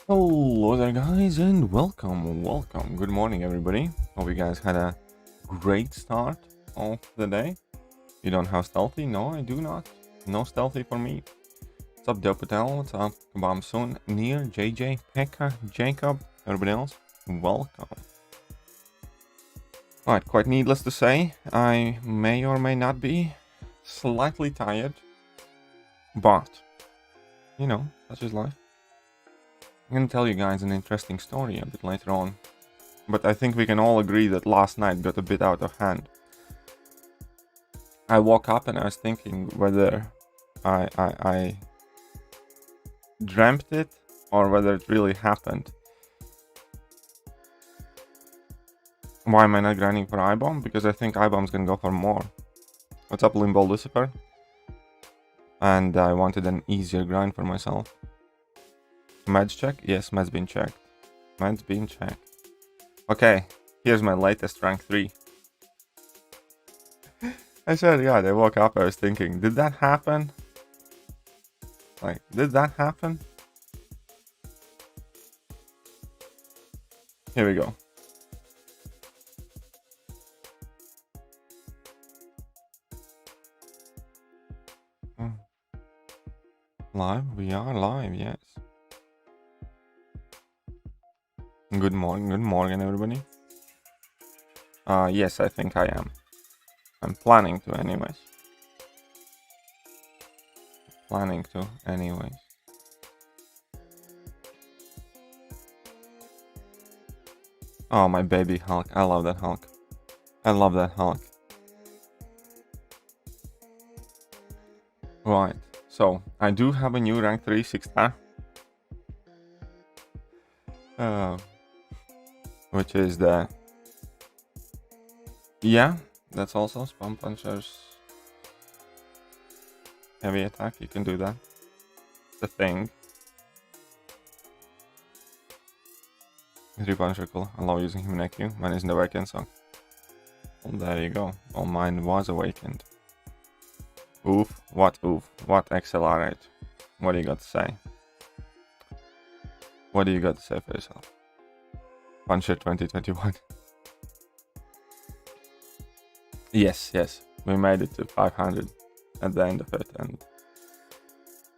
Hello there guys and welcome. Good morning everybody. Hope you guys had a great start of the day. You don't have stealthy? No, I do not. No stealthy for me. What's up Dopatel? What's up Kabamsun, Near, JJ, Pekka, Jacob, everybody else? Welcome. Alright, quite needless to say, I may or may not be slightly tired. But, you know, such is life. I'm gonna tell you guys an interesting story a bit later on, but I think we can all agree that last night got a bit out of hand. I woke up and I was thinking whether I dreamt it or whether it really happened. Why am I not grinding for I-bomb? Because I think I-bomb's gonna go for more. What's up Limbo Lucifer? And I wanted an easier grind for myself. Meds check? Yes, meds been checked. Meds been checked. Okay, here's my latest rank 3. I swear to God, I woke up, I was thinking, did that happen? Like, did that happen? Here we go. Live? We are live, yes. Good morning everybody. Yes, I think I am. I'm planning to anyways. Oh, my baby Hulk. I love that Hulk. Right, so I do have a new rank 3 6-star. Which is the... Yeah, that's also spam punchers. Heavy attack, you can do that. The thing. 3 puncher cool. I love using him in AQ. Mine isn't awakened, so... Well, there you go. Well, mine was awakened. Oof. What oof? What accelerate? What do you got to say? What do you got to say for yourself? Puncher 2021. Yes, we made it to 500 at the end of it, and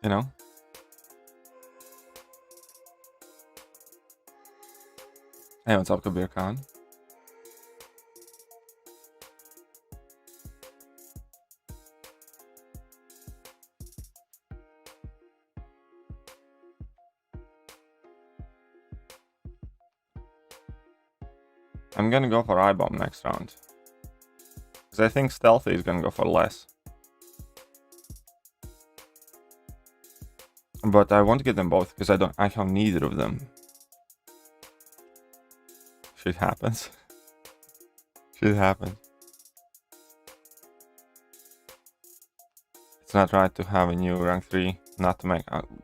you know. Hey, what's up, Kabir Khan? I'm gonna go for I-bomb next round. Because I think Stealthy is gonna go for less. But I want to get them both because I have neither of them. Shit happens. Shit happens. It's not right to have a new rank 3, not to make...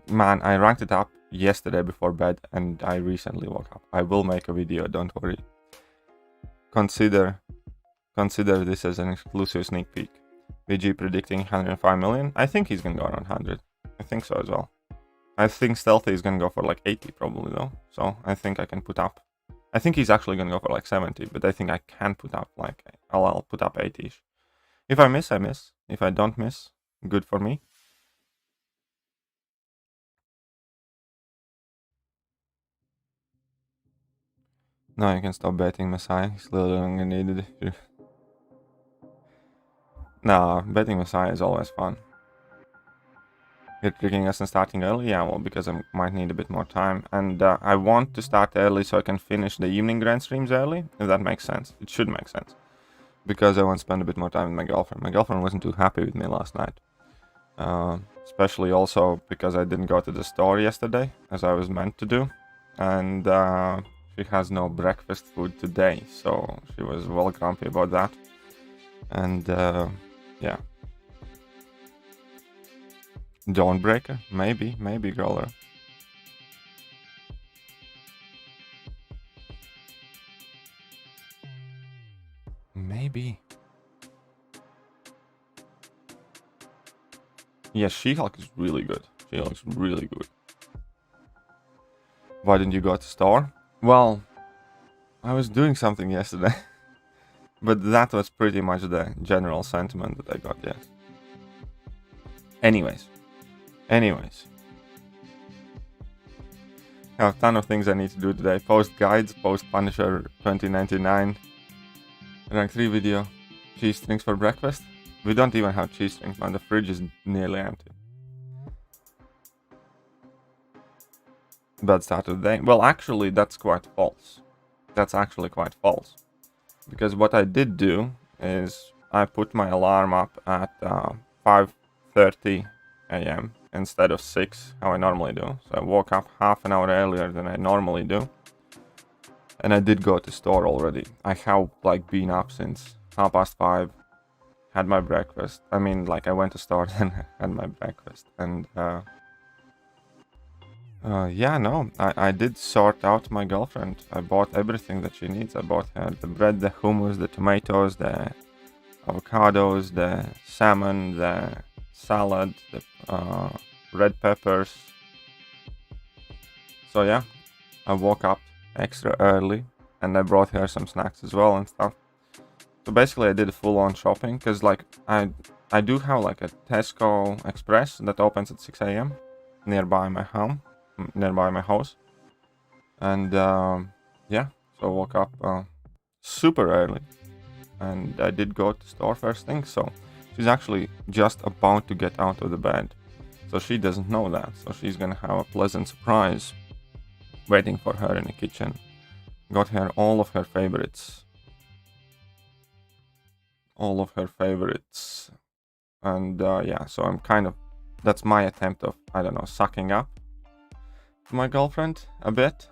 man, I ranked it up yesterday before bed and I recently woke up. I will make a video, don't worry. Consider this as an exclusive sneak peek. VG predicting 105 million. I think he's gonna go around 100. I think so as well. I think Stealthy is gonna go for like 80 probably though. So I think I can put up. I think he's actually gonna go for like 70, but I think I can put up like I'll put up 80ish. If I miss, I miss. If I don't miss, good for me. No, you can stop betting Messiah. He's literally needed. Nah, betting Messiah is always fun. You're tricking us and starting early? Yeah, well, because I might need a bit more time. And I want to start early so I can finish the evening grand streams early, if that makes sense. It should make sense. Because I want to spend a bit more time with my girlfriend. My girlfriend wasn't too happy with me last night. Especially also because I didn't go to the store yesterday, as I was meant to do. And she has no breakfast food today, so she was well grumpy about that. And yeah. Dawnbreaker? Maybe Growler. Maybe. Yeah, She-Hulk is really good. She looks really good. Why didn't you go to store? Well, I was doing something yesterday. But that was pretty much the general sentiment that I got, yes. Anyways. I have a ton of things I need to do today. Post guides, post Punisher 2099. Rank 3 video. Cheese strings for breakfast. We don't even have cheese strings, man. The fridge is nearly empty. Bad start of the day. Well, actually, that's quite false. That's actually quite false. Because what I did do is I put my alarm up at 5:30 a.m. instead of 6, how I normally do. So I woke up half an hour earlier than I normally do. And I did go to store already. I have like been up since 5:30. Had my breakfast. I mean, like I went to store and had my breakfast. And yeah, no, I did sort out my girlfriend. I bought everything that she needs. I bought her the bread, the hummus, the tomatoes, the avocados, the salmon, the salad, the red peppers. So yeah, I woke up extra early and I brought her some snacks as well and stuff. So basically I did a full-on shopping because like I do have like a Tesco Express that opens at 6 a.m. nearby my house. And yeah, so I woke up super early and I did go to store first thing. So she's actually just about to get out of the bed, so she doesn't know that. So she's gonna have a pleasant surprise waiting for her in the kitchen. Got her all of her favorites, and yeah, so I'm kind of, that's my attempt of, I don't know, sucking up to my girlfriend a bit,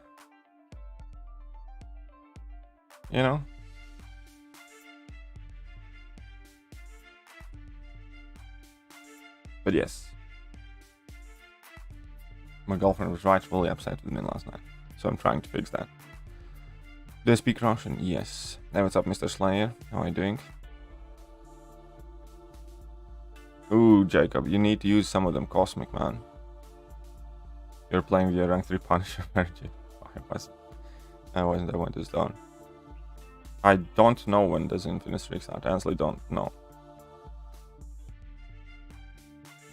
you know. But yes, my girlfriend was rightfully upset with me last night, so I'm trying to fix that. Do I speak Russian? Yes. Hey, what's up, Mr. Slayer? How are you doing? Ooh, Jacob, you need to use some of them cosmic, man. You're playing via rank 3 Punisher energy. I wasn't. I went to stone. I don't know when does Infinite Streaks out. I honestly don't know.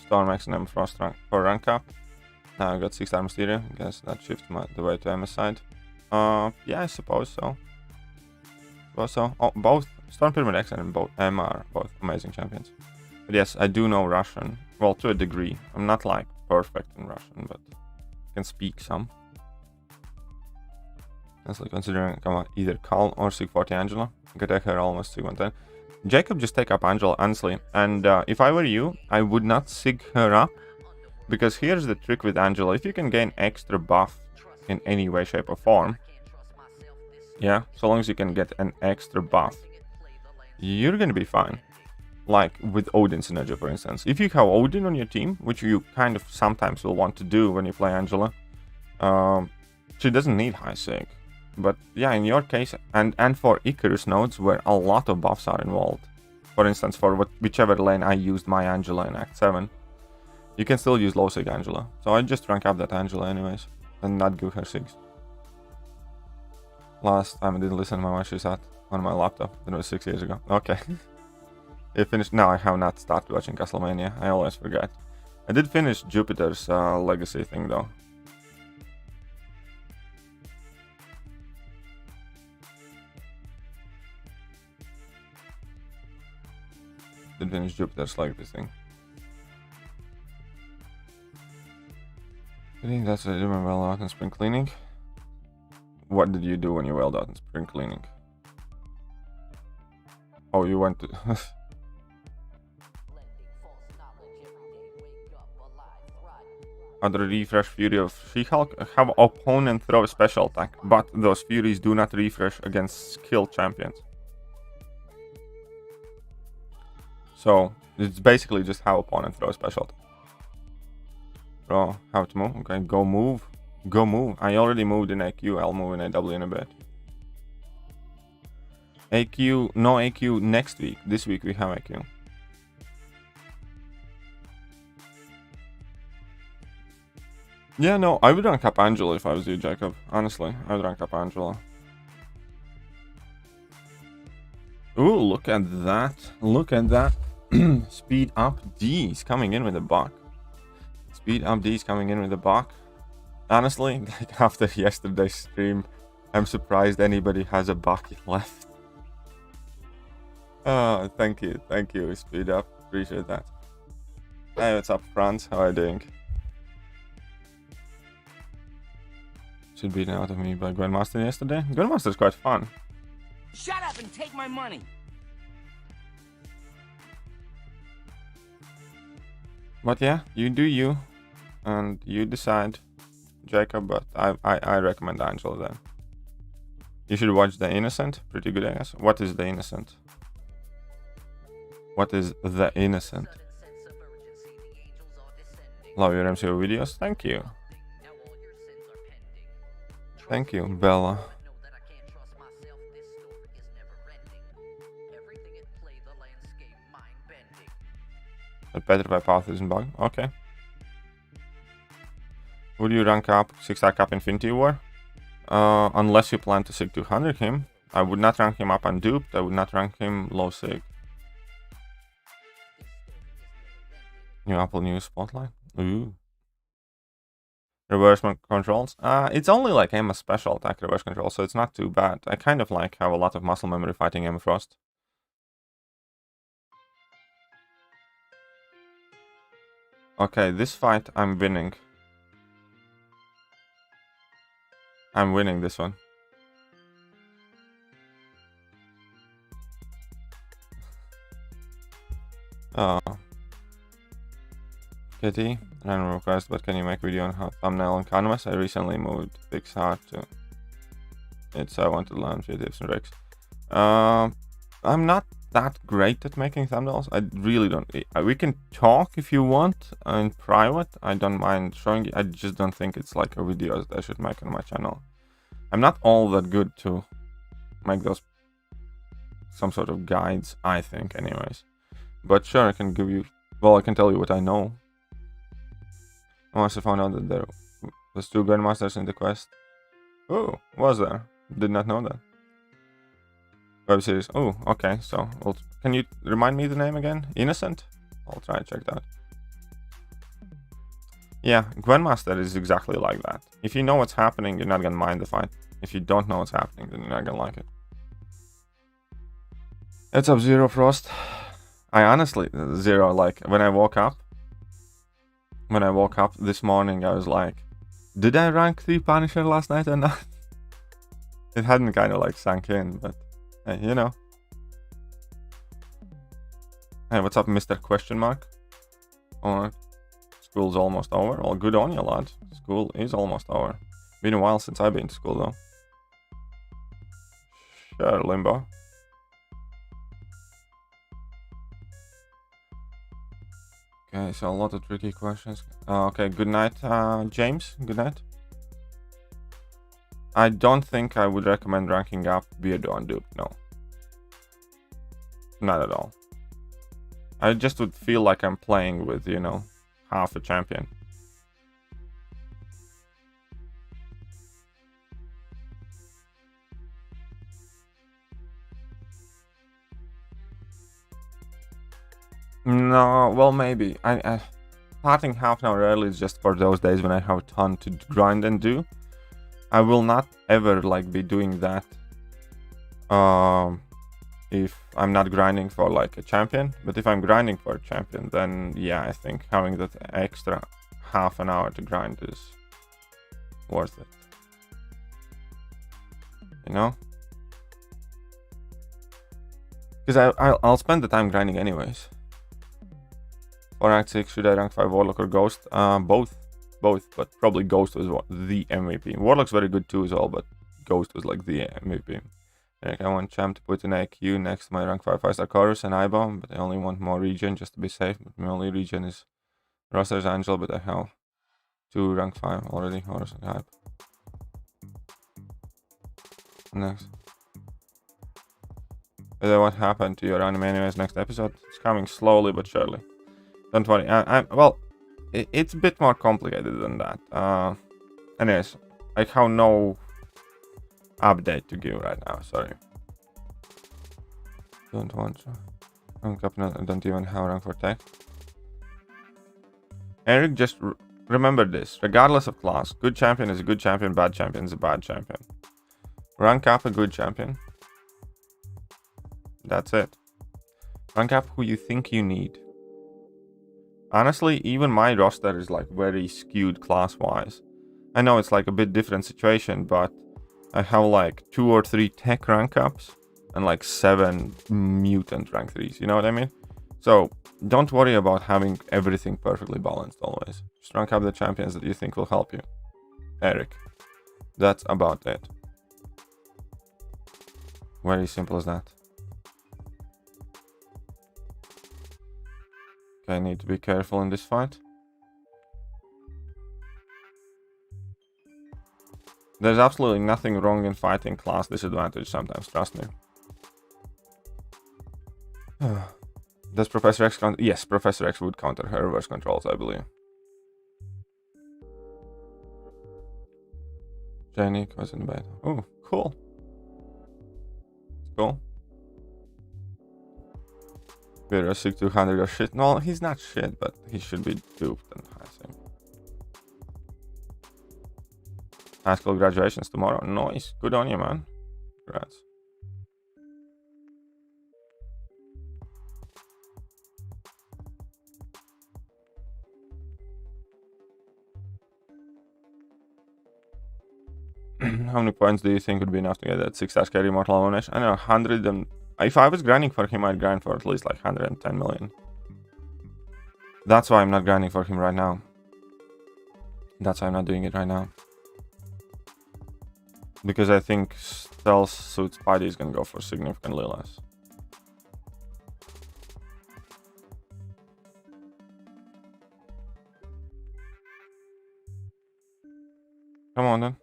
Storm X and M Frost rank for rank up. Now I got 6-star Mysterio. I guess that shifts the way to MS side. Yeah, I suppose so. Oh, both Storm Pyramid X and both M are both amazing champions. But yes, I do know Russian. Well, to a degree. I'm not like perfect in Russian, but I can speak some. Honestly, considering either Carl or Sig40 Angela. I could take her almost Sig 110. Jacob, just take up Angela, honestly. And if I were you, I would not Sig her up. Because here's the trick with Angela. If you can gain extra buff in any way, shape, or form. Yeah, so long as you can get an extra buff, you're gonna be fine. Like with Odin Synergy, for instance. If you have Odin on your team, which you kind of sometimes will want to do when you play Angela, she doesn't need high Sig. But yeah, in your case, and for Icarus nodes, where a lot of buffs are involved. For instance, for whichever lane I used my Angela in Act 7, you can still use low Sig Angela. So I just rank up that Angela anyways, and not give her Sigs. Last time I didn't listen to my watch at on my laptop. That was 6 years ago. Okay. It finished. No, I have not started watching Castlevania. I always forget. I did finish Jupiter's legacy thing though. Did finish Jupiter's legacy thing. I think that's what I did when I welled out in spring cleaning. What did you do when you welled out in spring cleaning? Oh, you went to... Other refresh Fury of She-Hulk have opponent throw a special attack, but those Furies do not refresh against skill champions. So it's basically just how opponent throw a special attack. Bro, how to move? Okay, go move. Go move. I already moved in AQ, I'll move in AW in a bit. AQ, no AQ next week. This week we have AQ. Yeah, no, I would rank up Angela if I was you, Jacob. Honestly, I would rank up Angela. Ooh, look at that. Look at that. Speed up D's coming in with a buck. Speed up D's coming in with a buck. Honestly, like after yesterday's stream, I'm surprised anybody has a bucket left. Oh, thank you, Speed Up. Appreciate that. Hey, what's up, Franz? How are you doing? Should beaten out of me by Grandmaster yesterday. Grandmaster's quite fun. Shut up and take my money. But yeah, you do you, and you decide, Jacob. But I recommend Angela then. You should watch The Innocent. Pretty good, I guess. What is The Innocent? What is The Innocent? Love your MCO videos. Thank you. Thank you, Bella. A Petrified Path isn't bug. Okay. Would you rank up 6-stack up Infinity War? Unless you plan to SIG 200 him. I would not rank him up unduped. I would not rank him low SIG. New Apple News Spotlight. Ooh. Reverse controls. It's only like Emma special attack reverse control, so it's not too bad. I kind of like have a lot of muscle memory fighting Emma Frost. Okay, this fight I'm winning. I'm winning this one. Oh. Kitty, random request, but can you make video on how thumbnail on canvas? I recently moved PixArt to it, so I want to learn a few tips and tricks. I'm not that great at making thumbnails. I really don't. We can talk if you want in private. I don't mind showing you. I just don't think it's like a video that I should make on my channel. I'm not all that good to make those some sort of guides, I think, anyways. But sure, I can give you. Well, I can tell you what I know. I must have found out that there was 2 Grandmasters in the quest. Oh, was there? Did not know that. Web series. Oh, okay. So, well, can you remind me the name again? Innocent? I'll try and check that. Yeah, Grandmaster is exactly like that. If you know what's happening, you're not gonna mind the fight. If you don't know what's happening, then you're not gonna like it. What's up, Zero Frost? I honestly, Zero, like, when I woke up this morning, I was like, did I rank 3 Punisher last night or not? It hadn't kind of like sunk in, but hey, you know. Hey, what's up, Mr. Question Mark? Alright. School's almost over. Well, good on you, lad. School is almost over. Been a while since I've been to school, though. Sure, Limbo. Okay, so a lot of tricky questions. Okay, good night, James. Good night. I don't think I would recommend ranking up Beardo and Dupe, no. Not at all. I just would feel like I'm playing with, you know, half a champion. No, well, maybe. I starting half an hour early is just for those days when I have a ton to grind and do. I will not ever like be doing that if I'm not grinding for like a champion. But if I'm grinding for a champion, then yeah, I think having that extra half an hour to grind is worth it. You know? Because I'll spend the time grinding anyways. For rank 6, should I rank 5 Warlock or Ghost? Both, but probably Ghost was the MVP. Warlock's very good too as well, but Ghost was like the MVP. Like, I want Champ to put an AQ next to my rank 5 5-star Chorus and Eyebomb, but I only want more regen just to be safe. But my only regen is Roster's Angel, but I have 2 rank 5 already. Horus and Hype. Next. What happened to your anime anyways next episode? It's coming slowly but surely. Don't worry. Well, it's a bit more complicated than that. Anyways, I have no update to give right now, sorry. Don't want to. Don't even have rank for tech. Eric, just remember this. Regardless of class, good champion is a good champion, bad champion is a bad champion. Rank up a good champion. That's it. Rank up who you think you need. Honestly, even my roster is like very skewed class-wise. I know it's like a bit different situation, but I have like 2 or 3 tech rank ups and like 7 mutant rank 3s, you know what I mean? So don't worry about having everything perfectly balanced always. Just rank up the champions that you think will help you. Eric. That's about it. Very simple as that. Okay, I need to be careful in this fight. There's absolutely nothing wrong in fighting class disadvantage sometimes, trust me. Does Professor X counter? Yes, Professor X would counter her reverse controls, I believe. Jenny was in bed. Oh, cool. Cool. Vera 6200 or shit. No, he's not shit, but he should be duped and I think. High school graduations tomorrow. Nice. Good on you, man. Congrats. How many points do you think would be enough to get that 6-star carry Mortal Elimination? I know 100 and... If I was grinding for him, I'd grind for at least like 110 million. That's why I'm not grinding for him right now. That's why I'm not doing it right now. Because I think Stealth Suit Spidey is gonna go for significantly less. Come on then.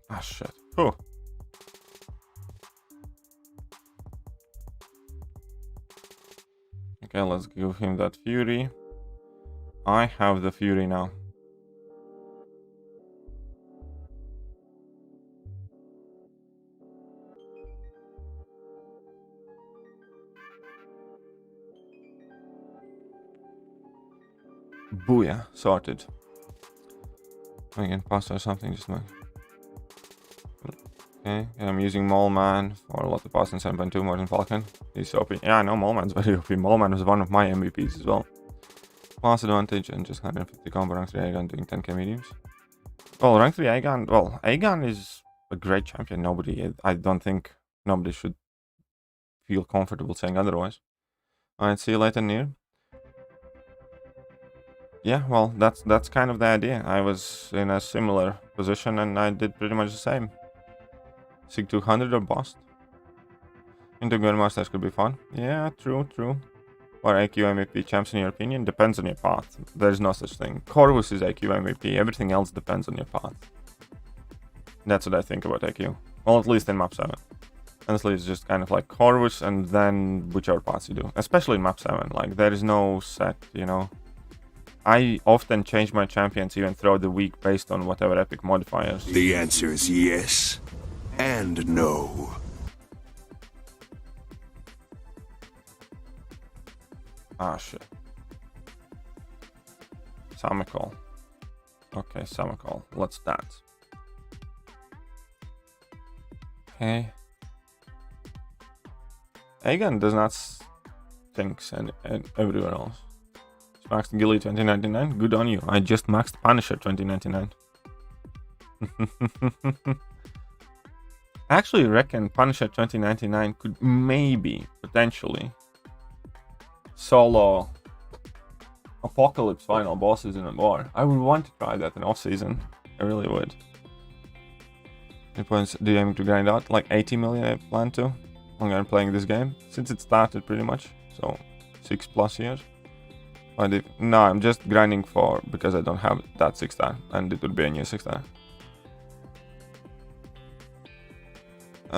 Ah, shit. Oh. Okay, let's give him that Fury. I have the Fury now. Booyah, sorted. I can pass or something, just like. Okay, and I'm using Mole Man for a lot of pass in 7.2 more than Falcon. He's OP. Yeah, I know Mole Man's very OP. Mole Man was one of my MVPs as well. Class advantage and just 150 combo rank 3 Aegon doing 10k mediums. Well, rank 3 Aegon, well, Aegon is a great champion. I don't think nobody should feel comfortable saying otherwise. Alright, see you later, Nier. Yeah, well, that's kind of the idea. I was in a similar position and I did pretty much the same. Sig 200 or bust. Into Grandmasters could be fun. Yeah, true. Or AQ MVP champs in your opinion? Depends on your path. There's no such thing. Corvus is AQ MVP. Everything else depends on your path. That's what I think about AQ. Well, at least in map 7. Honestly, it's just kind of like Corvus and then whichever paths you do. Especially in map 7. Like, there is no set, you know. I often change my champions even throughout the week based on whatever epic modifiers. The answer is yes and no. Ah, shit. Samicol. Okay, Samicol. Let's dance. Okay. Aegon does not stink and everywhere else. Maxed Gilly 2099. Good on you. I just maxed Punisher 2099. I actually reckon Punisher 2099 could maybe, potentially, solo Apocalypse final bosses in a war. I would want to try that in off-season. I really would. How many points do you aim to grind out? Like 80 million I plan to. I'm gonna playing this game. Since it started pretty much. So 6+ years. No, I'm just grinding for because I don't have that 6-star and it would be a new 6-star.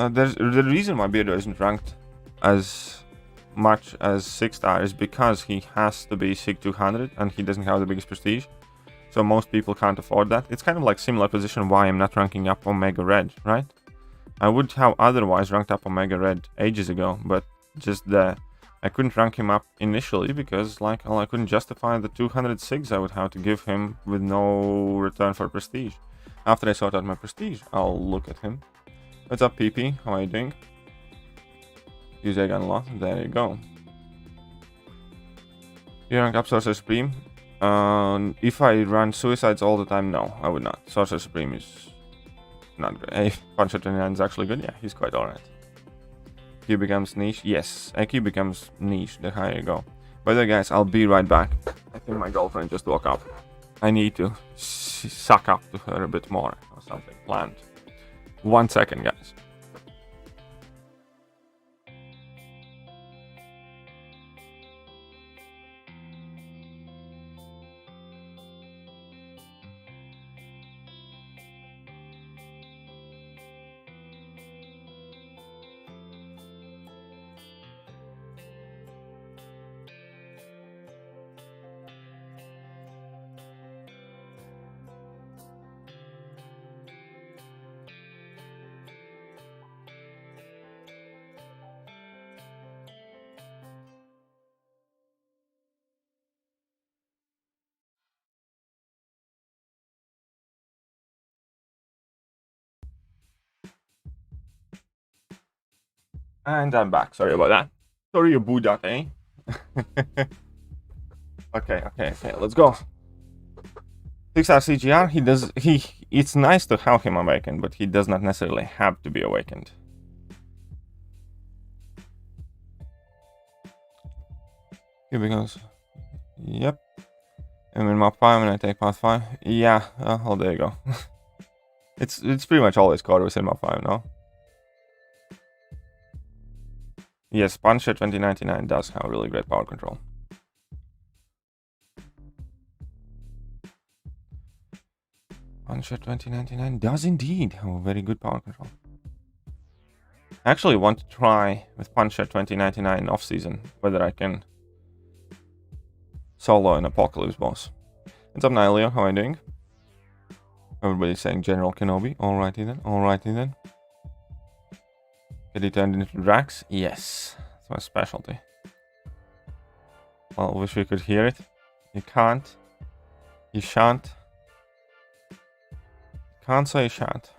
There's the reason my Beardo isn't ranked as much as 6 star is because he has to be SIG 200 and he doesn't have the biggest prestige. So most people can't afford that. It's kind of like similar position why I'm not ranking up Omega Red, right? I would have otherwise ranked up Omega Red ages ago, but just I couldn't rank him up initially because I couldn't justify the 200 SIGs I would have to give him with no return for prestige. After I sort out my prestige, I'll look at him. What's up, PP? How are you doing? Use egg unlock. There you go. You rank up Sorcerer Supreme? If I run suicides all the time, no, I would not. Sorcerer Supreme is not great. Hey, Puncher 29 is actually good. Yeah, he's quite alright. AQ becomes niche. Yes, AQ becomes niche the higher you go. By the way, guys, I'll be right back. I think my girlfriend just woke up. I need to suck up to her a bit more or something planned. 1 second, guys. And I'm back. Sorry about that. Sorry about that, eh? Okay, let's go. 6-star CGR, it's nice to have him awakened, but he does not necessarily have to be awakened. Here we go. Yep. I'm in map 5 and I take path 5. Yeah, oh, there you go. It's pretty much always caught within map 5, no? Yes, Punisher 2099 does have really great power control. Punisher 2099 does indeed have a very good power control. I actually want to try with Punisher 2099 off-season whether I can solo an Apocalypse boss. What's up, Nileo? How are you doing? Everybody's saying General Kenobi. Alrighty then. Get he turned into Drax? Yes, that's my specialty. Well, wish we could hear it. You can't. You shan't. Can't say you shan't.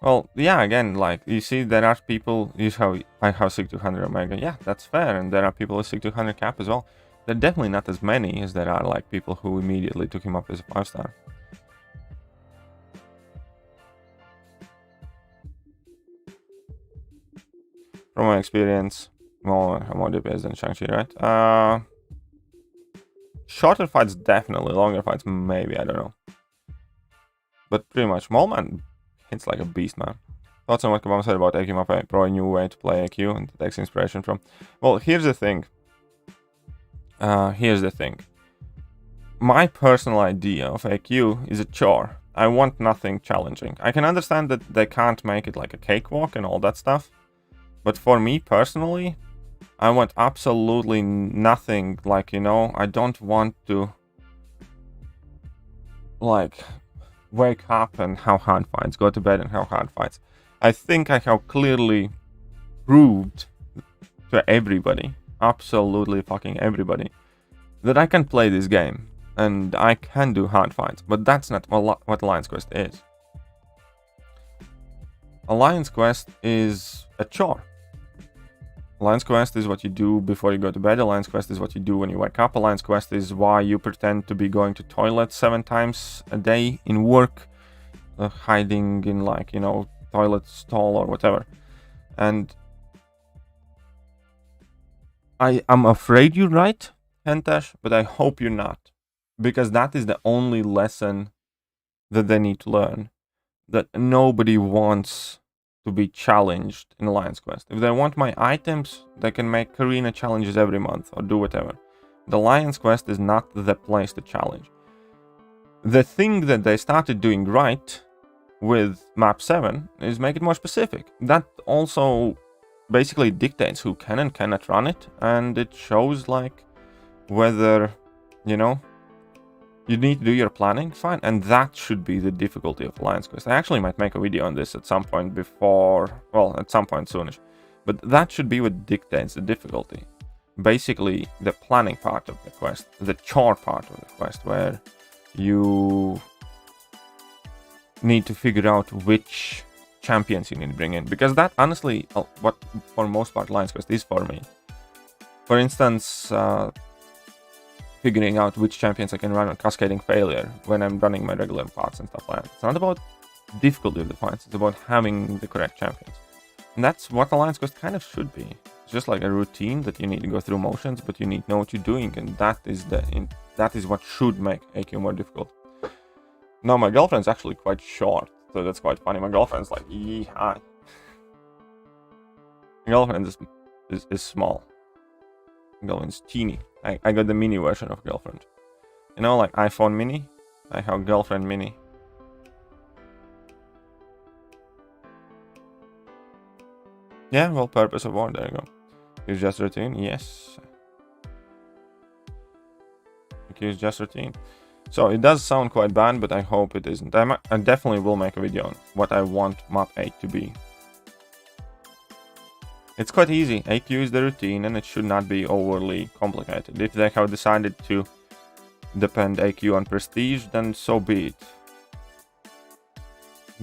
Well, yeah, again, like, you see, there are people, I have SIG 200 Omega. Yeah, that's fair, and there are people with SIG 200 cap as well. They're definitely not as many as there are, like, people who immediately took him up as a 5-star. From my experience, more DPS than Shang-Chi, right? Shorter fights, definitely. Longer fights, maybe. I don't know. But pretty much, Mallman hits like a beast, man. Thoughts on what Kabam said about AQ Map Pro, a new way to play AQ, and takes inspiration from. Well, here's the thing. My personal idea of AQ is a chore. I want nothing challenging. I can understand that they can't make it like a cakewalk and all that stuff. But for me personally, I want absolutely nothing, like, you know, I don't want to, like, wake up and have hard fights, go to bed and have hard fights. I think I have clearly proved to everybody, absolutely fucking everybody, that I can play this game and I can do hard fights, but that's not what Alliance Quest is. Alliance Quest is a chore. Alliance Quest is what you do before you go to bed. Alliance Quest is what you do when you wake up. Alliance Quest is why you pretend to be going to toilet 7 times a day in work, hiding in, like, you know, toilet stall or whatever. And I'm afraid you're right, Hentash, but I hope you're not. Because that is the only lesson that they need to learn. That nobody wants to be challenged in Alliance Quest. If they want my items, they can make arena challenges every month or do whatever. The Alliance Quest is not the place to challenge. The thing that they started doing right with map 7 is make it more specific. That also basically dictates who can and cannot run it, and it shows like whether, you know, you need to do your planning, fine, and that should be the difficulty of Alliance Quest. I actually might make a video on this at some point before, well, at some point soonish, but that should be what dictates the difficulty. Basically, the planning part of the quest, the chore part of the quest, where you need to figure out which champions you need to bring in, because that honestly, what for most part Alliance Quest is for me. For instance, figuring out which champions I can run on cascading failure when I'm running my regular parts and stuff like that. It's not about difficulty of the fights, it's about having the correct champions. And that's what Alliance Quest kind of should be. It's just like a routine that you need to go through motions, but you need to know what you're doing, and that is what should make AQ more difficult. Now my girlfriend's actually quite short, so that's quite funny. My girlfriend's like, hi. My girlfriend is small. My girlfriend's teeny. I got the mini version of girlfriend. You know, like iPhone mini? I have girlfriend mini. Yeah, well, purpose of war, there you go. Use just routine, yes. Use just routine. So it does sound quite bad, but I hope it isn't. I definitely will make a video on what I want map 8 to be. It's quite easy. AQ is the routine, and it should not be overly complicated. If they have decided to depend AQ on prestige, then so be it.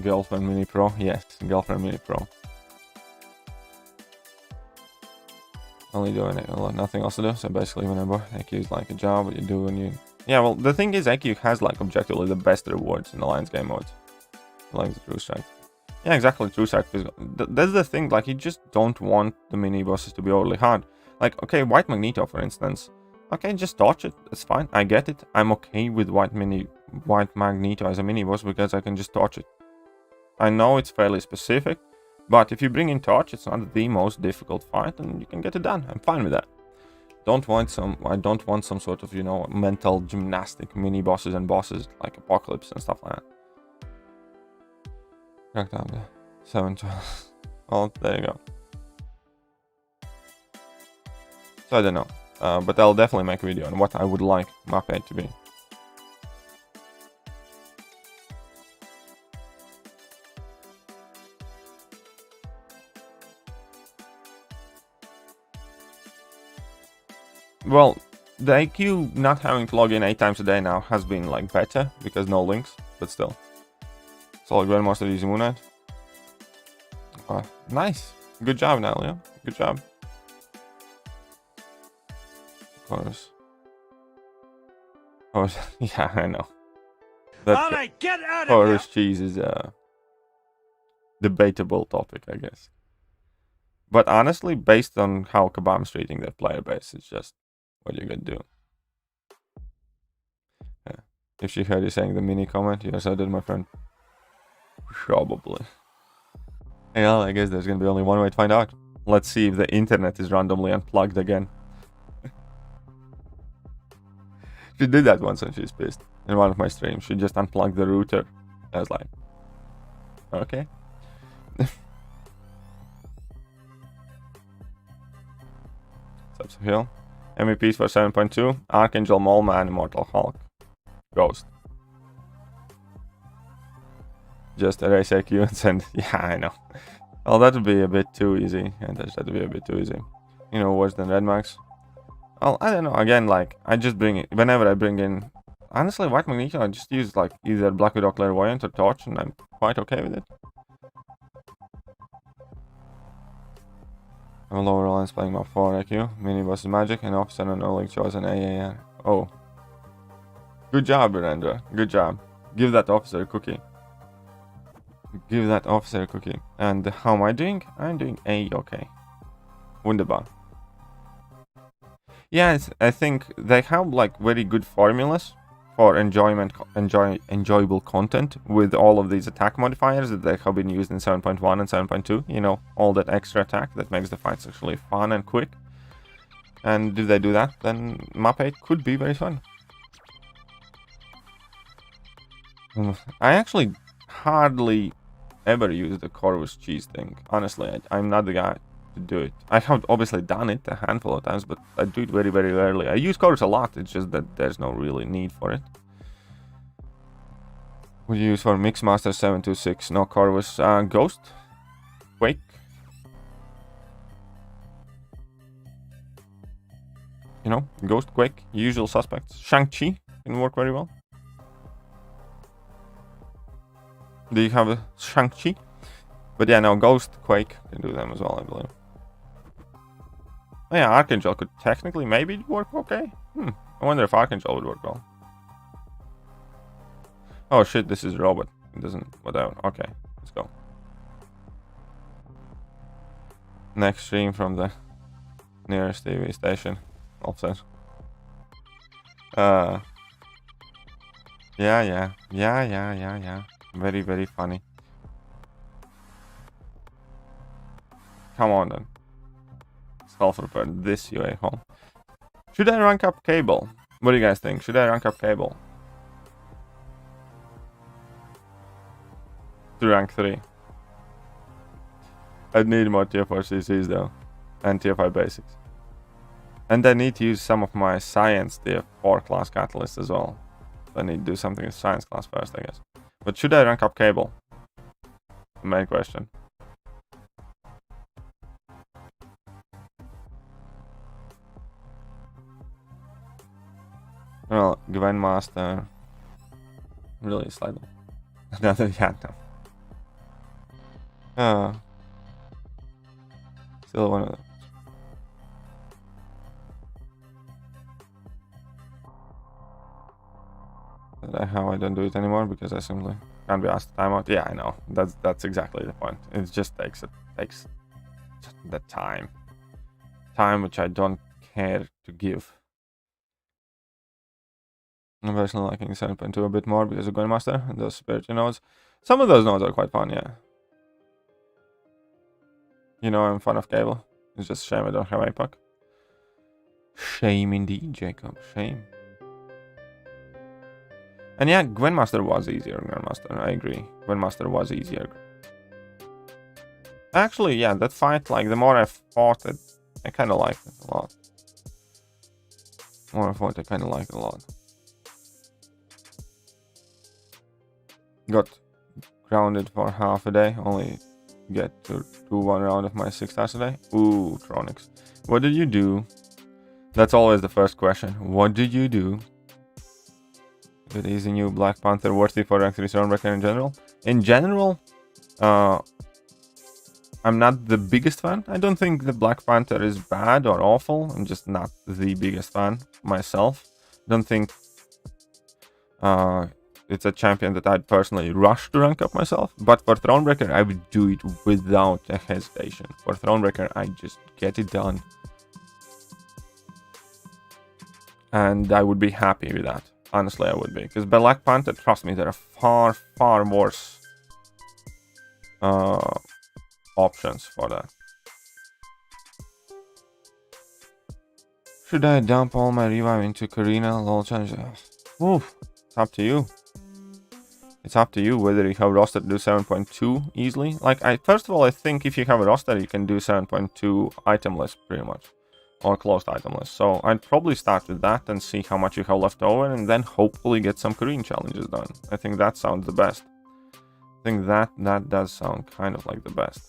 Girlfriend Mini Pro, yes, Girlfriend Mini Pro. Only doing it, nothing else to do. So basically, whenever AQ is like a job, what you do when you. Yeah, well, the thing is, AQ has like objectively the best rewards in Alliance game modes, like the True Strike. Yeah, exactly, True Strike. That's the thing, like, you just don't want the mini-bosses to be overly hard. Like, okay, White Magneto, for instance. Okay, just dodge it, that's fine, I get it. I'm okay with White Magneto as a mini-boss because I can just dodge it. I know it's fairly specific, but if you bring in Torch, it's not the most difficult fight, and you can get it done. I'm fine with that. I don't want some sort of, you know, mental gymnastic mini-bosses and bosses, like Apocalypse and stuff like that. Crack down the 712. Well, there you go. So I don't know, but I'll definitely make a video on what I would like map 8 to be. Well, the AQ not having to log in 8 times a day now has been like better because no links, but still. Solid Grandmaster using Moon Knight. Nice. Good job, Nalia. Good job. Of course. Yeah, I know. Alright, get out of here! Horse cheese is a debatable topic, I guess. But honestly, based on how Kabam's treating their player base, it's just what you're gonna do. Yeah. If she heard you saying the mini comment, yes, I did, my friend. Probably. Yeah, I guess there's gonna be only one way to find out. Let's see if the internet is randomly unplugged again. She did that once and she's pissed. In one of my streams, she just unplugged the router. I was like, okay. Steps of Hill. MVPs for 7.2. Archangel, Mole Man, Immortal Hulk. Ghost. Just erase AQ and send. Yeah, I know. Well, that would be a bit too easy. And that would be a bit too easy. You know, worse than Red Max. Well, I don't know. Again, like, I just bring it. Whenever I bring in. Honestly, White Magneto, I just use, like, either Black Widow Clairvoyant or Torch, and I'm quite okay with it. I'm a lower alliance playing map 4 AQ. Mini boss is magic, and officer and no link chosen AAR. Oh. Good job, Virendra. Good job. Give that officer a cookie. Give that officer a cookie. And how am I doing? I'm doing A-okay. Wunderbar. Yeah, I think they have like very good formulas for enjoyable content with all of these attack modifiers that they have been used in 7.1 and 7.2. You know, all that extra attack that makes the fights actually fun and quick. And if they do that, then map 8 could be very fun. I actually hardly ever use the Corvus cheese thing. Honestly, I'm not the guy. to do it. I have obviously done it a handful of times, but I do it very, very rarely. I use chorus a lot, it's just that there's no really need for it. Would you use for Mixmaster 726? No chorus. Ghost? Quake? You know, Ghost, Quake, usual suspects. Shang-Chi can work very well. Do you have a Shang-Chi? But yeah, no, Ghost, Quake can do them as well, I believe. Oh yeah, Archangel could technically maybe work okay. I wonder if Archangel would work well. Oh shit, this is robot. It doesn't, whatever. Okay, let's go. Next stream from the nearest TV station. Offset. Yeah. Very, very funny. Come on then. Self-repair this UA home. Should I rank up Cable? What do you guys think? Should I rank up Cable? To rank 3. I'd need more tier 4 CCs though. And tier 5 basics. And I need to use some of my science tier 4 class catalysts as well. So I need to do something with science class first, I guess. But should I rank up Cable? The main question. Well, Grandmaster. Really slightly. Another no. Still one of them. How I don't do it anymore because I simply can't be asked to time out. Yeah, I know. That's exactly the point. It just takes the time which I don't care to give. I'm personally liking 7.2 a bit more because of Grandmaster and those spiritual nodes. Some of those nodes are quite fun, yeah. You know I'm fan of Cable. It's just a shame I don't have APOC. Shame indeed, Jacob. Shame. And yeah, Grandmaster was easier than Grandmaster. I agree. Grandmaster was easier. Actually, yeah, that fight, like, the more I fought it, I kind of liked it a lot. The more I fought, I kind of liked it a lot. Got grounded for half a day. Only get to do 1 round of my 6 stars a day. Ooh, Tronics. What did you do? That's always the first question. What did you do? But is the new Black Panther worthy for rank 3 Stormbreaker in general? In general, I'm not the biggest fan. I don't think the Black Panther is bad or awful. I'm just not the biggest fan myself. Don't think it's a champion that I'd personally rush to rank up myself. But for Thronebreaker, I would do it without a hesitation. For Thronebreaker, I just get it done. And I would be happy with that. Honestly, I would be. Because Black Panther, trust me, there are far, far worse options for that. Should I dump all my revive into Karina? LOL challenge? Oof, it's up to you. It's up to you whether you have roster to do 7.2 easily. Like, first of all, I think if you have a roster, you can do 7.2 item list pretty much. Or closed item list. So I'd probably start with that and see how much you have left over and then hopefully get some Korean challenges done. I think that sounds the best. I think that does sound kind of like the best.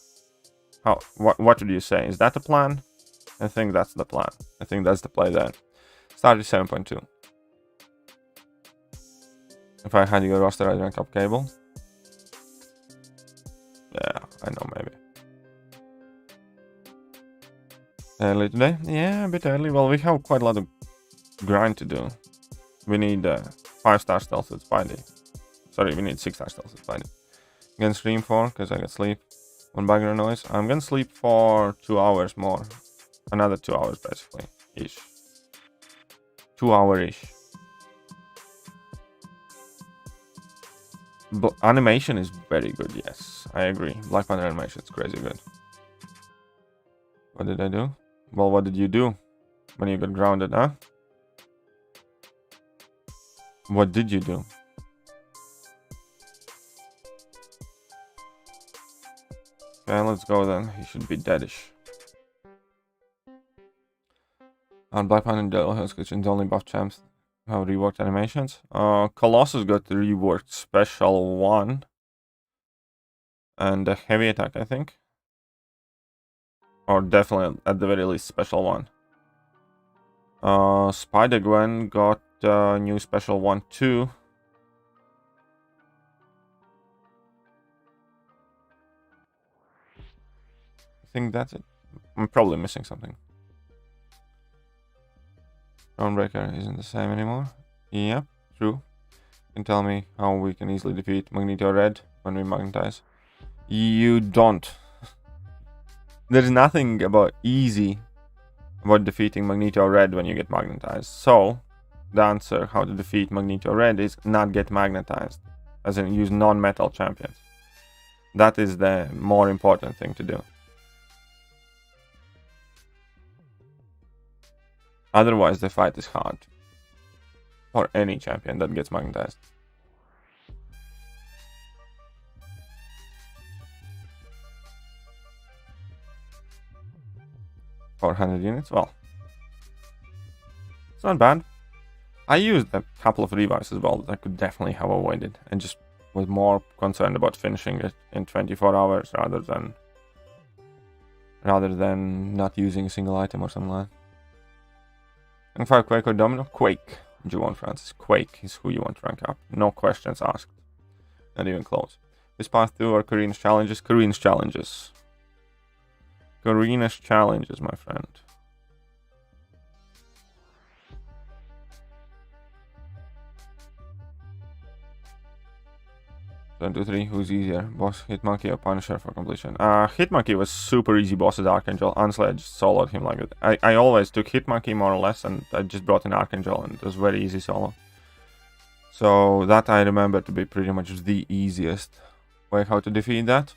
What would you say? Is that the plan? I think that's the plan. I think that's the play there. Start with 7.2. If I had your roster, I'd rank up Cable. Yeah, I know, maybe. Early today? Yeah, a bit early. Well, we have quite a lot of grind to do. We need 5-star stealth with Spidey. Sorry, we need 6-star stealth with Spidey. Gonna stream for, because I got sleep. 1 background noise. I'm gonna sleep for 2 hours more. Another 2 hours, basically. Ish. 2 hour-ish. Animation is very good, yes. I agree. Black Panther animation is crazy good. What did I do? Well, what did you do when you got grounded, huh? What did you do? Okay, let's go then. He should be deadish. Black Panther and Devil Hell's Kitchen's only buff champs have reworked animations. Colossus got the reworked special 1. And a heavy attack, I think. Or definitely, at the very least, special 1. Spider-Gwen got new special 1 too. I think that's it. I'm probably missing something. Thronebreaker isn't the same anymore. Yep, true. You can tell me how we can easily defeat Magneto Red when we magnetize. You don't. There's nothing about easy about defeating Magneto Red when you get magnetized. So, the answer how to defeat Magneto Red is not get magnetized. As in, use non-metal champions. That is the more important thing to do. Otherwise, the fight is hard. For any champion that gets magnetized. 400 units, well. It's not bad. I used a couple of revives as well that I could definitely have avoided. And just was more concerned about finishing it in 24 hours rather than not using a single item or something like that. And for Quake or Domino? Quake. Juwan Francis. Quake is who you want to rank up. No questions asked. Not even close. This path 2 or Karina's challenges? Karina's challenges. Karina's challenges, my friend. 1, 2, 3. Who's easier? Boss, Hitmonkey, or Punisher for completion? Hitmonkey was super easy boss as Archangel. Honestly, I just soloed him like that. I always took Hitmonkey more or less, and I just brought in Archangel, and it was very easy solo. So that I remember to be pretty much the easiest way how to defeat that.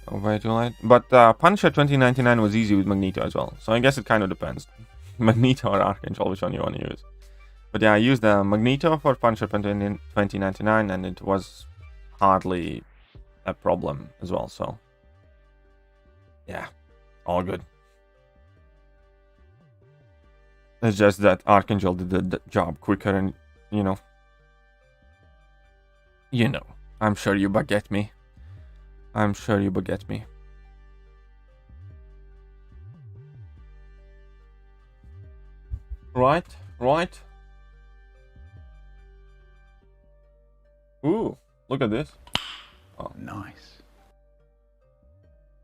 Oh, way too late. But Punisher 2099 was easy with Magneto as well. So I guess it kind of depends. Magneto or Archangel, which one you want to use. But yeah, I used the Magneto for Punisher 2099 and it was hardly a problem as well. So yeah, all good. It's just that Archangel did the job quicker and, you know, I'm sure you baguette me. I'm sure you baguette me. Right. Ooh, look at this. Oh. Nice.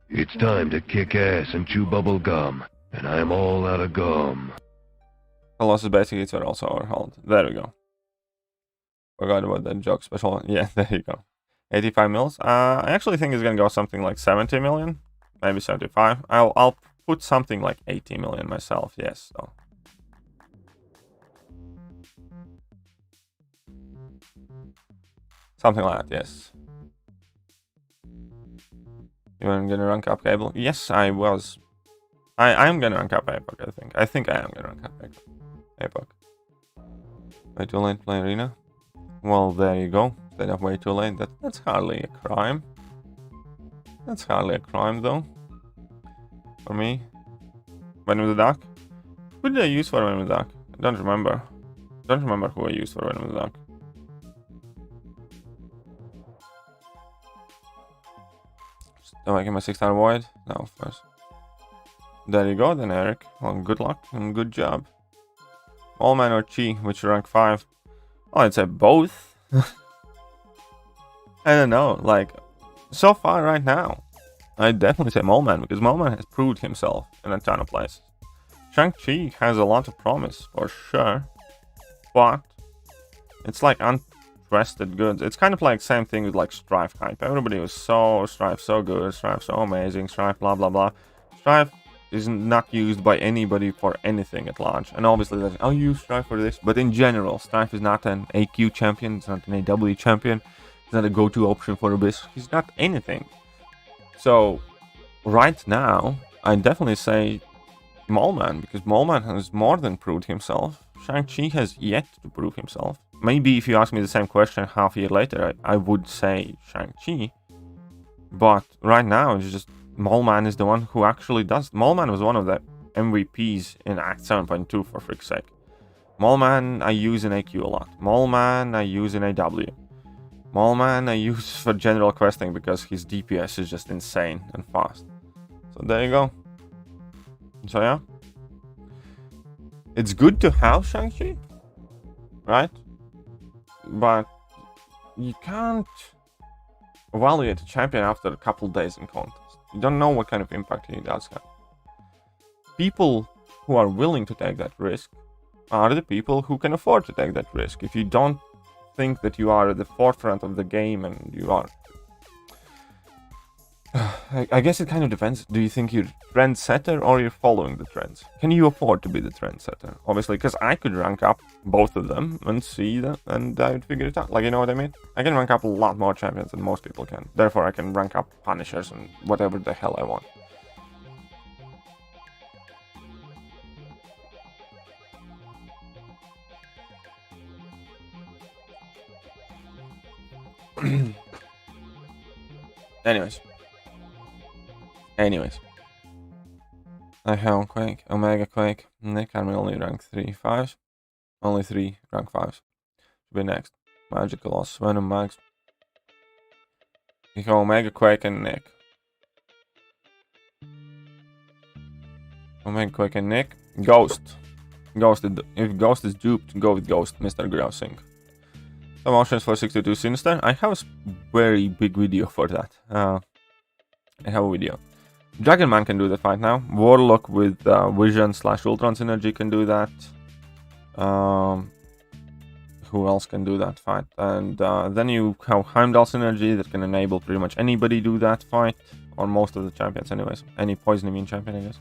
It's time to kick ass and chew bubble gum, and I'm all out of gum. Colossus basic hits are also overhauled. There we go. Forgot about that joke special one. Yeah, there you go. 85 mils. I actually think it's gonna go something like 70 million, maybe 75. I'll put something like 80 million myself. Yes. So. Something like that. Yes. You were gonna rank up Cable? Yes, I was. I am gonna rank up APOC. I think I am gonna rank up APOC. Way too late to play Arena. Well, there you go. Stayed up way too late. That's hardly a crime. That's hardly a crime, though. For me. Venom the Dark? Who did I use for Venom the Dark? I don't remember. Don't remember who I used for Venom the Dark. Am I get my 6-star void? No, of course. There you go, then, Eric. Well, good luck and good job. Allman or Chi, which rank 5? Oh, I'd say both. I don't know, like, so far right now, I'd definitely say Mole-Man, because Mole-Man has proved himself in a ton of places. Shang-Chi has a lot of promise, for sure, but it's like untrusted goods. It's kind of like same thing with like Strife hype. Everybody was so Strife so good, Strife so amazing, Strife blah blah blah. Strife is not used by anybody for anything at launch, and obviously I'll use Strife for this, but in general, Strife is not an AQ champion, it's not an AW champion. It's not a go-to option for Abyss. He's not anything. So, right now, I definitely say Mole-Man, because Mole-Man has more than proved himself. Shang-Chi has yet to prove himself. Maybe if you ask me the same question half a year later, I would say Shang-Chi. But right now, it's just Mallman is the one who actually does. Mallman was one of the MVPs in Act 7.2 for frick's sake. Mallman I use in AQ a lot. Mallman I use in AW. Mallman I use for general questing because his DPS is just insane and fast. So there you go. So yeah. It's good to have Shang-Chi, right? But you can't evaluate a champion after a couple days in contest. You don't know what kind of impact he does have. People who are willing to take that risk are the people who can afford to take that risk. If you don't think that you are at the forefront of the game and you are... I guess it kind of depends. Do you think you're trendsetter or you're following the trends? Can you afford to be the trendsetter? Obviously, because I could rank up both of them and see that, and I would figure it out. Like, you know what I mean? I can rank up a lot more champions than most people can. Therefore, I can rank up Punishers and whatever the hell I want. Anyways. I have Quake, Omega Quake, Nick, I'm only rank 3 5s. Only 3 rank 5s. Should be next. Magical Loss, Venom Max. You have Omega Quake and Nick. Omega Quake and Nick. Ghost. If Ghost is duped, go with Ghost, Mr. Grousing. Some options for 62 Sinister. I have a very big video for that. I have a video. Dragonman can do that fight now. Warlock with Vision / Ultron Synergy can do that. Who else can do that fight? And then you have Heimdall Synergy that can enable pretty much anybody do that fight. Or most of the champions anyways. Any poison immune champion, I guess.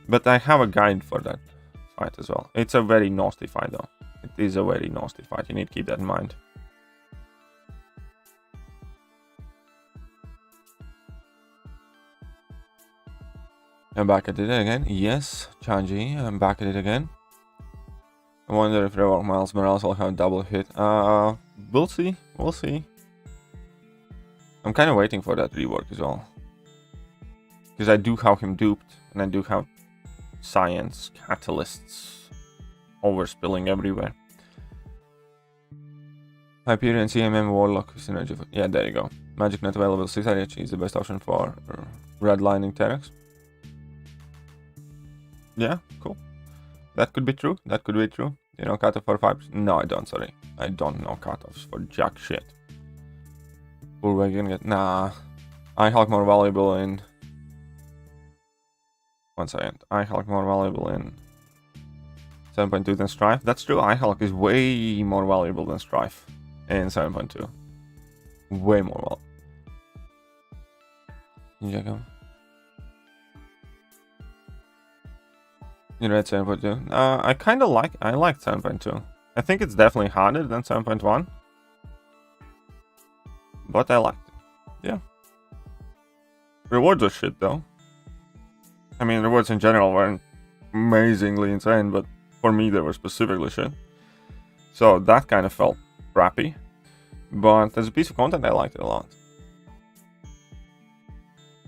But I have a guide for that fight as well. It's a very nasty fight though. It is a very nasty fight. You need to keep that in mind. I'm back at it again. Yes, Chanji, I'm back at it again. I wonder if Rework Miles Morales will have a double hit. We'll see. We'll see. I'm kind of waiting for that rework as well. Because I do have him duped, and I do have science catalysts overspilling everywhere. Hyperion, CMM, Warlock, Synergy. Yeah, there you go. Magic not available. 6 RH is the best option for redlining Terex. Yeah, cool. That could be true. That could be true. You know, cutoff for 5. No, I don't, sorry. I don't know cutoffs for jack shit. Who are we gonna get? Nah. iHulk more valuable in... 1 second. iHulk more valuable in 7.2 than Strife. That's true. iHulk is way more valuable than Strife in 7.2. Way more valuable. Jacob. You read 7.2? I kind of like 7.2. I think it's definitely harder than 7.1. But I liked it. Yeah. Rewards are shit though. I mean, rewards in general weren't amazingly insane, but for me they were specifically shit. So that kind of felt crappy. But as a piece of content, I liked it a lot.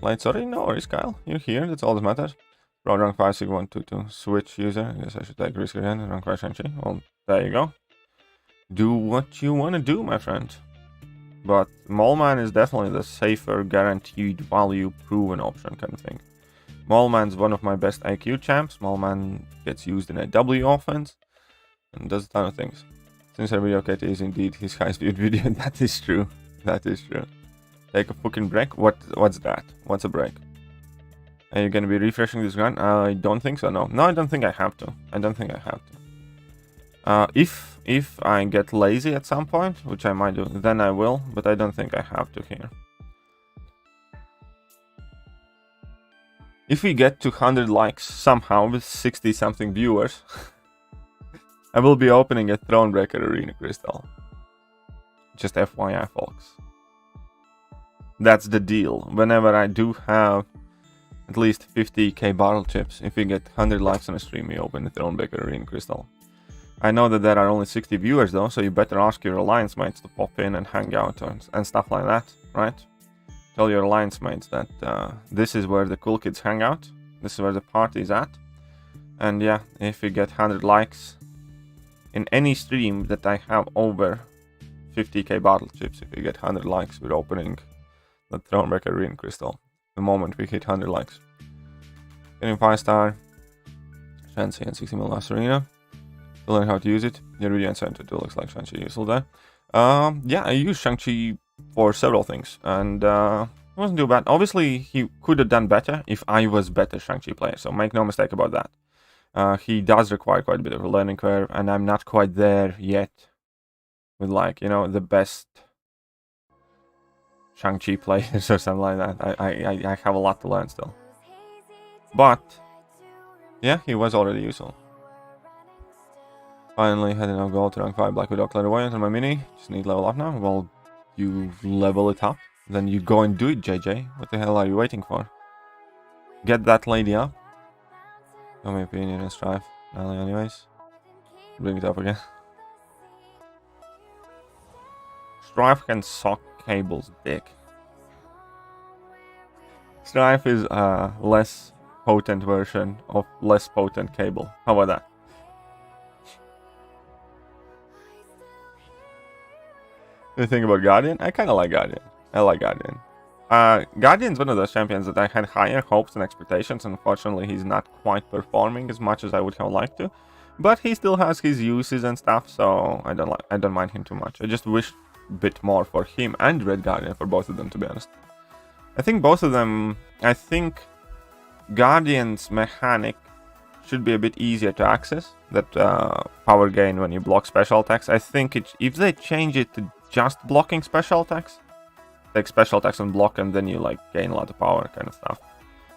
Light, sorry, no worries, Kyle. You're here, that's all that matters. Road rank 5, Sig 1, 2, 2. Switch user. I guess I should take risk again. Rank 5 Shang-Chi. Well, there you go. Do what you want to do, my friend. But Mallman is definitely the safer, guaranteed value, proven option kind of thing. Mallman's one of my best IQ champs. Mallman gets used in a W offense and does a ton of things. Since our video KT is indeed his highest viewed video. That is true. That is true. Take a fucking break? What's that? What's a break? Are you gonna be refreshing this gun? I don't think so, no. No, I don't think I have to. I don't think I have to. If I get lazy at some point, which I might do, then I will, but I don't think I have to here. If we get to 100 likes somehow with 60 something viewers, I will be opening a Thronebreaker Arena Crystal. Just FYI, folks. That's the deal. Whenever I do have at least 50k bottle chips, if we get 100 likes on a stream, we open the Thronebreaker Arena Crystal. I know that there are only 60 viewers though, so you better ask your alliance mates to pop in and hang out and stuff like that, right? tell your alliance mates that this is where the cool kids hang out. This is where the party is at. And yeah, if you get 100 likes in any stream that I have over 50k battle chips, if you get 100 likes, we're opening the Thronebreaker Rune Crystal the moment we hit 100 likes. Getting 5-star, Sensei and 60 mil last arena. To learn how to use it, your video and center tool looks like Shang-Chi useful there. Yeah, I use Shang-Chi for several things, and it wasn't too bad. Obviously, he could have done better if I was better Shang-Chi player, so make no mistake about that. He does require quite a bit of a learning curve, and I'm not quite there yet with, like, you know, the best Shang-Chi players or something like that. I have a lot to learn still. But, yeah, he was already useful. Finally, had enough gold to rank 5 Black Widow Clairvoyant on my mini. Just need level up now. Well, you level it up. Then you go and do it, JJ. What the hell are you waiting for? Get that lady up. No, my opinion and strife. Anyways. Bring it up again. Strife can suck Cable's dick. Strife is a less potent version of less potent Cable. How about that? The thing about Guardian, I kind of like Guardian. I like Guardian. Guardian's one of those champions that I had higher hopes and expectations. Unfortunately, he's not quite performing as much as I would have liked to, but he still has his uses and stuff, so I don't mind him too much. I just wish a bit more for him and Red Guardian, for both of them, to be honest. I think both of them. I think Guardian's mechanic should be a bit easier to access. That power gain when you block special attacks. I think if they change it to just blocking special attacks, take special attacks and block, and then you like gain a lot of power kind of stuff,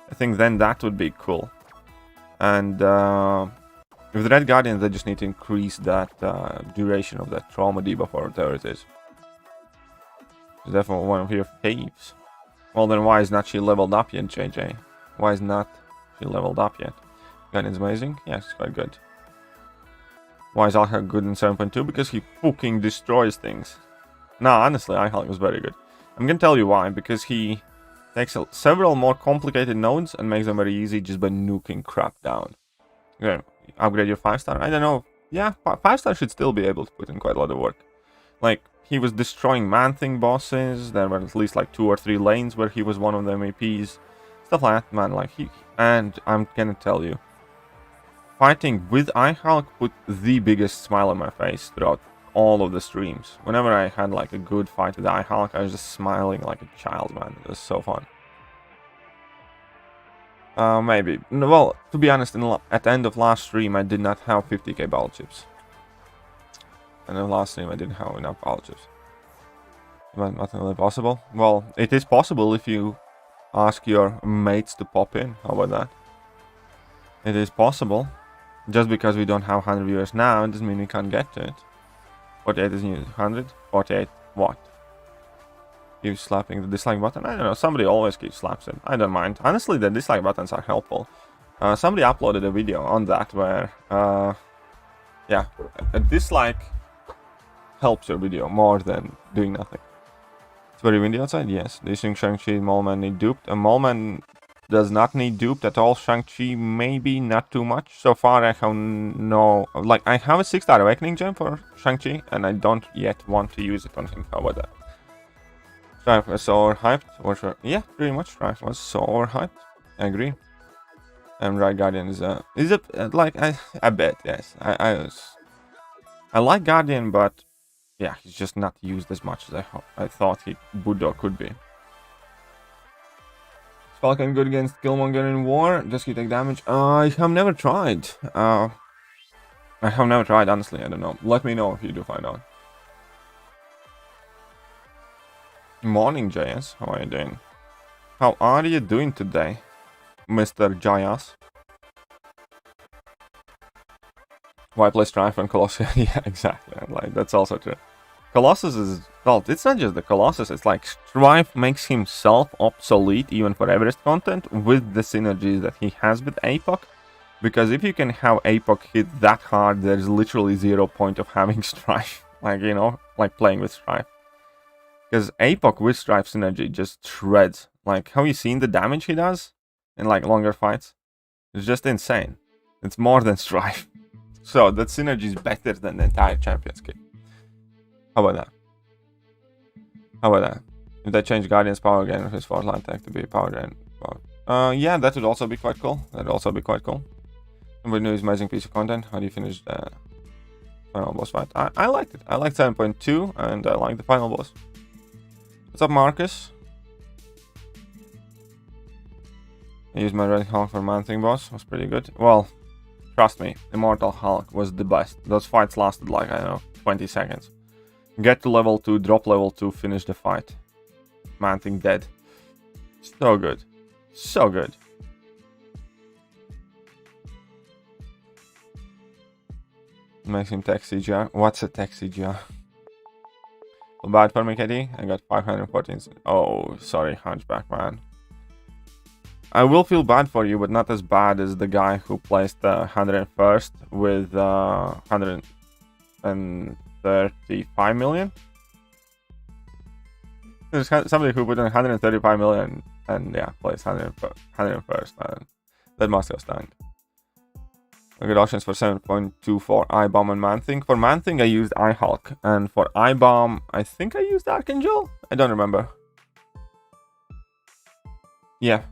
I think then that would be cool. And with the Red Guardian, they just need to increase that duration of that trauma debuff or whatever it is. It's definitely one of your faves. Well, then why is not she leveled up yet, JJ? Why is not she leveled up yet? Guardian's amazing. Yeah, it's quite good. Why is Alhak good in 7.2? Because he fucking destroys things. Nah, honestly, Alhak was very good. I'm gonna tell you why. Because he takes several more complicated nodes and makes them very easy just by nuking crap down. Okay, upgrade your 5-star? I don't know. Yeah, 5-star should still be able to put in quite a lot of work. Like, he was destroying Man-Thing bosses. There were at least like 2 or 3 lanes where he was one of the MAPs. Stuff like that, man. Like, and I'm gonna tell you, fighting with iHulk put the biggest smile on my face throughout all of the streams. Whenever I had like a good fight with iHulk, I was just smiling like a child, man. It was so fun. Maybe. Well, to be honest, at the end of last stream, I did not have 50k battle chips. And in the last stream, I didn't have enough battle chips. But not really possible. Well, it is possible if you ask your mates to pop in. How about that? It is possible. Just because we don't have 100 viewers now, it doesn't mean we can't get to it. 48 is new. 100? 48 what? Keep slapping the dislike button? I don't know. Somebody always keeps slaps it. I don't mind. Honestly, the dislike buttons are helpful. Somebody uploaded a video on that where, yeah, a dislike helps your video more than doing nothing. It's very windy outside? Yes. Do you think Shang-Chi and Maulman need duped? A Maulman does not need duped at all. Shang-Chi maybe not too much. So far I have no... Like, I have a 6-star awakening gem for Shang-Chi, and I don't yet want to use it on him. How about that? Strife was so overhyped? Or sure. Yeah, pretty much Strife was so overhyped. I agree. And Right Guardian is a like, I bet, yes. I like Guardian, but yeah, he's just not used as much as I thought he would or could be. Falcon good against Killmonger in war? Does he take damage? I have never tried. Honestly, I don't know. Let me know if you do find out. Morning, JS. How are you doing? How are you doing today, Mr. Jayas? Why play Strife on Colossus? Yeah, exactly. Like, that's also true. Colossus is... Well, it's not just the Colossus, it's like Strife makes himself obsolete even for Everest content with the synergies that he has with APOC. Because if you can have APOC hit that hard, there's literally 0 point of having Strife. Like, you know, like playing with Strife. Because APOC with Strife synergy just shreds. Like, have you seen the damage he does in like longer fights? It's just insane. It's more than Strife. So that synergy is better than the entire Champions kit. How about that? How about that? If they change Guardian's power gain with his fourth line tech to be a power gain. Yeah, that would also be quite cool. That'd also be quite cool. Somebody knew his amazing piece of content. How do you finish the final boss fight? I liked it. I liked 7.2 and I liked the final boss. What's up, Marcus? I used my Red Hulk for Man-Thing boss. Was pretty good. Well, trust me, Immortal Hulk was the best. Those fights lasted like, I don't know, 20 seconds. Get to level 2, drop level 2, finish the fight. Man-Thing dead. So good. So good. Makes him tech CGR. What's a tech CGR? Well, bad for me, KD. I got 514. Oh, sorry, Hunchback, man. I will feel bad for you, but not as bad as the guy who placed 101st with 135 million. There's somebody who put in 135 million and yeah, placed 101st. Man. That must have stunk. I got options for 7.2 for I-Bomb and Man-Thing. For Man-Thing, I used I-Hulk. And for I-Bomb, I think I used Archangel? I don't remember. Yeah.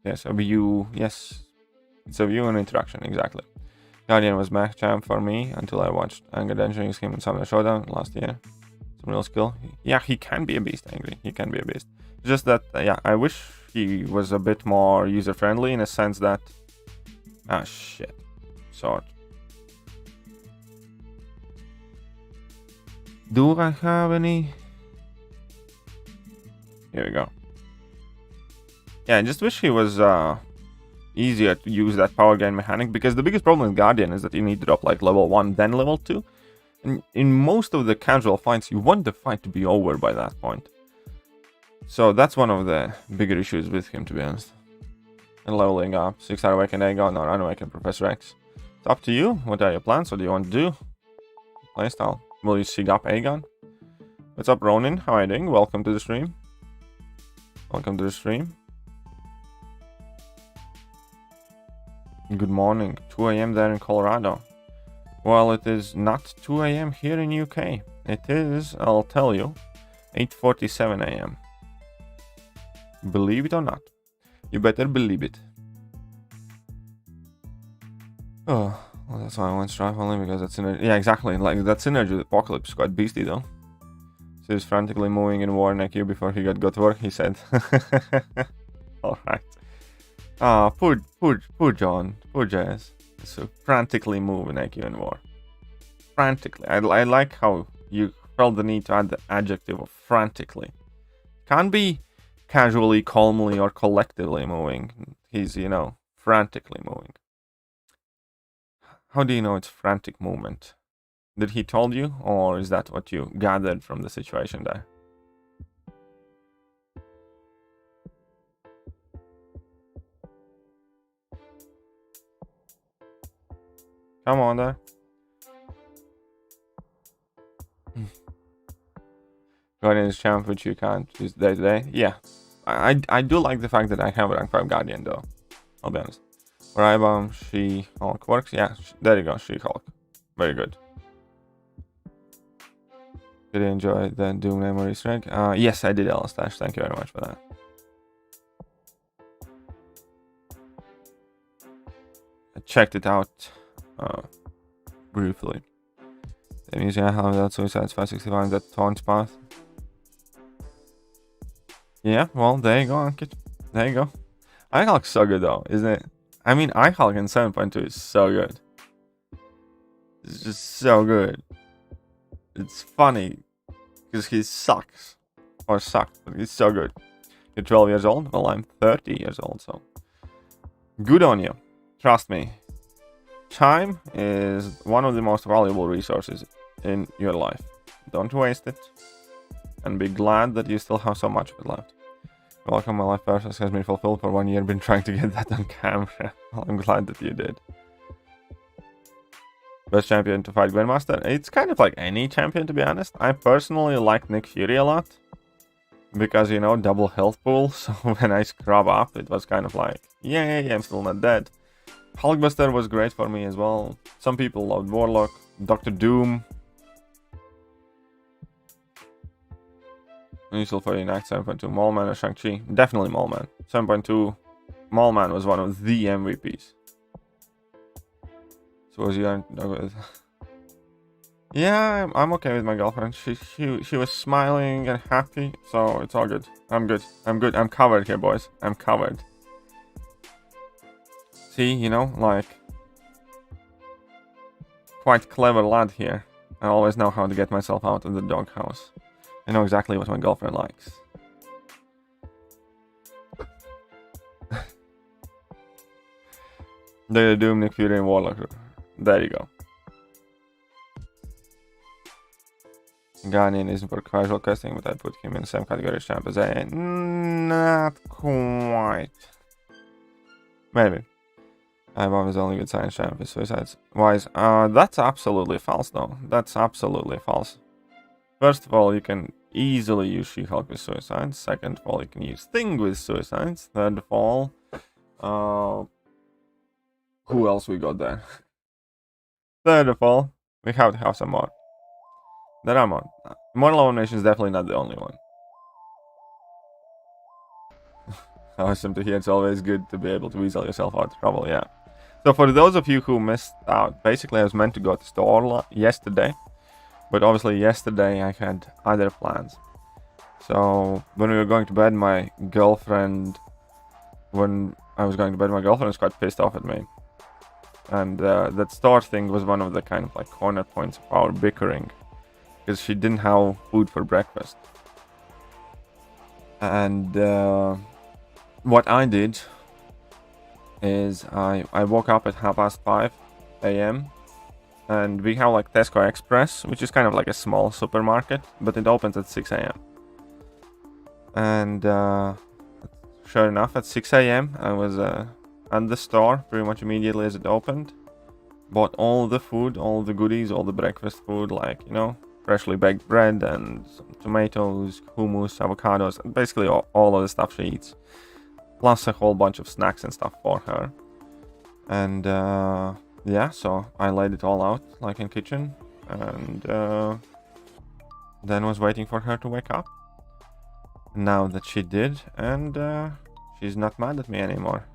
Yes, a view. Yes. It's a view and interaction, exactly. Guardian was max champ for me until I watched Anger Dangerous him in Summer Showdown last year. Some real skill. Yeah, he can be a beast, Angry. He can be a beast. Just that, yeah, I wish he was a bit more user-friendly in a sense that... Ah, shit. Sword. Do I have any? Here we go. Yeah, I just wish he was easier to use that power gain mechanic, because the biggest problem with Guardian is that you need to drop like level 1 then level 2. And in most of the casual fights, you want the fight to be over by that point. So that's one of the bigger issues with him, to be honest. And leveling up. 6-star Awakened Aegon or Unawakened Professor X. It's up to you. What are your plans? What do you want to do? Playstyle. Will you sig up Aegon? What's up, Ronin? How are you doing? Welcome to the stream. Welcome to the stream. Good morning. 2 AM there in Colorado. Well, it is not 2 AM here in UK. It is, I'll tell you, 8:47 AM. Believe it or not. You better believe it. Oh, well, that's why I went Strife only, because that's synergy. Yeah, exactly. Like, that synergy with Apocalypse is quite beasty, though. So he was frantically moving in war neck you before he got to work, he said. Alright. Ah, poor John. Poor Jazz. So frantically moving neck you in war. Frantically. I like how you felt the need to add the adjective of frantically. Can't be casually, calmly, or collectively moving. He's, you know, frantically moving. How do you know it's frantic movement? Did he told you, or is that what you gathered from the situation there? Come on there. Guardian is champ, which you can't use day to day. Yeah. I do like the fact that I have a rank 5 Guardian, though. I'll be honest. For I-Bomb, She-Hulk works. Yeah, there you go, She-Hulk. Very good. Did you enjoy the Doom Memory Strike? Yes, I did, Alastash. Thank you very much for that. I checked it out briefly. The music I have that Suicide's 565 that taunt path. Yeah, well, there you go, Ankit. There you go. I-Hulk's so good, though, isn't it? I mean, I-Hulk in 7.2 is so good. It's just so good. It's funny because he sucks. Or sucked, but he's so good. You're 12 years old? Well, I'm 30 years old, so. Good on you. Trust me. Time is one of the most valuable resources in your life. Don't waste it. And be glad that you still have so much of it left. Welcome, my life purpose has been fulfilled for 1 year. Been trying to get that on camera. Well, I'm glad that you did. Best champion to fight Grandmaster? It's kind of like any champion, to be honest. I personally like Nick Fury a lot. Because, you know, double health pool. So when I scrub up, it was kind of like, yay, I'm still not dead. Hulkbuster was great for me as well. Some people loved Warlock. Dr. Doom. Useful for Unite 7.2. Maulman or Shang-Chi? Definitely Maulman. 7.2. Maulman was one of the MVPs. So was you? Yeah, I'm okay with my girlfriend. She was smiling and happy, so it's all good. I'm good. I'm covered here, boys. I'm covered. See, you know, like, quite clever lad here. I always know how to get myself out of the doghouse. I know exactly what my girlfriend likes. Data Doom, Nick Fury, and Warlock. There you go. Guardian isn't for casual questing, but I'd put him in the same category as Champ as A. Not quite. Maybe. I'm his only good science champ is suicides. Wise. That's absolutely false, though. That's absolutely false. First of all, you can easily use She-Hulk with suicides. Second of all, you can use Thing with suicides. Third of all, who else we got there? Third of all, we have to have some more. There are more. Mortal Elimination is definitely not the only one. Awesome to hear. It's always good to be able to weasel yourself out of trouble, yeah. So for those of you who missed out, basically I was meant to go to the store yesterday. But obviously yesterday I had other plans. So when we were going to bed, my girlfriend was quite pissed off at me. And that store thing was one of the kind of like corner points of our bickering. Because she didn't have food for breakfast. And what I did is I woke up at 5:30 a.m. and we have like Tesco Express, which is kind of like a small supermarket, but it opens at 6 a.m. And sure enough, at 6 a.m. I was at the store pretty much immediately as it opened. Bought all the food, all the goodies, all the breakfast food, like, you know, freshly baked bread and some tomatoes, hummus, avocados, basically all of the stuff she eats. Plus a whole bunch of snacks and stuff for her. And yeah, so I laid it all out like in kitchen, and then was waiting for her to wake up. Now that she did, and she's not mad at me anymore.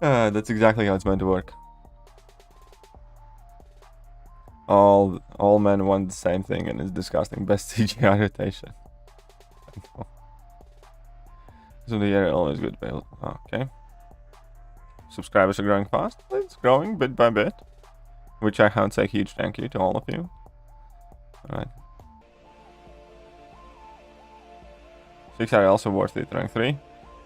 That's exactly how it's meant to work. All men want the same thing, and it's disgusting. Best CGI rotation. So the year always good build. Okay. Subscribers are growing fast. It's growing bit by bit. Which I have to say a huge thank you to all of you. Alright. 6 are also worth it, rank 3.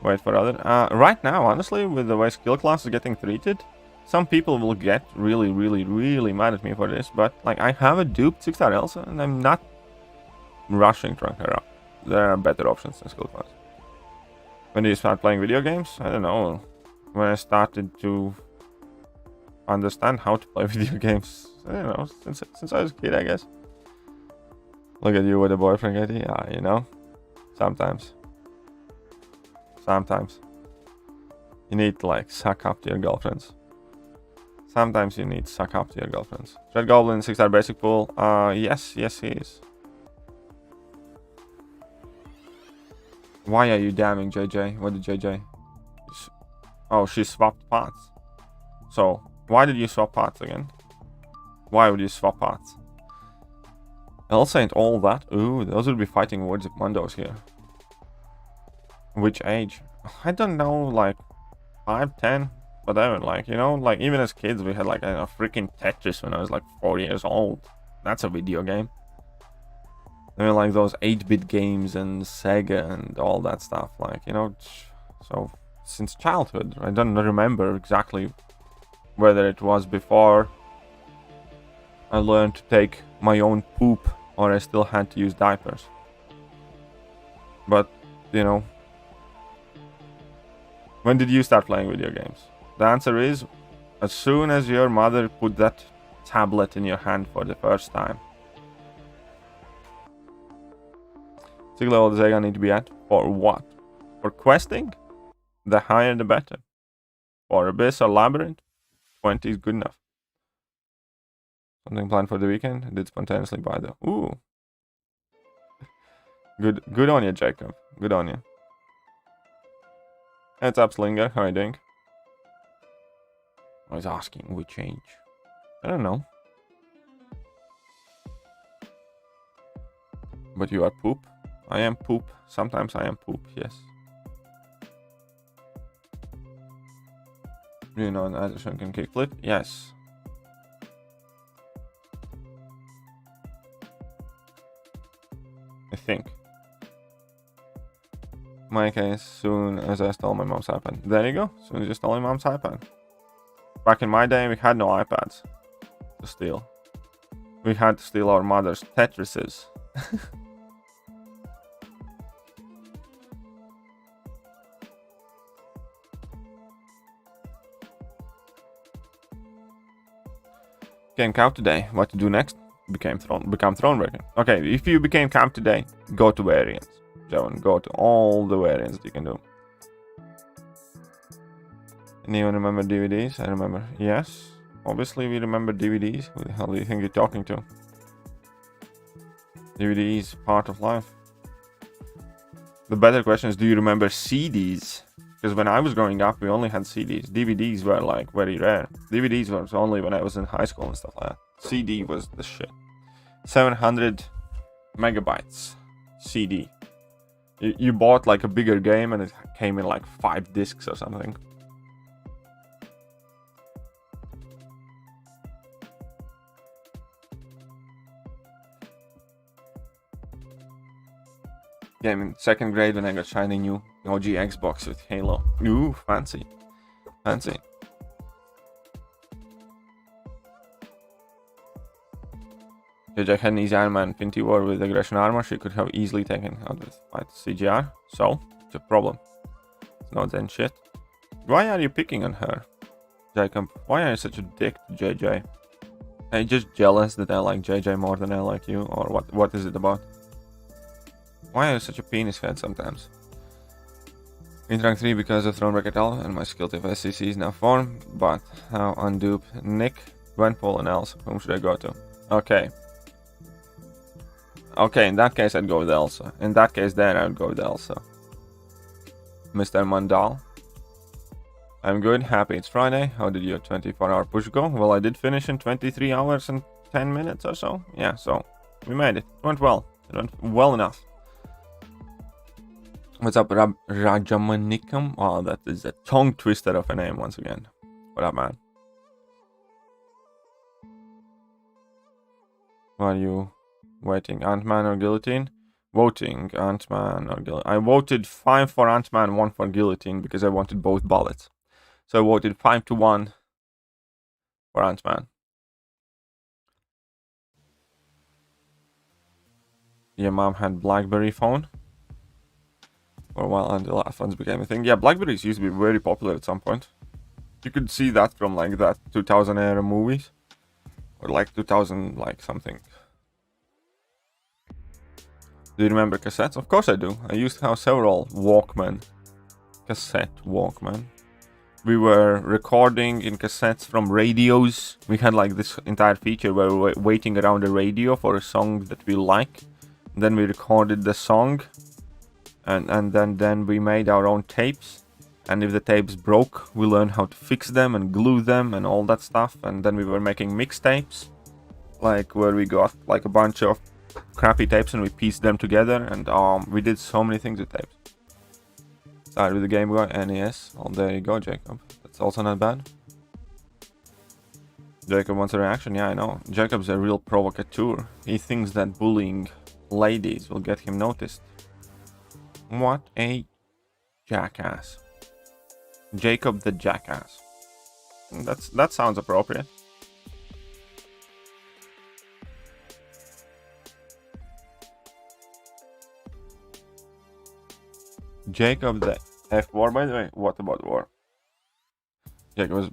Wait for other. Right now, honestly, with the way skill class is getting treated, some people will get really mad at me for this, but like I have a duped 6-star Elsa and I'm not rushing to rank her up. There are better options than skill class. When do you start playing video games? I don't know. When I started to understand how to play video games. I don't know, since I was a kid, I guess. Look at you with a boyfriend, Katie. Yeah, you know. Sometimes. You need to like suck up to your girlfriends. Sometimes you need to suck up to your girlfriends. Red Goblin, 6-star basic pool. Yes, he is. Why are you damning JJ? What did JJ? Oh, she swapped paths. So, why did you swap paths again? Why would you swap paths? Elsa and all that? Ooh, those would be fighting words of Mundos here. Which age? I don't know, like 5, 10, whatever. Like, you know, like even as kids we had like a freaking Tetris when I was like 4 years old. That's a video game. I mean, like those 8-bit games and Sega and all that stuff, like, you know. So since childhood, I don't remember exactly whether it was before I learned to take my own poop or I still had to use diapers. But, you know, when did you start playing video games? The answer is as soon as your mother put that tablet in your hand for the first time. 6 level does Aegon need to be at? For what? For questing? The higher the better. For Abyss or Labyrinth? 20 is good enough. Something planned for the weekend? Did spontaneously buy the... Ooh. Good on you, Jacob. Good on you. What's up, Slinger? How are you doing? I was asking, we change. I don't know. But you are poop? I am poop. Sometimes I am poop, yes. Do you know an Anderson can kickflip? Yes. I think. My case, soon as I stole my mom's iPad. There you go. Soon as you stole your mom's iPad. Back in my day, we had no iPads to steal. We had to steal our mother's Tetrises. Became camp today. What to do next? Become Thronebreaker. Okay, if you became camp today, go to variants. Joan, go to all the variants that you can do. Anyone remember DVDs? I remember. Yes. Obviously we remember DVDs. Who the hell do you think you're talking to? DVDs, part of life. The better question is, do you remember CDs? Because when I was growing up, we only had CDs. DVDs were like very rare. DVDs was only when I was in high school and stuff like that. CD was the shit. 700 megabytes CD. You bought like a bigger game and it came in like 5 discs or something. Game in 2nd grade when I got shiny new OG Xbox with Halo. Ooh, fancy. Fancy. If Jack had an easy Iron Man Infinity War with aggression armor, she could have easily taken out with fight CGR. So, it's a problem. It's not then shit. Why are you picking on her, Jacob? Why are you such a dick to JJ? Are you just jealous that I like JJ more than I like you? Or what is it about? Why are you such a penis head sometimes? In rank 3 because of Thronebreaker Elf and my skill tip SCC is now formed, but how undupe Nick, Gwenpool and Elsa? Whom should I go to? Okay. Okay, in that case I'd go with Elsa. In that case then I would go with Elsa. Mr. Mandal. I'm good, happy it's Friday. How did your 24-hour push go? Well, I did finish in 23 hours and 10 minutes or so. Yeah, so we made it. It went well. It went well enough. What's up, Rajamanikam? Wow, that is a tongue twister of a name once again. What up, man? Are you waiting? Ant-Man or Guillotine? Voting Ant-Man or Guillotine. I voted 5 for Ant-Man, 1 for Guillotine because I wanted both bullets. So I voted 5-1 for Ant-Man. Your mom had BlackBerry phone for a while until iPhones became a thing. Yeah, BlackBerries used to be very popular at some point. You could see that from like that 2000 era movies. Or like 2000 like something. Do you remember cassettes? Of course I do. I used to have several Walkman. Cassette Walkman. We were recording in cassettes from radios. We had like this entire feature where we were waiting around a radio for a song that we like. Then we recorded the song. And then we made our own tapes. And if the tapes broke, we learned how to fix them and glue them and all that stuff. And then we were making mixtapes. Like where we got like a bunch of crappy tapes and we pieced them together. And we did so many things with tapes. Started with the Game Boy, NES. Oh, there you go, Jacob. That's also not bad. Jacob wants a reaction. Yeah, I know. Jacob's a real provocateur. He thinks that bullying ladies will get him noticed. What a jackass. Jacob the jackass. That sounds appropriate. Jacob the F war, by the way. What about war? Jacob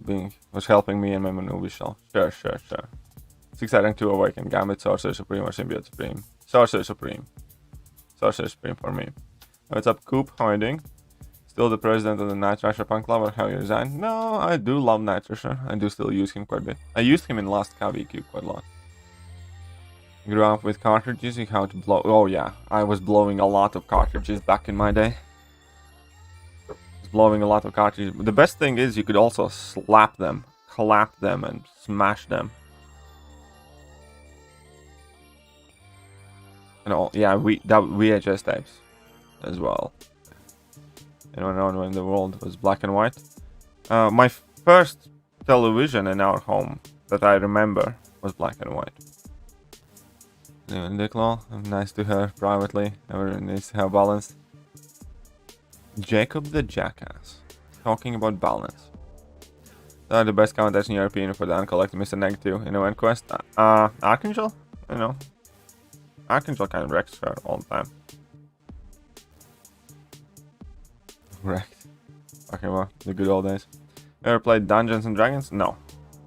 was helping me in my Manubi shell. Sure. 6 rank 2 awaken. Gambit, Sorcerer Supreme or Symbiote Supreme. Sorcerer Supreme. Sorcerer Supreme for me. What's up, Coop? How are you doing? Still the president of the Night Thrasher punk lover? Have you resigned? No, I do love Night Thrasher. I do still use him quite a bit. I used him in last KVQ quite a lot. Grew up with cartridges, how to blow. Oh yeah, I was blowing a lot of cartridges back in my day. Blowing a lot of cartridges. The best thing is you could also slap them, clap them, and smash them. And all, yeah, VHS tapes as well. Anyone know when the world was black and white? My first television in our home that I remember was black and white. Dicklaw, nice to her privately. Everyone needs to have balance. Jacob the Jackass, talking about balance. They are the best counters in your opinion for the uncollected Mr. Negative in event quest. Archangel? You know. Archangel kind of wrecks her all the time. Wrecked. Okay, well, the good old days. Ever played Dungeons and Dragons? No.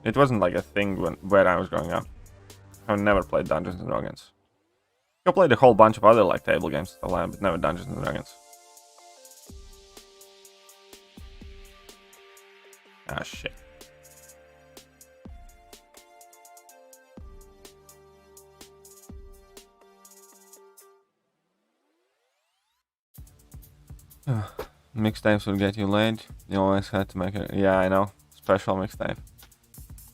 It wasn't like a thing where I was growing up. I've never played Dungeons and Dragons. I played a whole bunch of other like table games, but never Dungeons and Dragons. Ah, shit. Mixtapes will get you laid. You always had to make it. Yeah, I know. Special mixtape.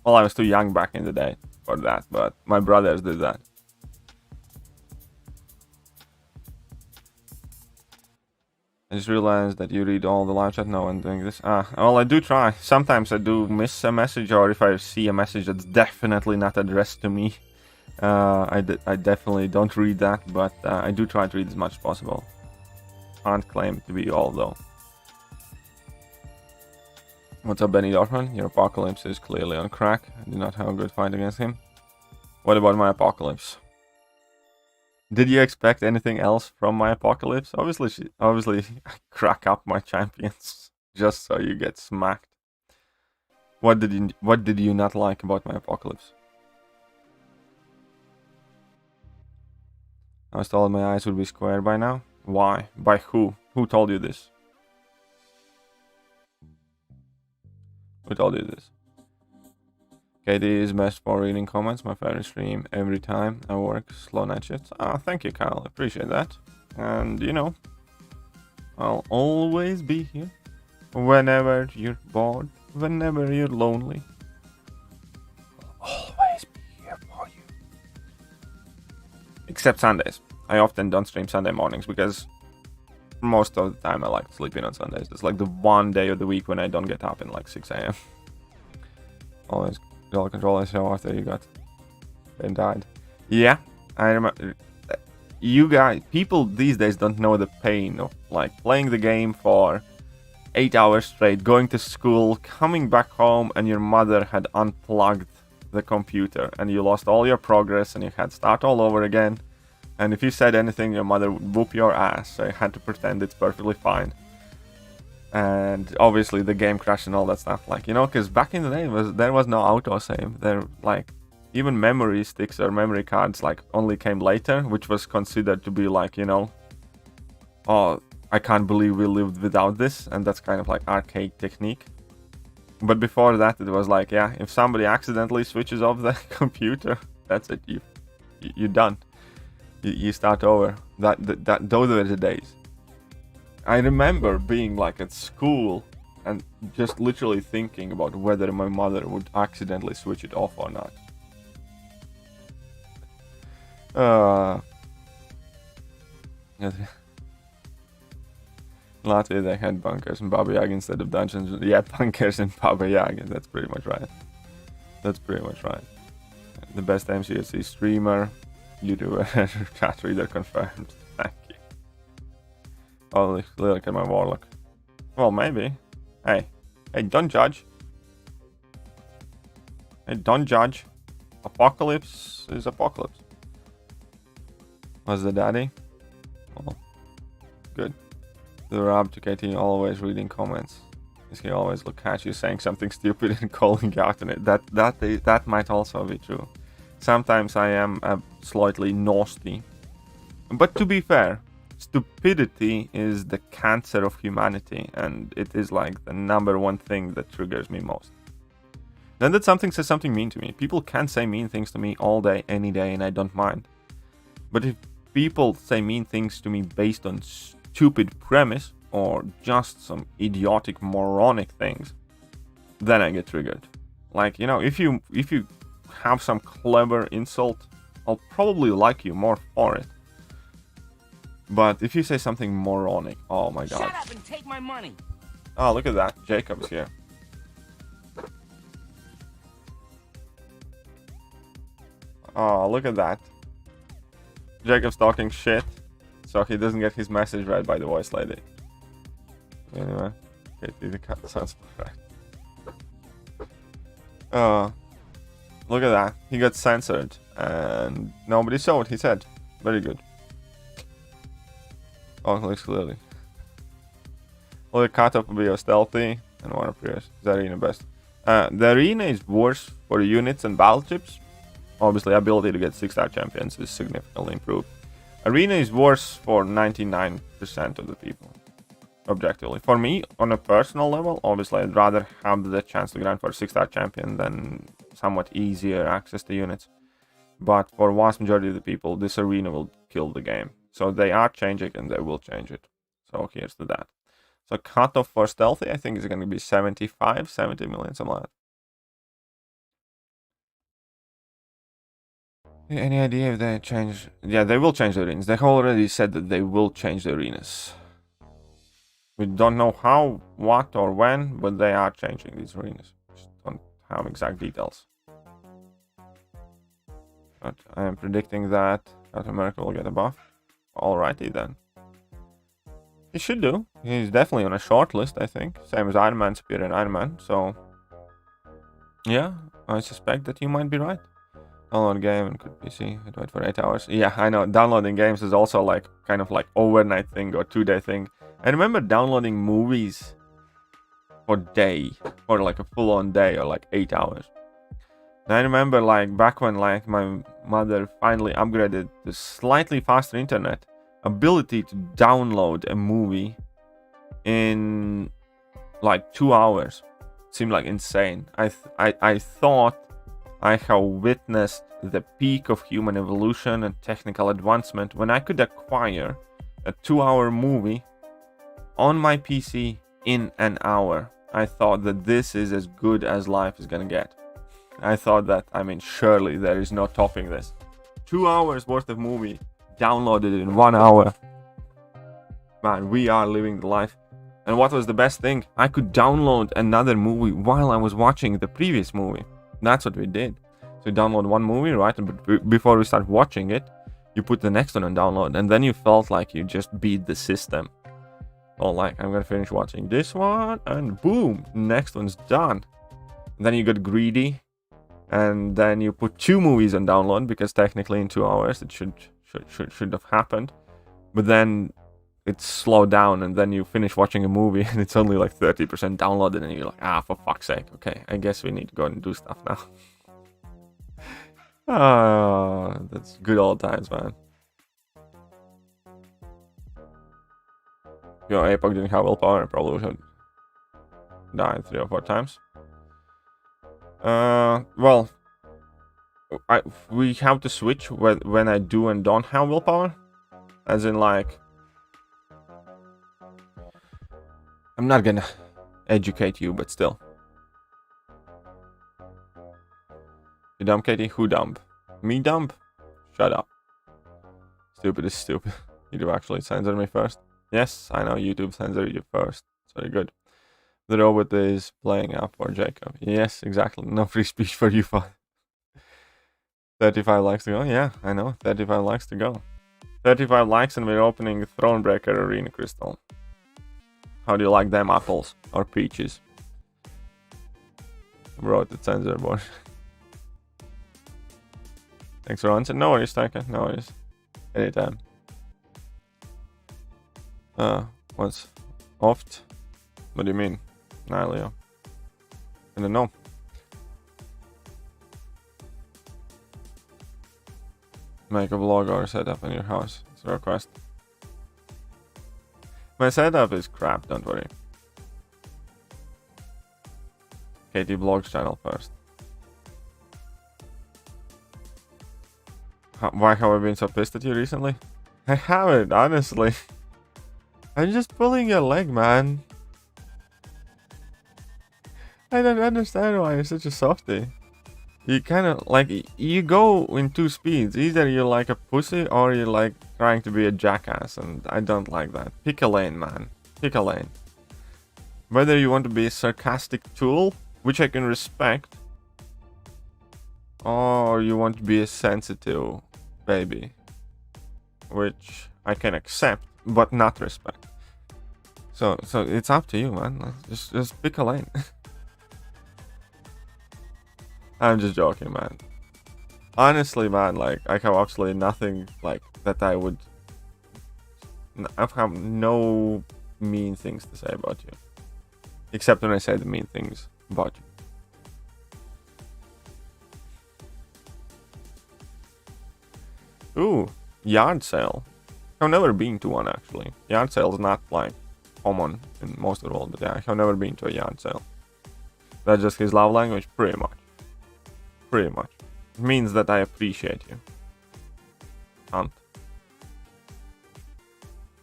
Well, I was too young back in the day for that, but my brothers did that. I just realized that you read all the live chat. No one doing this. Well, I do try. Sometimes I do miss a message, or if I see a message that's definitely not addressed to me, I definitely don't read that, but I do try to read as much as possible. Can't claim to be all, though. What's up, Benny Dorfman? Your Apocalypse is clearly on crack. I did not have a good fight against him. What about my Apocalypse? Did you expect anything else from my Apocalypse? Obviously, I crack up my champions just so you get smacked. What did you not like about my Apocalypse? I was told my eyes would be square by now. Why? By who? Who told you this? Who told you this? KD is best for reading comments. My favorite stream every time I work. Slow night shit. Thank you, Kyle. Appreciate that. And you know, I'll always be here. Whenever you're bored, whenever you're lonely, I'll always be here for you. Except Sundays. I often don't stream Sunday mornings because most of the time I like sleeping on Sundays. It's like the one day of the week when I don't get up in like 6 a.m. Always all control the show after you got and died. Yeah, I remember. You guys, people these days don't know the pain of like playing the game for 8 hours straight, going to school, coming back home, and your mother had unplugged the computer and you lost all your progress and you had to start all over again. And if you said anything, your mother would whoop your ass, so you had to pretend it's perfectly fine. And obviously the game crashed and all that stuff, like, you know, because back in the day there was no autosave. There, like, even memory sticks or memory cards like only came later, which was considered to be like, you know, oh, I can't believe we lived without this, and that's kind of like archaic technique. But before that, it was like, yeah, if somebody accidentally switches off the computer, that's it, you're done. You start over. Those were the days. I remember being like at school and just literally thinking about whether my mother would accidentally switch it off or not. Latvia, they had bunkers in Baba Yaga instead of dungeons. Yeah, bunkers in Baba Yaga. That's pretty much right. That's pretty much right. The best MCOC streamer, YouTuber, chat reader confirmed. Thank you. Oh, look at my warlock. Well, maybe. Hey, don't judge. Hey, don't judge. Apocalypse is apocalypse. Was the daddy? Well, good. The Rob to KT always reading comments. He always look at you saying something stupid and calling out on it. That might also be true. Sometimes I am slightly nasty. But to be fair, stupidity is the cancer of humanity, and it is like the number one thing that triggers me most. Then that something says something mean to me. People can say mean things to me all day, any day, and I don't mind. But if people say mean things to me based on stupid premise or just some idiotic, moronic things, then I get triggered. Like, you know, if you have some clever insult, I'll probably like you more for it. But if you say something moronic, oh my god. Shut up and take my money. Oh, look at that. Jacob's here. Oh, look at that. Jacob's talking shit, so he doesn't get his message read by the voice lady. Anyway, okay, the cat sounds right. Look at that. He got censored, and nobody saw what he said. Very good. Oh, looks clearly. Well, the cutoff will be a stealthy and one of prayers. The arena best. The arena is worse for units and battleships. Obviously, ability to get 6-star champions is significantly improved. Arena is worse for 99% of the people, objectively. For me, on a personal level, obviously, I'd rather have the chance to grind for a 6-star champion than somewhat easier access to units. But for vast majority of the people, this arena will kill the game. So they are changing and they will change it. So here's to that. So cutoff for stealthy, I think, is going to be 75, 70 million, something like that. Any idea if they change? Yeah, they will change the arenas. They already said that they will change the arenas. We don't know how, what, or when, but they are changing these arenas. Just don't have exact details. But I am predicting that Captain America will get a buff. Alrighty then. He should do. He's definitely on a short list, I think. Same as Iron Man, Superior Iron Man. So, yeah, I suspect that you might be right. Download game and could PC. I'd wait for 8 hours. Yeah, I know. Downloading games is also like kind of like overnight thing or 2-day thing. I remember downloading movies for day, or like a full-on day, or like 8 hours. And I remember like back when like my mother finally upgraded to slightly faster internet, ability to download a movie in like 2 hours seemed like insane. I thought I have witnessed the peak of human evolution and technical advancement when I could acquire a 2-hour movie on my PC in an hour. I thought that this is as good as life is gonna get. I thought that, I mean, surely there is no topping this. 2 hours worth of movie downloaded in 1 hour. Man, we are living the life. And what was the best thing? I could download another movie while I was watching the previous movie. That's what we did. So you download one movie, right? And before we start watching it, you put the next one on download. And then you felt like you just beat the system. Or like, I'm gonna finish watching this one, and boom, next one's done. And then you got greedy, and then you put 2 movies on download, because technically in 2 hours it should have happened. But then it slowed down, and then you finish watching a movie and it's only like 30% downloaded, and you're like, ah, for fuck's sake, okay, I guess we need to go and do stuff now. Ah, that's good old times, man. Yo, APOC didn't have willpower, I probably should die 3 or 4 times. Well, we have to switch when I do and don't have willpower. As in, like, I'm not gonna educate you, but still. You dumb, Katie? Who dumb? Me dumb? Shut up. Stupid is stupid. You do actually censor me first. Yes, I know YouTube censored you first. It's very good. The robot is playing up for Jacob. Yes, exactly. No free speech for you. 35 likes to go. Yeah, I know. 35 likes to go. 35 likes and we're opening Thronebreaker Arena Crystal. How do you like them apples or peaches? Wrote the censor board. Thanks for answering. No worries, Taka. No worries. Anytime. What's oft? What do you mean? Nah, Leo. I don't know. Make a vlog or set up in your house. It's a request. My setup is crap, don't worry. Katie Blogs channel first. Why have I been so pissed at you recently? I haven't, honestly. I'm just pulling your leg, man. I don't understand why you're such a softie. You kind of like, you go in two speeds. Either you're like a pussy or you're like trying to be a jackass, and I don't like that. Pick a lane, man. Pick a lane. Whether you want to be a sarcastic tool, which I can respect, or you want to be a sensitive baby, which I can accept but not respect. So it's up to you, man. Just pick a lane. I'm just joking, man. Honestly, man, like, I have absolutely nothing like that I would. I have no mean things to say about you, except when I say the mean things about you. Ooh, yard sale. I've never been to one, actually. Yard sale is not like common in most of the world, but yeah, I've never been to a yard sale. That's just his love language, pretty much. Pretty much. It means that I appreciate you. Hunt.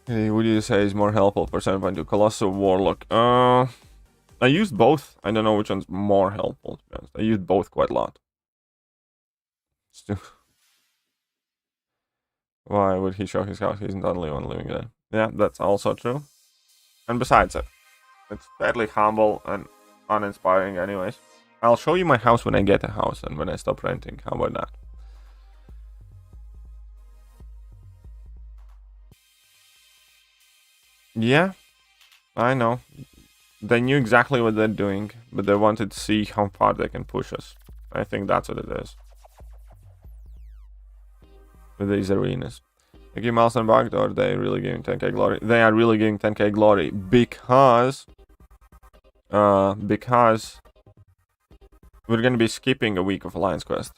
Hey, would you say is more helpful for 7.2 Colossal Warlock? I used both. I don't know which one's more helpful, to be honest. I used both quite a lot. Why would he show his house? He's not the only one living there. Yeah, that's also true. And besides it, it's fairly humble and uninspiring anyways. I'll show you my house when I get a house and when I stop renting. How about that? Yeah, I know. They knew exactly what they're doing, but they wanted to see how far they can push us. I think that's what it is. With these arenas. They give milestone bugged, or are they really giving 10k glory? They are really giving 10k glory because we're gonna be skipping a week of Alliance Quest.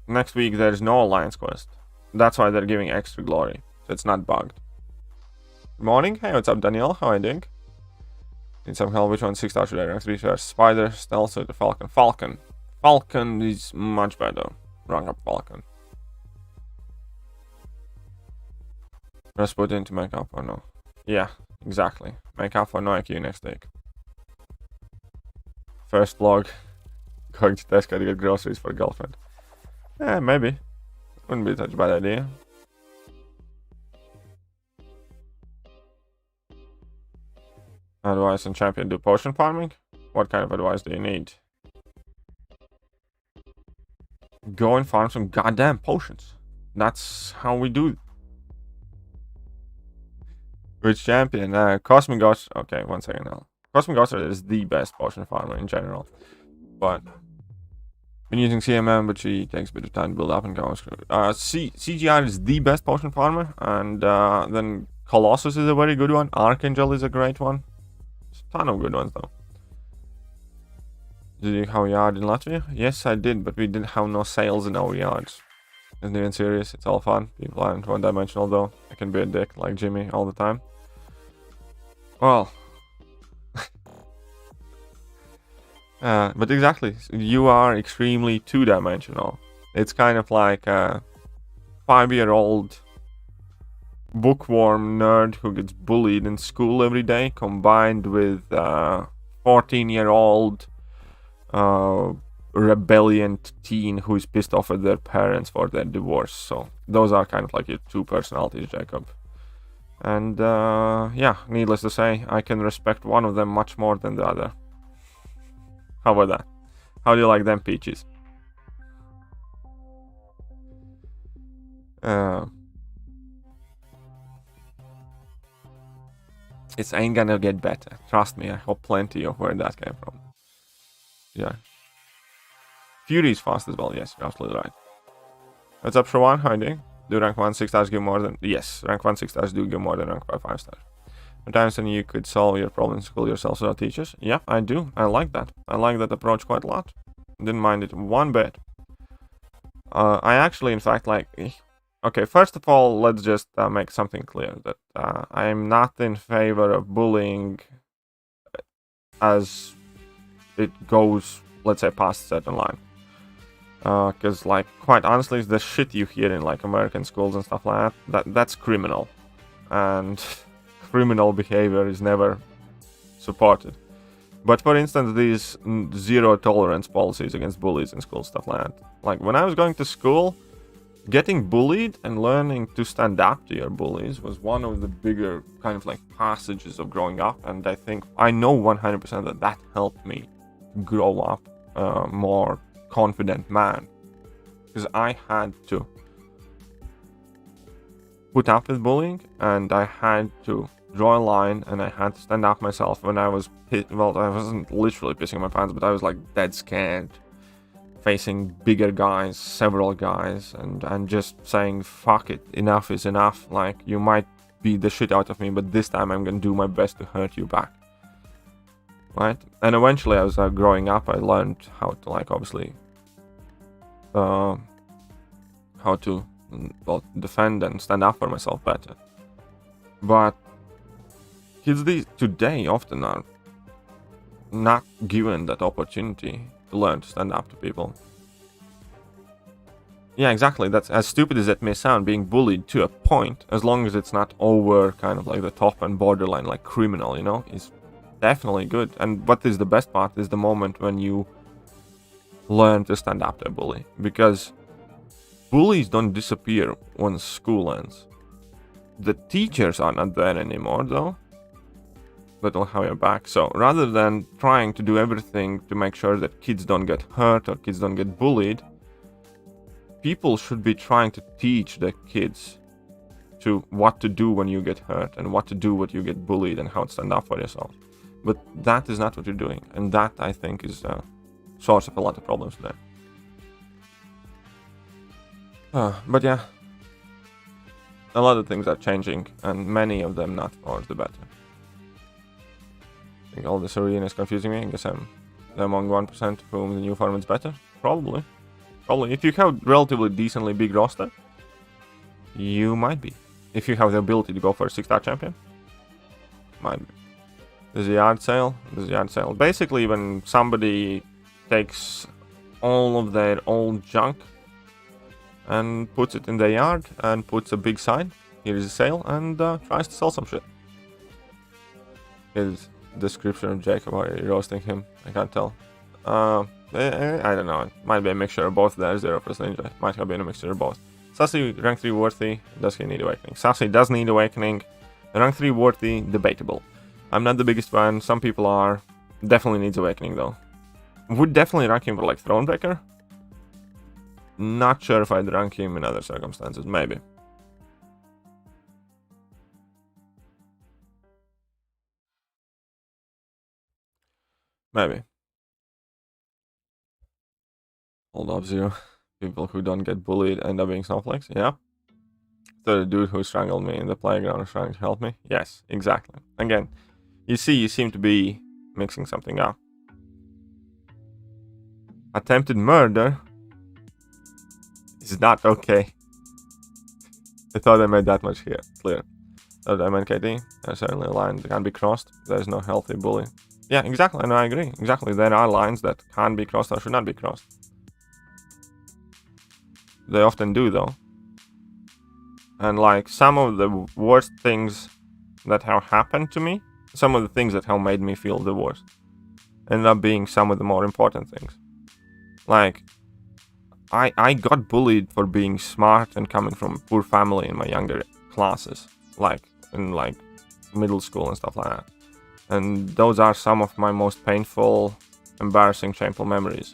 Next week there's no Alliance Quest. That's why they're giving extra glory. So it's not bugged. Good morning. Hey, what's up, Danielle? How are you doing? Need some help? Which one? 6 star should I rank 3 stars? Spider, Stealth, or the Falcon? Falcon. Falcon is much better. Rank up Falcon. Just put into make up or no? Yeah, exactly. Make up for no IQ next week. First vlog. Going to Tesco to get groceries for a girlfriend. Yeah, maybe. Wouldn't be such a bad idea. Advice on champion do potion farming? What kind of advice do you need? Go and farm some goddamn potions. That's how we do. Which champion? Cosmic Ghost. Okay, 1 second now. Cosmic Ghost is the best potion farmer in general. But been using CMM, but she takes a bit of time to build up and go. CGR is the best potion farmer, and then Colossus is a very good one. Archangel is a great one. There's a ton of good ones though. Did you have a yard in Latvia? Yes, I did, but we didn't have no sales in our yards. Isn't even serious? It's all fun. People aren't one-dimensional though. I can be a dick like Jimmy all the time. Well, but exactly, you are extremely two-dimensional. It's kind of like a 5-year-old bookworm nerd who gets bullied in school every day, combined with 14-year-old rebellion teen who is pissed off at their parents for their divorce. So those are kind of like your two personalities, Jacob. And yeah, needless to say, I can respect one of them much more than the other. How about that? How do you like them peaches? It ain't gonna get better. Trust me, I hope plenty of where that came from. Yeah. Fury is fast as well. Yes, you're absolutely right. What's up, Shawan? How are you doing? Do rank 1 6 stars give more than... Yes, rank 1 6 stars do give more than rank 5 stars. Sometimes then you could solve your problems in school yourself without teachers. Yeah, I do. I like that. I like that approach quite a lot. Didn't mind it one bit. I actually, in fact, like... Okay, first of all, let's just make something clear that I'm not in favor of bullying as it goes, let's say, past a certain line. Because, like, quite honestly, the shit you hear in, like, American schools and stuff like that's criminal. And criminal behavior is never supported. But, for instance, these zero tolerance policies against bullies in school, stuff like that. Like, when I was going to school, getting bullied and learning to stand up to your bullies was one of the bigger kind of like passages of growing up, and I know 100% that helped me grow up a more confident man, because I had to put up with bullying and I had to draw a line and I had to stand up myself when I was well, I wasn't literally pissing my pants, but I was like dead scared facing bigger guys, several guys, and just saying, fuck it, enough is enough. Like, you might beat the shit out of me, but this time I'm gonna do my best to hurt you back. Right? And eventually, as I was growing up, I learned how to, like, obviously, how to, well, defend and stand up for myself better. But kids today often are not given that opportunity to learn to stand up to people. Yeah, exactly. That's as stupid as it may sound, being bullied to a point, as long as it's not over kind of like the top and borderline, like criminal, you know, is definitely good. And what is the best part is the moment when you learn to stand up to a bully, because bullies don't disappear once school ends. The teachers are not there anymore, though, but will have your back. So rather than trying to do everything to make sure that kids don't get hurt or kids don't get bullied, people should be trying to teach the kids to what to do when you get hurt and what to do when you get bullied and how to stand up for yourself. But that is not what you're doing, and that, I think, is a source of a lot of problems today. But yeah, a lot of things are changing, and many of them not for the better. I think all this arena is confusing me. I guess I'm among 1% whom the new format's better. Probably. If you have relatively decently big roster, you might be. If you have the ability to go for a 6-star champion, might be. There's a yard sale. Basically, when somebody takes all of their old junk and puts it in the yard and puts a big sign, here is a sale, and tries to sell some shit. His description of Jacob, are you roasting him? I can't tell. I don't know. It might be a mixture of both there. ZeroFrostNinja. It might have been a mixture of both. Sassy, rank 3 worthy. Does he need awakening? Sassy does need awakening. Rank 3 worthy, debatable. I'm not the biggest fan. Some people are. Definitely needs awakening though. Would definitely rank him for like Thronebreaker. Not sure if I'd rank him in other circumstances. Maybe. Maybe. Hold up, Zero. People who don't get bullied end up being snowflakes. Yeah. So the dude who strangled me in the playground is trying to help me. Yes, exactly. Again, you see, you seem to be mixing something up. Attempted murder is not okay. I thought I made that much here clear. So the MNKD, there's certainly a line that can't be crossed. There's no healthy bully. Yeah, exactly. And I agree. Exactly. There are lines that can't be crossed or should not be crossed. They often do, though. And like some of the worst things that have happened to me, some of the things that have made me feel the worst, ended up being some of the more important things. Like, I got bullied for being smart and coming from a poor family in my younger classes, like in like middle school and stuff like that. And those are some of my most painful, embarrassing, shameful memories.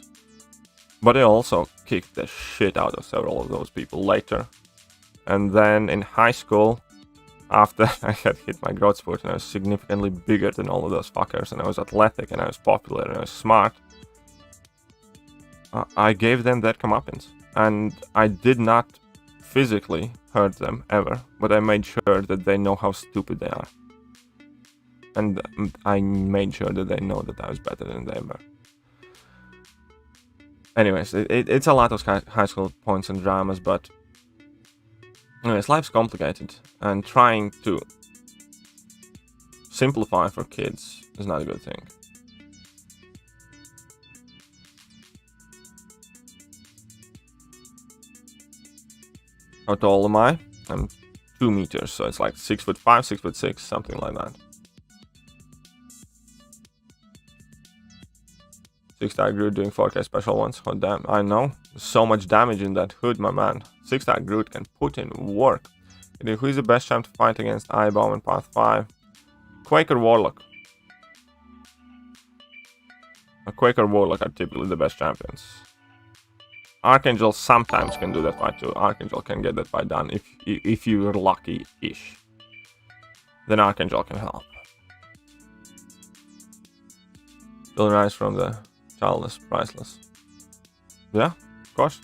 But I also kicked the shit out of several of those people later. And then in high school, after I had hit my growth spurt and I was significantly bigger than all of those fuckers, and I was athletic and I was popular and I was smart, I gave them that comeuppance. And I did not physically hurt them ever, but I made sure that they know how stupid they are. And I made sure that they know that I was better than they were. Anyways, it's a lot of high school points and dramas, but Anyways, life's complicated, and trying to simplify for kids is not a good thing. How tall am I? I'm 2 meters, so it's like 6'5", 6'6", something like that. 6-star Groot doing 4K special ones. Oh damn, I know. So much damage in that hood, my man. 6-star Groot can put in work. Who is the best champ to fight against Eyebomb in Path 5? Quaker Warlock. A Quaker Warlock are typically the best champions. Archangel sometimes can do that fight too. Archangel can get that fight done if you're lucky-ish. Then Archangel can help. Still rise from the childless, priceless. Yeah, of course.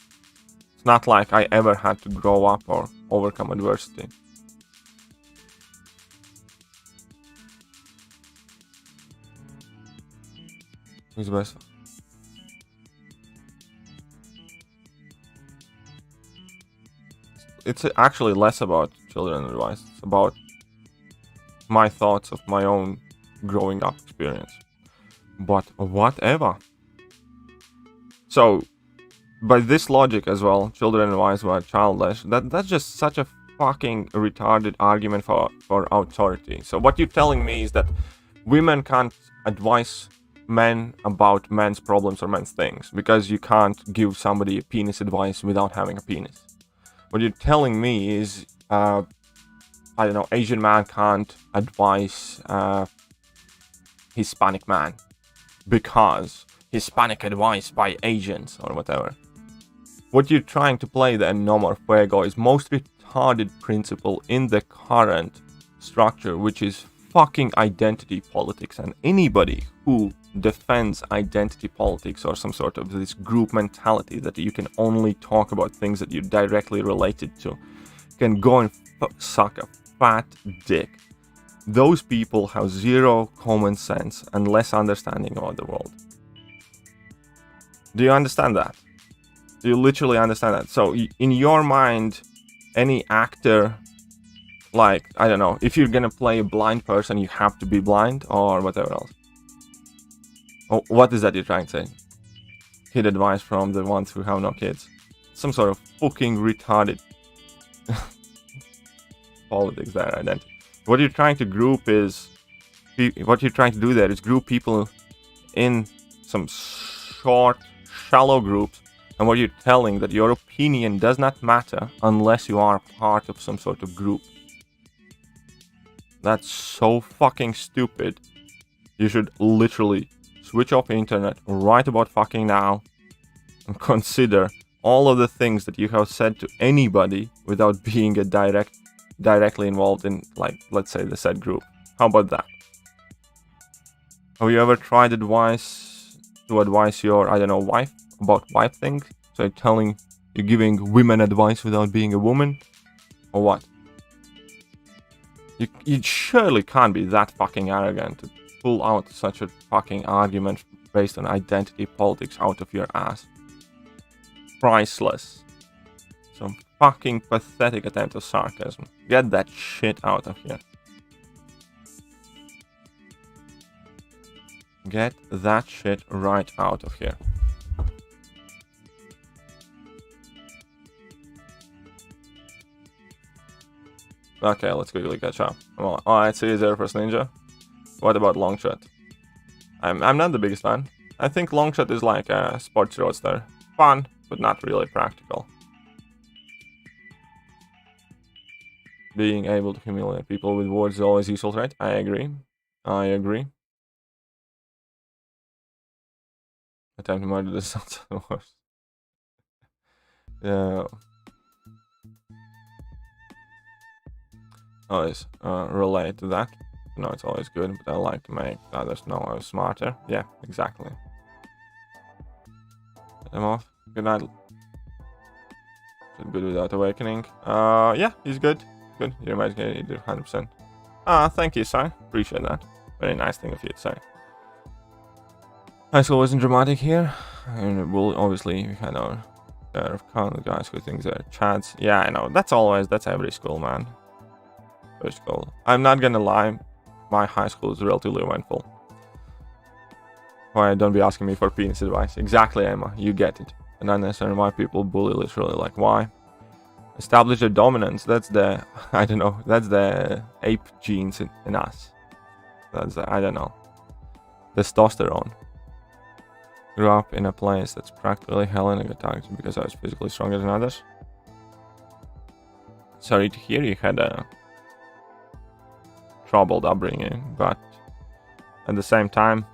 It's not like I ever had to grow up or overcome adversity. Who's the best? It's actually less about children advice. It's about my thoughts of my own growing up experience. But whatever. So, by this logic as well, children advice were childish. That's just such a fucking retarded argument for authority. So what you're telling me is that women can't advise men about men's problems or men's things because you can't give somebody a penis advice without having a penis. What you're telling me is, I don't know, Asian man can't advise Hispanic man because Hispanic advice by Asians or whatever. What you're trying to play the no more fuego is most retarded principle in the current structure, which is fucking identity politics. And anybody who defends identity politics or some sort of this group mentality that you can only talk about things that you're directly related to can go and suck a fat dick. Those people have zero common sense and less understanding about the world. Do you understand that? Do you literally understand that? So in your mind, any actor, like, I don't know, if you're gonna play a blind person, you have to be blind or whatever else. Oh, what is that you're trying to say? Kid advice from the ones who have no kids. Some sort of fucking retarded politics there, identity. What you're trying to group is, what you're trying to do there is group people in some short, shallow groups, and what you're telling that your opinion does not matter unless you are part of some sort of group. That's so fucking stupid. You should literally switch off the internet right about fucking now and consider all of the things that you have said to anybody without being a directly involved in, like, let's say the said group. How about that? Have you ever tried to advise your, I don't know, wife about wife things? So you're giving women advice without being a woman? Or what? You surely can't be that fucking arrogant to pull out such a fucking argument based on identity politics out of your ass. Priceless. Some fucking pathetic attempt of sarcasm. Get that shit out of here. Get that shit right out of here. Okay, let's quickly catch up. Alright, see you ZeroFrostNinja. What about Longshot? I'm not the biggest fan. I think Longshot is like a sports roadster. Fun, but not really practical. Being able to humiliate people with words is always useful, right? I agree. I agree. Attempt to murder the sounds of the worst. Yeah. Always relate to that. You know, it's always good, but I like to make others know I was smarter. Yeah, exactly. I'm off. Good night. Should good without awakening. Yeah, he's good. Good. You're amazing. 100%. Thank you, Sai. Appreciate that. Very nice thing of you to say. High school wasn't dramatic here. And we'll obviously we had our There are kind of guys who think they're chads. Yeah, I know. That's every school, man. Every school. I'm not gonna lie. My high school is relatively eventful. Why don't be asking me for penis advice? Exactly, Emma. You get it. And unnecessary why people bully literally. Like, why? Establish a dominance. That's the, I don't know. That's the ape genes in us. That's the, I don't know. Testosterone. Grew up in a place that's practically hell and I got targeted because I was physically stronger than others. Sorry to hear you had a troubled upbringing, but at the same time,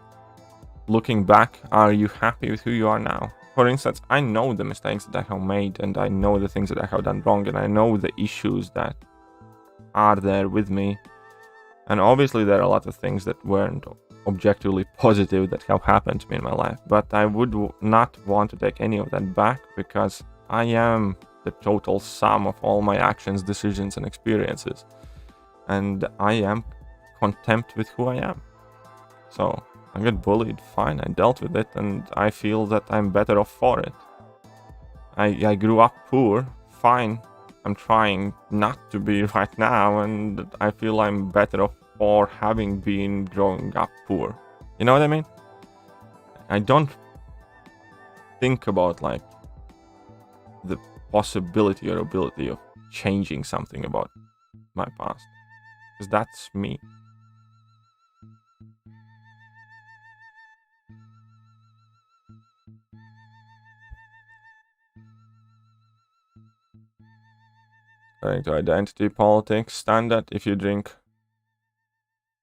looking back, are you happy with who you are now? For instance, I know the mistakes that I have made and I know the things that I have done wrong and I know the issues that are there with me. And obviously there are a lot of things that weren't objectively positive that have happened to me in my life. But I would not want to take any of that back because I am the total sum of all my actions, decisions, and experiences. And I am content with who I am. So I got bullied, fine, I dealt with it, and I feel that I'm better off for it. I grew up poor, fine, I'm trying not to be right now, and I feel I'm better off for having been growing up poor. You know what I mean? I don't think about like the possibility or ability of changing something about my past, because that's me. According to identity politics, standard if you drink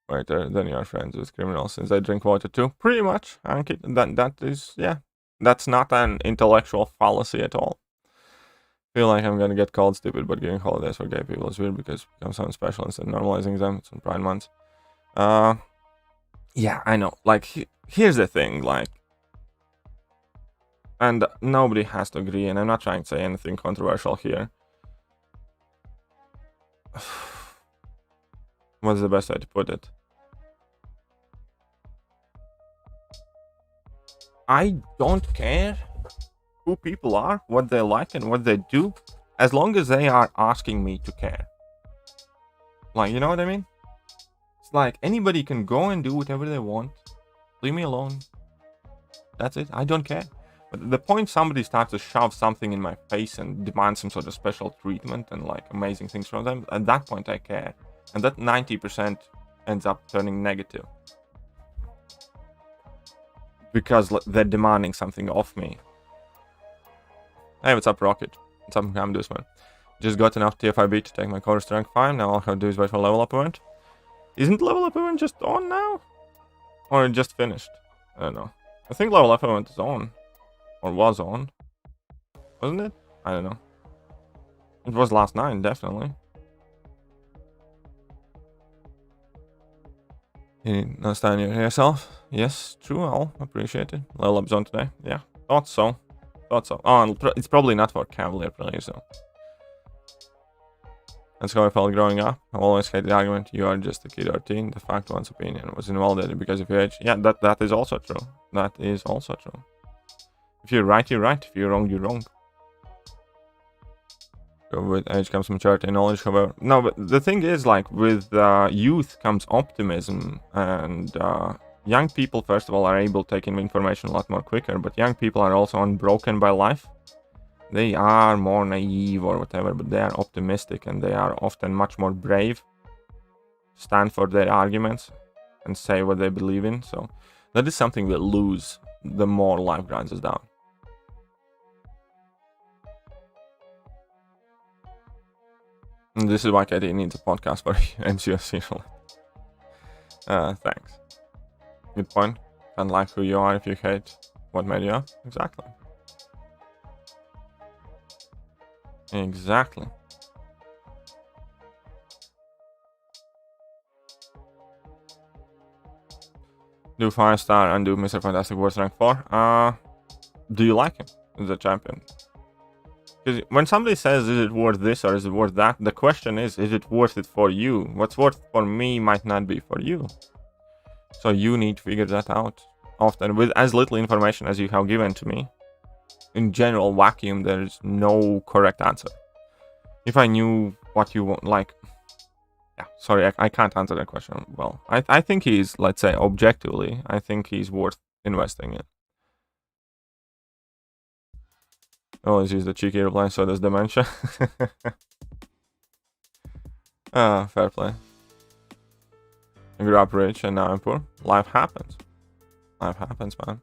water, then you are friends with criminals. Since I drink water too, pretty much. That is, yeah, that's not an intellectual fallacy at all. Feel like I'm gonna get called stupid, but giving holidays for gay people is weird because it becomes something special instead of normalizing them. It's on Pride Month. Yeah, I know. Like, here's the thing, like, and nobody has to agree, and I'm not trying to say anything controversial here. What's the best way to put it? I don't care who people are, what they like and what they do, as long as they are asking me to care. Like, you know what I mean? It's like anybody can go and do whatever they want. Leave me alone. That's it. I don't care. But the point somebody starts to shove something in my face and demand some sort of special treatment and like amazing things from them, at that point I care. And that 90% ends up turning negative. Because they're demanding something off me. Hey, what's up, Rocket? What's up, Hamdusman? Just got enough TFIB to take my chorus to rank 5. Now all I have to do is wait for level up event. Isn't level up event just on now? Or it just finished? I don't know. I think level up event is on. Or was on. Wasn't it? I don't know. It was last night, definitely. You need to stand yourself? Yes, true, I'll appreciate it. Level up zone today? Yeah, thought so. Thought so. Oh, it's probably not for Cavalier players, though. That's how I felt growing up. I always hated the argument, you are just a kid or teen. The fact one's opinion was invalidated because of your age. Yeah, that is also true. That is also true. If you're right, you're right. If you're wrong, you're wrong. With age comes maturity and knowledge, however. No, but the thing is, like, with youth comes optimism. And young people, first of all, are able to take in information a lot more quicker. But young people are also unbroken by life. They are more naive or whatever, but they are optimistic. And they are often much more brave. Stand for their arguments and say what they believe in. So that is something we lose the more life grinds us down. And this is why KD needs a podcast for MCOC. Thanks. Good point. Can't like who you are if you hate what made you up. Exactly. Exactly. Do 5-star and do Mr. Fantastic Worth rank 4. Do you like him as a champion? Because when somebody says, is it worth this or is it worth that? The question is it worth it for you? What's worth for me might not be for you. So you need to figure that out often with as little information as you have given to me. in general vacuum, there's no correct answer. If I knew what you want, like, yeah, sorry, I can't answer that question well. I think he's, let's say, objectively, I think he's worth investing in. Always use the cheeky reply, so does dementia. Fair play. I grew up rich and now I'm poor. Life happens. Life happens, man.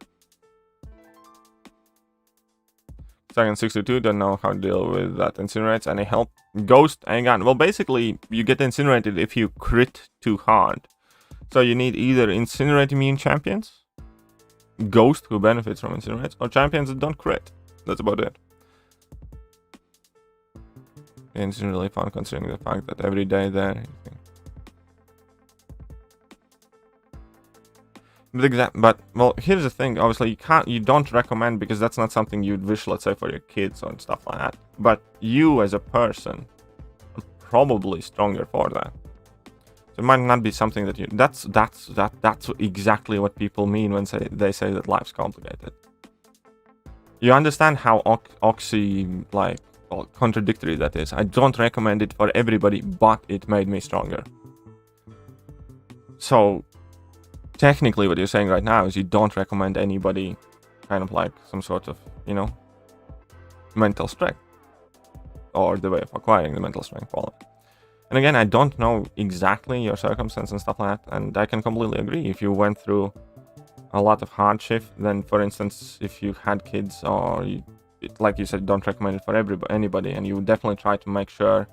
Second 62, don't know how to deal with that. Incinerates, any help? Ghost, again. Well, basically, you get incinerated if you crit too hard. So you need either incinerate immune champions, Ghost, who benefits from incinerates, or champions that don't crit. That's about it. It's really fun considering the fact that every day there. But well, here's the thing. Obviously, you don't recommend, because that's not something you'd wish, let's say, for your kids or stuff like that. But you as a person are probably stronger for that. So it might not be something that you. That's exactly what people mean when they say that life's complicated. You understand how contradictory that is. I don't recommend it for everybody, but it made me stronger. So technically what you're saying right now is you don't recommend anybody kind of like some sort of, you know, mental strength, or the way of acquiring the mental strength quality. And again, I don't know exactly your circumstance and stuff like that, and I can completely agree. If you went through a lot of hardship, then for instance, if you had kids, or like you said, don't recommend it for anybody, and you definitely try to make sure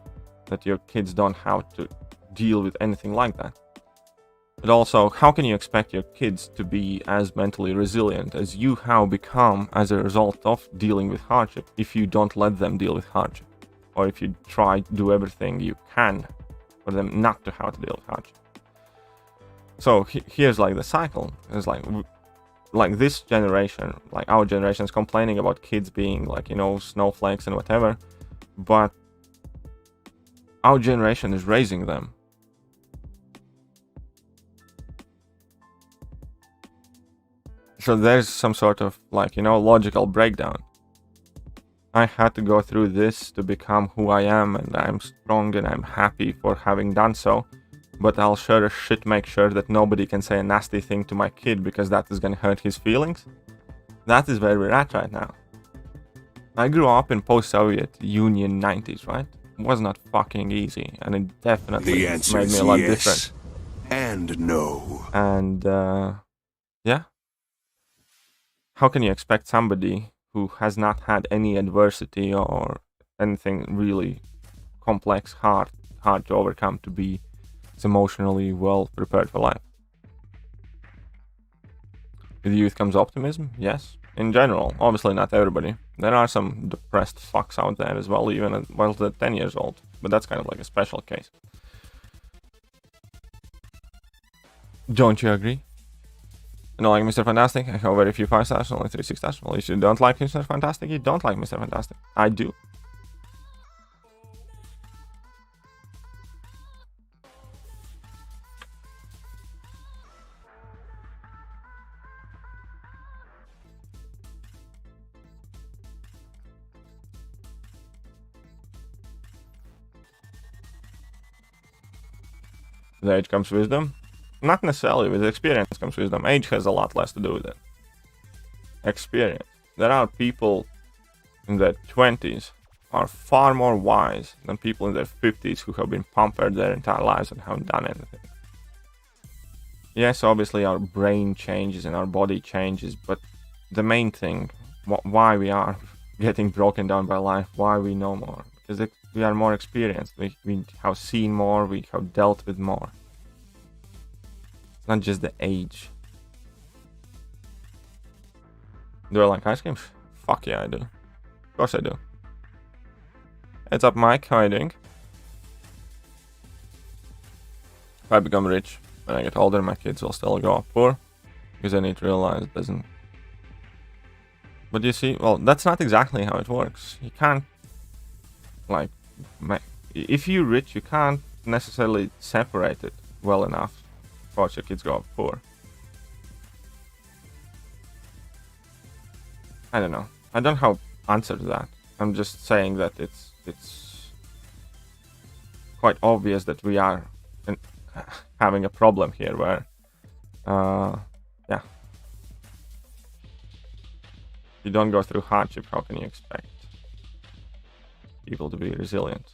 that your kids don't have to deal with anything like that. But also, how can you expect your kids to be as mentally resilient as you have become as a result of dealing with hardship if you don't let them deal with hardship? Or if you try to do everything you can for them not to have to deal with hardship? So here's like the cycle. It's like this generation, like our generation, is complaining about kids being like, you know, snowflakes and whatever. But our generation is raising them. So there's some sort of, like, you know, logical breakdown. I had to go through this to become who I am, and I'm strong and I'm happy for having done so. But I'll sure as shit make sure that nobody can say a nasty thing to my kid, because that is gonna hurt his feelings. That is where we're at right now. I grew up in post-Soviet Union 90s, right? It was not fucking easy, and it definitely made me a lot different. And no. And yeah. How can you expect somebody who has not had any adversity or anything really complex, hard to overcome, to be emotionally well prepared for life? With youth comes optimism, yes. In general, obviously not everybody. There are some depressed fucks out there as well, even while they're 10 years old. But that's kind of like a special case. Don't you agree? You don't like Mr. Fantastic? I have very few 5 stars, only 3 6 stars. Well, if you don't like Mr. Fantastic, you don't like Mr. Fantastic. I do. With age comes wisdom. Not necessarily. With experience comes wisdom. Age has a lot less to do with it. Experience. There are people in their 20s are far more wise than people in their 50s who have been pampered their entire lives and haven't done anything. Yes, obviously our brain changes and our body changes, but the main thing, why we are getting broken down by life, why we know more, because we are more experienced. We have seen more, we have dealt with more. Not just the age. Do I like ice cream? Fuck yeah, I do. Of course I do. Heads up, Mike. How are you doing? If I become rich, when I get older, my kids will still grow up poor. Because I need to realize it doesn't... But you see, well, that's not exactly how it works. You can't... Like... If you're rich, you can't necessarily separate it well enough. Watch your kids grow up poor. I don't know. I don't have answer to that. I'm just saying that it's quite obvious that we are having a problem here where yeah, if you don't go through hardship, how can you expect people to be resilient?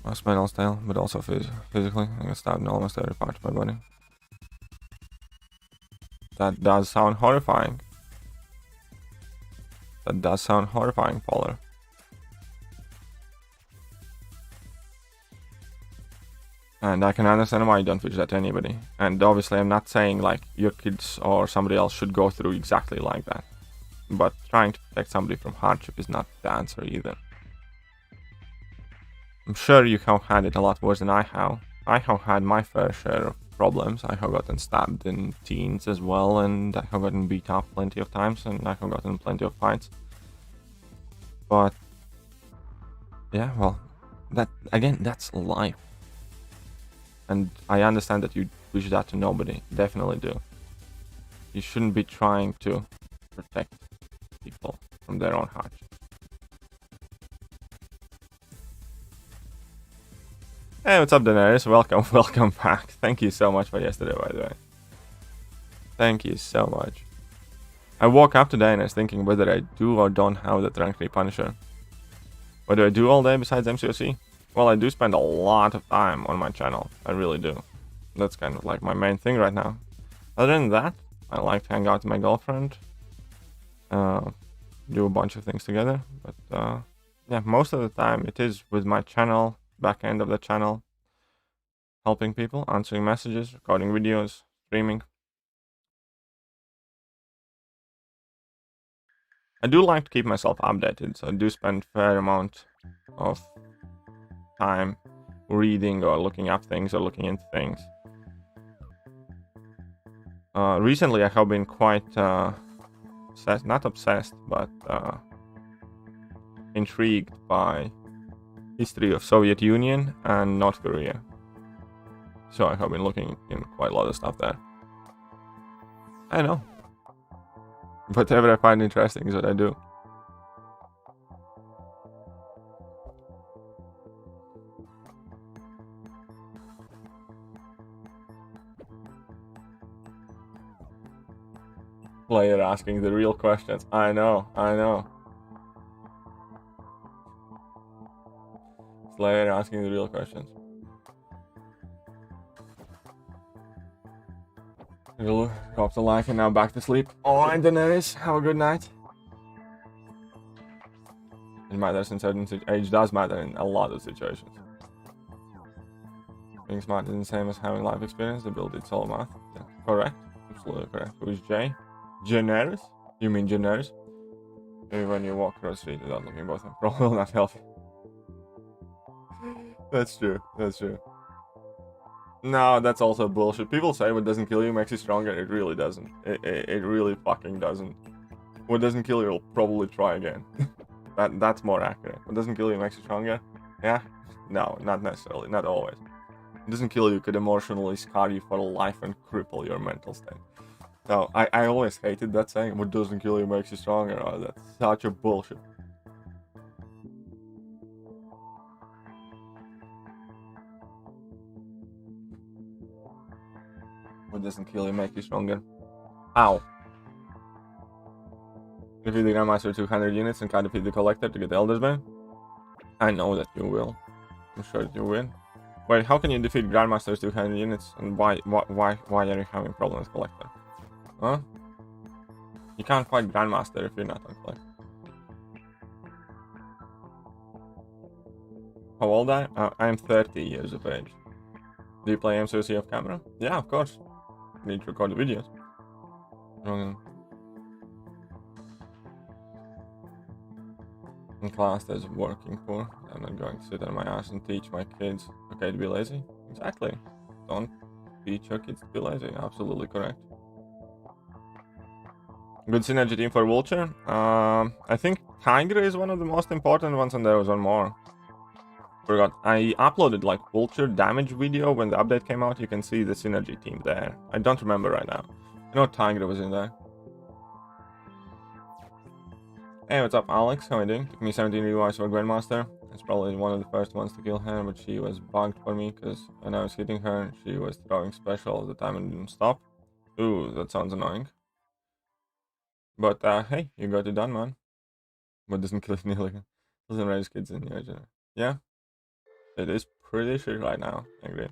Lost mental style, but also physically. I got stabbed in almost every part of my body. That does sound horrifying. That does sound horrifying, Polar. And I can understand why you don't wish that to anybody. And obviously I'm not saying like your kids or somebody else should go through exactly like that. But trying to protect somebody from hardship is not the answer either. I'm sure you have had it a lot worse than I have. I have had my fair share of problems. I have gotten stabbed in teens as well, and I have gotten beat up plenty of times, and I have gotten plenty of fights. But yeah, well, that again, that's life. And I understand that you wish that to nobody. Definitely do. You shouldn't be trying to protect people from their own hardship. Hey, what's up, Daenerys? Welcome back. Thank you so much for yesterday, by the way. Thank you so much. I woke up today and I was thinking whether I do or don't have that rank 3 Punisher. What do I do all day besides MCOC? Well, I do spend a lot of time on my channel. I really do. That's kind of like my main thing right now. Other than that, I like to hang out with my girlfriend. Do a bunch of things together. But yeah, most of the time it is with my channel. Back end of the channel, helping people, answering messages, recording videos, streaming. I do like to keep myself updated, so I do spend a fair amount of time reading or looking up things or looking into things. Recently I have been quite not obsessed, but intrigued by history of Soviet Union and North Korea. So I have been looking in quite a lot of stuff there. I know. Whatever I find interesting is what I do. Player asking the real questions. I know. Slayer asking the real questions. You'll drop the like and now back to sleep. Alright, Daenerys, have a good night. It matters in certain age does matter in a lot of situations. Being smart isn't the same as having life experience. The ability to solve math. Yeah, correct. Absolutely correct. Who is Jay? Daenerys? You mean Daenerys? Maybe when you walk across the street without looking both of them. Probably not healthy. That's true. No, that's also bullshit. People say what doesn't kill you makes you stronger. It really doesn't. It really fucking doesn't. What doesn't kill you will probably try again. That's more accurate. What doesn't kill you makes you stronger? Yeah? No, not necessarily. Not always. What doesn't kill you could emotionally scar you for life and cripple your mental state. So, I always hated that saying, what doesn't kill you makes you stronger. Oh, that's such a bullshit. What doesn't kill you makes you stronger. Ow. Defeat the Grandmaster 200 units and can't defeat the Collector to get the Elder's Bane? I know that you will. I'm sure that you will. Wait, how can you defeat Grandmaster's 200 units? And why are you having problems with Collector? Huh? You can't fight Grandmaster if you're not on Collector. How old I am? I am 30 years of age. Do you play MCOC off camera? Yeah, of course. I need to record the videos. In class, there's working poor. I'm not going to sit on my ass and teach my kids okay to be lazy. Exactly. Don't teach your kids to be lazy. Absolutely correct. Good synergy team for Vulture. I think Tiger is one of the most important ones, and there was one more. Forgot. I uploaded like vulture damage video when the update came out. You can see the synergy team there. I don't remember right now. I know Tiger was in there. Hey, what's up, Alex? How are you doing? Took me 17 revives for Grandmaster. It's probably one of the first ones to kill her, but she was bugged for me because when I was hitting her, she was throwing special all the time and didn't stop. Ooh, that sounds annoying. But hey, you got it done, man. But doesn't kill nearly. Doesn't raise kids in the Yeah, it is pretty shit right now. I agree.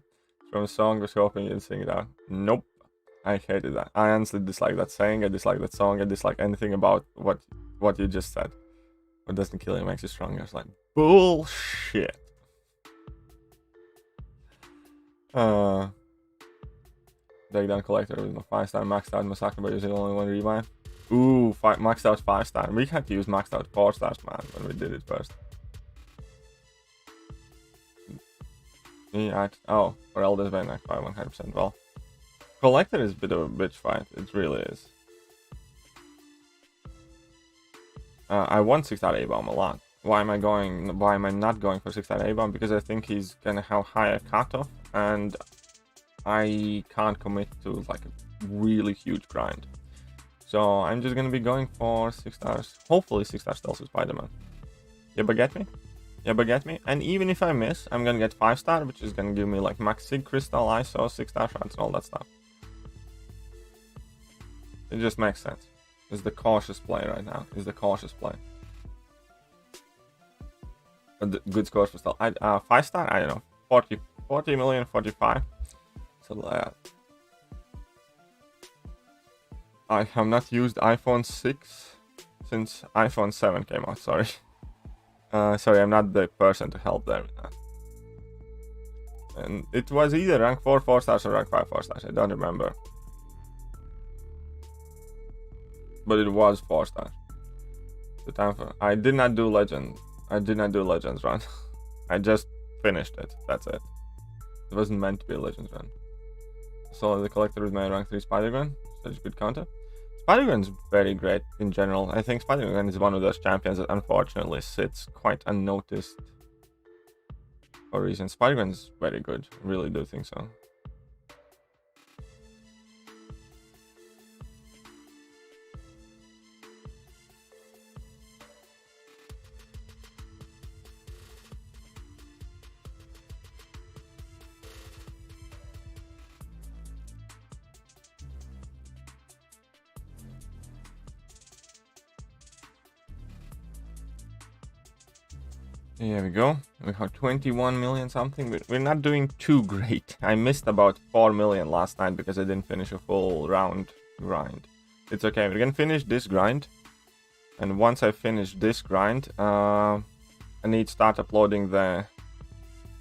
From a song, I was hoping you'd sing it out. Nope. I hated that. I honestly dislike that saying. I dislike that song. I dislike anything about what you just said. What doesn't kill you makes you stronger. It's like bullshit. Takedown collector with my 5-star maxed out massacre by using only one revive. Ooh, maxed out 5-star. We had to use maxed out 4 stars, man, when we did it first. Yeah, oh, for Elders by next by 100%. Well, collector is a bit of a bitch fight. It really is. I want 6-star A-bomb a lot. Why am I not going for 6-star A-bomb? Because I think he's gonna have higher cutoff, and I can't commit to like a really huge grind. So I'm just gonna be going for 6 stars. Hopefully 6-star stealth with Spider-Man. Yeah, but get me? Yeah, but get me? And even if I miss, I'm gonna get 5-star, which is gonna give me like max Sig Crystal, ISO, 6-star shots, and all that stuff. It just makes sense. It's the cautious play right now. It's the cautious play. The good scores for stealth. 5-star? I don't know. 40 million, 45. So I have not used iPhone 6 since iPhone 7 came out. Sorry. Sorry, I'm not the person to help there with that. And it was either rank 4 4 stars or rank 5 4 stars. I don't remember. But it was 4 stars. The time for I did not do Legend. I did not do Legends run. I just finished it. That's it. It wasn't meant to be a Legends run. So the collector with my rank 3 Spider-Gwen. Such a good counter. Spider-Gwen's very great in general. I think Spider-Gwen is one of those champions that unfortunately sits quite unnoticed for reasons. Spider-Gwen's very good. I really do think so. Here we go. We have 21 million something. We're not doing too great. I missed about 4 million last night because I didn't finish a full round grind. It's okay. We're gonna finish this grind. And once I finish this grind, I need to start uploading the...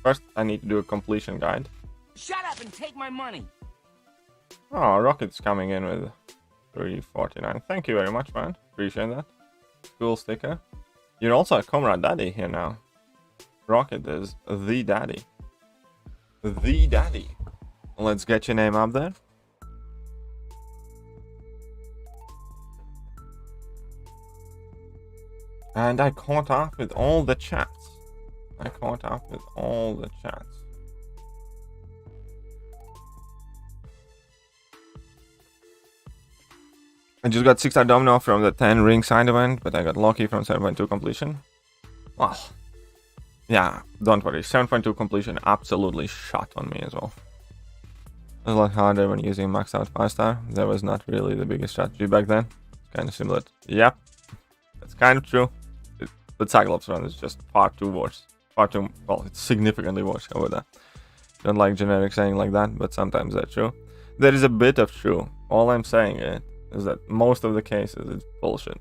First, I need to do a completion guide. Shut up and take my money. Oh, Rocket's coming in with 349. Thank you very much, man. Appreciate that. Cool sticker. You're also a Comrade daddy here now. Rocket is the daddy. The daddy. Let's get your name up there. And I caught up with all the chats. I just got 6-star domino from the 10 ring side event, but I got lucky from 7.2 completion. Well, yeah, don't worry. 7.2 completion absolutely shot on me as well. It was a lot harder when using maxed out 5-star. That was not really the biggest strategy back then. It's kind of similar. Yep, that's kind of true. But Cyclops run is just far too worse. Well, it's significantly worse. How about that? Don't like generic saying like that, but sometimes that's true. There is a bit of true. All I'm saying is that most of the cases it's bullshit.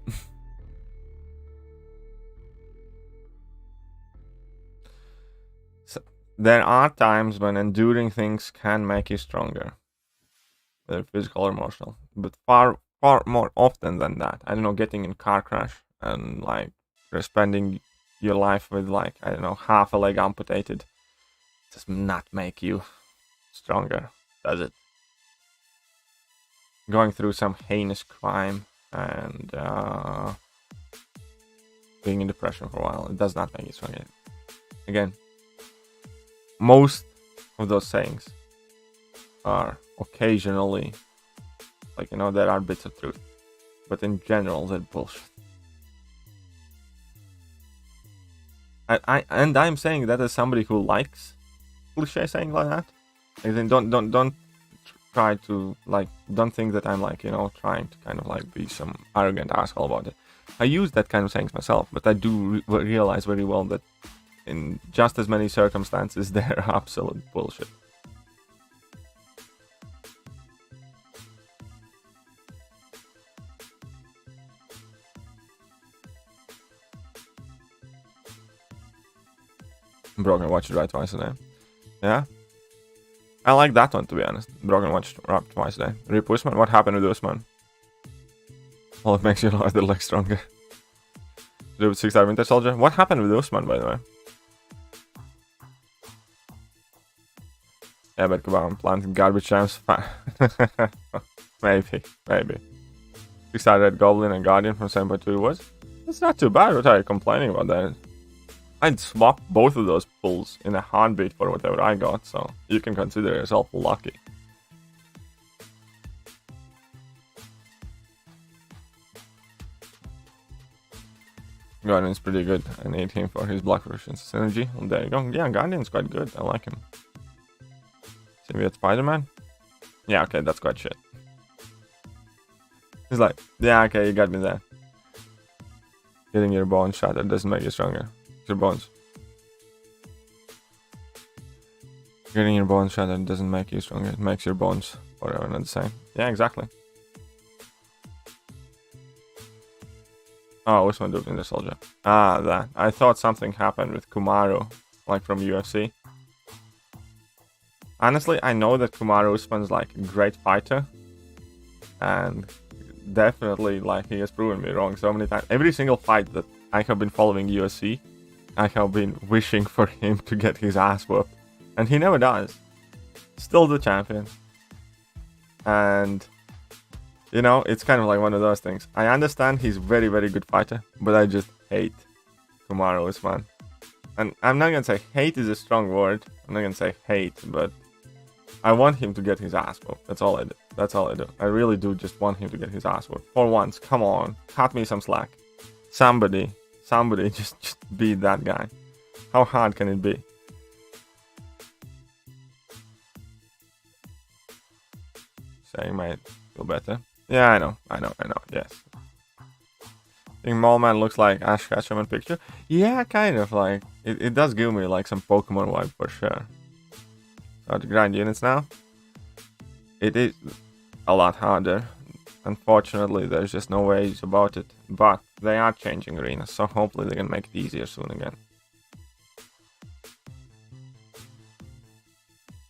So, there are times when enduring things can make you stronger, whether physical or emotional, but far more often than that. I don't know, getting in a car crash and like you're spending your life with like, I don't know, half a leg amputated does not make you stronger, does it? Going through some heinous crime and being in depression for a while, it does not make you stronger. Again, most of those sayings are occasionally, like, you know, there are bits of truth, but in general, they're bullshit. I'm saying that as somebody who likes cliche saying like that. And then don't try to, like, don't think that I'm, like, you know, trying to kind of like be some arrogant asshole about it. I use that kind of sayings myself, but I do realize very well that in just as many circumstances they're absolute bullshit. Broken watch it right twice a day. Yeah, I like that one, to be honest. Broken watch right twice a day. Rip Usman. What happened with Usman? Well, it makes your other leg stronger. Do with 6-star Winter Soldier. What happened with Usman, by the way? Yeah, but come on, planted garbage jams. maybe. 6-star Red Goblin and Guardian from 7.2 was. It's not too bad. What are you complaining about that? I'd swap both of those pulls in a heartbeat for whatever I got, so you can consider yourself lucky. Guardian's pretty good. I need him for his block resistance synergy. Well, there you go. Yeah, Guardian's quite good. I like him. See me at Spider-Man? Yeah, okay, that's quite shit. He's like, yeah, okay, you got me there. Getting your bones shattered doesn't make you stronger. Your bones. Getting your bones shattered doesn't make you stronger. It makes your bones forever not the same. Yeah, exactly. Oh, which one do Winter Soldier? Ah, that. I thought something happened with Kumaru, like from UFC. Honestly, I know that Kumaru Usman's like a great fighter, and definitely, like, he has proven me wrong so many times. Every single fight that I have been following UFC, I have been wishing for him to get his ass whooped, and he never does. Still the champion. And, you know, it's kind of like one of those things. I understand he's a very, very good fighter, but I just hate Kumaru Usman. And I'm not gonna say hate is a strong word. I'm not gonna say hate, but I want him to get his ass whooped. That's all I do. That's all I do. I really do just want him to get his ass whooped. For once, come on. Cut me some slack. Somebody just beat that guy. How hard can it be? Saying might feel better. Yeah, I know, yes. I think Mallman looks like Ash Ketchum in picture. Yeah, kind of, like, it does give me like some Pokemon vibe for sure. So to grind units now, it is a lot harder. Unfortunately, there's just no ways about it, but they are changing arenas, so hopefully they can make it easier soon again.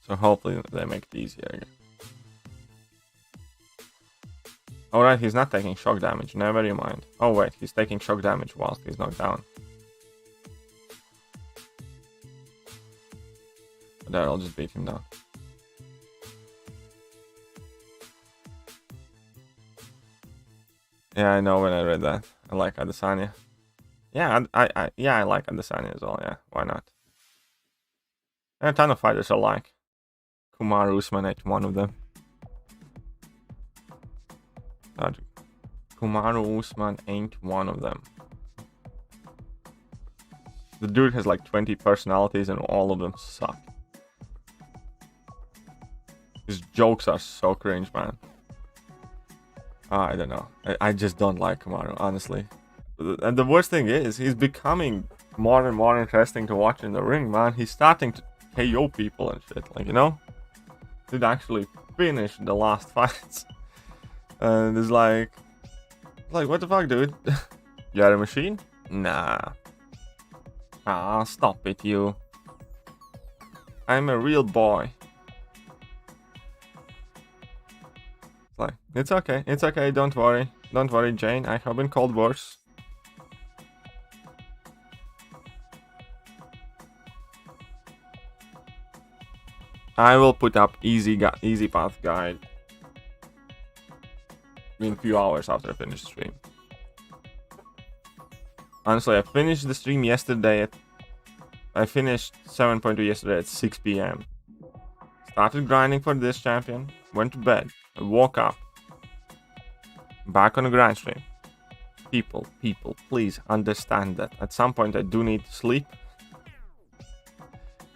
So hopefully they make it easier again. Alright, he's not taking shock damage, never you mind. Oh wait, he's taking shock damage whilst he's knocked down. But there, I'll just beat him down. Yeah, I know when I read that. I like Adesanya. Yeah, I like Adesanya as well, yeah, why not? There are a ton of fighters I like. Kumaru Usman ain't one of them. Kumaru Usman ain't one of them. The dude has like 20 personalities and all of them suck. His jokes are so cringe, man. I don't know. I just don't like Kumaru, honestly. And the worst thing is, he's becoming more and more interesting to watch in the ring, man. He's starting to KO people and shit, like, you know? He'd actually finish the last fights. And it's like, what the fuck, dude? You're a machine? Nah. Ah, stop it, you. I'm a real boy. Like, it's okay, don't worry. Don't worry, Jane, I have been called worse. I will put up easy path guide in a few hours after I finish the stream. Honestly, I finished the stream yesterday at I finished 7.2 yesterday at 6 p.m. Started grinding for this champion. Went to bed. I woke up. Back on the grind stream. People, please understand that at some point I do need to sleep.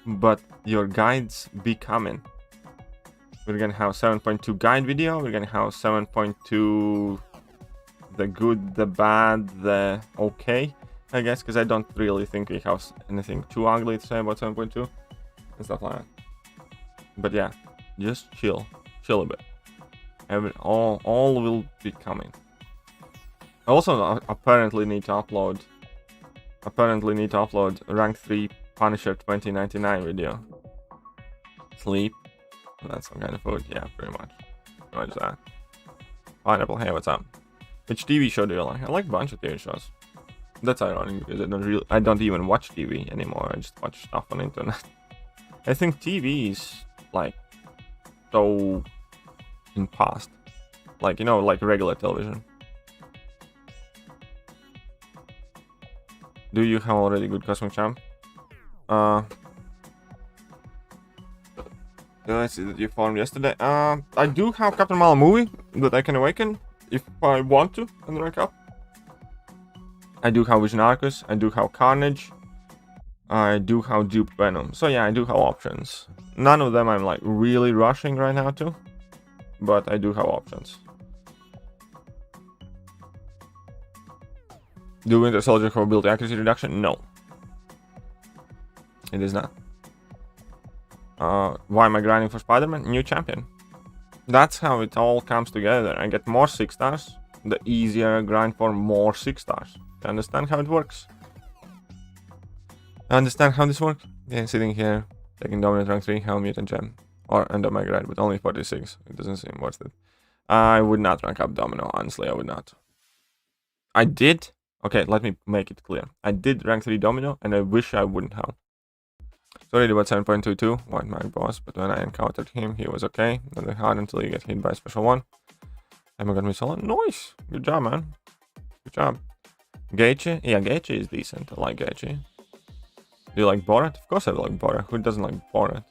But your guides be coming. We're gonna have 7.2 guide video. We're gonna have 7.2 the good, the bad, the okay, I guess, because I don't really think we have anything too ugly to say about 7.2 and stuff like that. But yeah, just chill a bit. All will be coming. I also apparently need to upload rank 3 Punisher 2099 video. Sleep. That's some kind of food. Yeah, pretty much that. Pineapple, hey, what's up? Which TV show do you like? I like a bunch of TV shows. That's ironic because I don't even watch TV anymore. I just watch stuff on internet. I think TV is like so in past, like, you know, like regular television. Do you have already good cosmic champ? Did I see that you farmed yesterday? I do have Captain Marvel movie that I can awaken if I want to and rank up. I do have Vision Arcus, I do have Carnage, I do have Dupe Venom. So yeah, I do have options. None of them I'm like really rushing right now to, but I do have options. Do Winter Soldier have ability accuracy reduction? No. It is not. Why am I grinding for Spider-Man? New champion. That's how it all comes together. I get more 6 stars, the easier I grind for more 6 stars. You understand how it works? Understand how this works? Yeah, sitting here, taking Dominant rank 3, Hell Mutant Gem. Or End of my grind, but only 46. It doesn't seem worth it. I would not rank up Domino, honestly, I would not. I did. Okay, let me make it clear. I did rank 3 Domino, and I wish I wouldn't have. Sorry about 7.22, White Mag boss, but when I encountered him, he was okay. Nothing hard until you get hit by a special one. Emma got me solid. Nice! Good job, man. Good job. Geichi? Yeah, Geichi is decent. I like Geichi. Do you like Borat? Of course I like Borat. Who doesn't like Borat?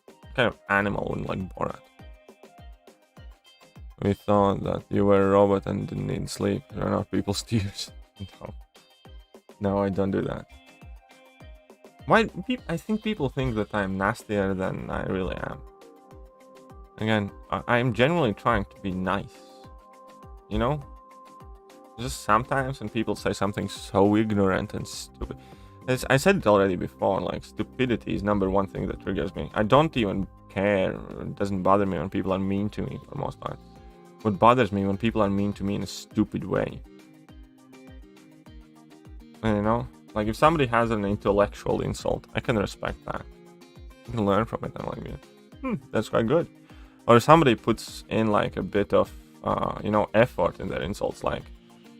What kind of animal wouldn't like Borat? We thought that you were a robot and didn't need sleep. Run off people's tears. No, I don't do that. Why? I think people think that I'm nastier than I really am. Again, I am genuinely trying to be nice. You know? Just sometimes when people say something so ignorant and stupid. I said it already before, like, stupidity is #1 thing that triggers me. I don't even care. It doesn't bother me when people are mean to me for the most part. What bothers me when people are mean to me in a stupid way. And, you know? Like, if somebody has an intellectual insult, I can respect that. I can learn from it. I'm like, that's quite good. Or if somebody puts in, like, a bit of, you know, effort in their insults, like,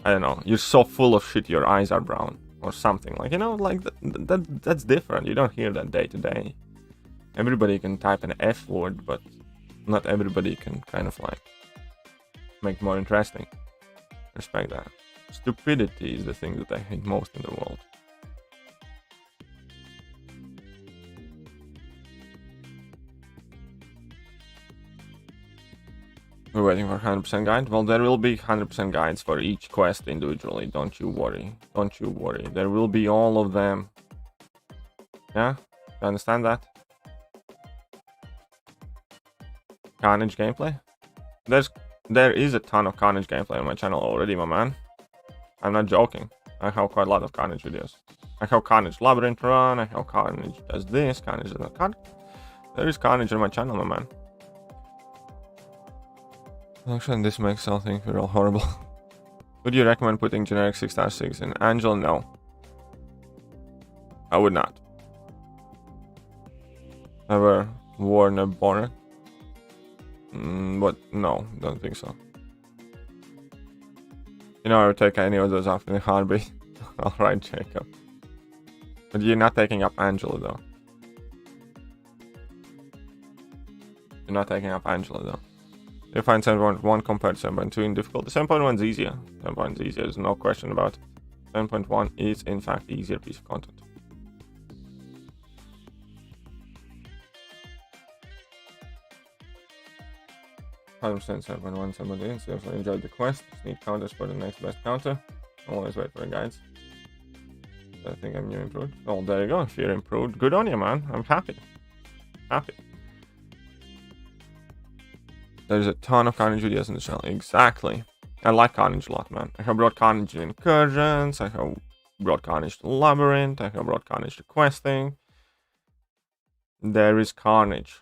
I don't know, you're so full of shit, your eyes are brown. Or something, like, you know, like, that's different. You don't hear that day to day. Everybody can type an F word, but not everybody can kind of, like, make it more interesting. Respect that. Stupidity is the thing that I hate most in the world. We're waiting for 100% guide. Well, there will be 100% guides for each quest individually. Don't you worry. Don't you worry. There will be all of them. Yeah? You understand that? Carnage gameplay? There is a ton of Carnage gameplay on my channel already, my man. I'm not joking. I have quite a lot of Carnage videos. I have Carnage Labyrinth Run. I have Carnage does this. Carnage does that. There is Carnage on my channel, my man. Actually, this makes something feel real horrible. Would you recommend putting generic 6-6 in Angel? No. I would not. Ever worn a bonnet? But no, don't think so. You know, I would take any of those off in a heartbeat. Alright, Jacob. But you're not taking up Angela, though. You're not taking up Angela, though. You find 7.1 compared to 7.2 in difficulty. 7.1 is easier. 7.1 is easier, there's no question about it. 7.1 is in fact the easier piece of content. 100% 7.1 somebody. Seriously enjoyed the quest. Just need counters for the next best counter. Always wait for the guides. I think I'm new improved. Oh, there you go. If you're improved, good on you, man. I'm happy. Happy. There's a ton of Carnage videos in the channel. Exactly. I like Carnage a lot, man. I have brought Carnage to Incursions. I have brought Carnage to Labyrinth. I have brought Carnage to Questing. There is Carnage.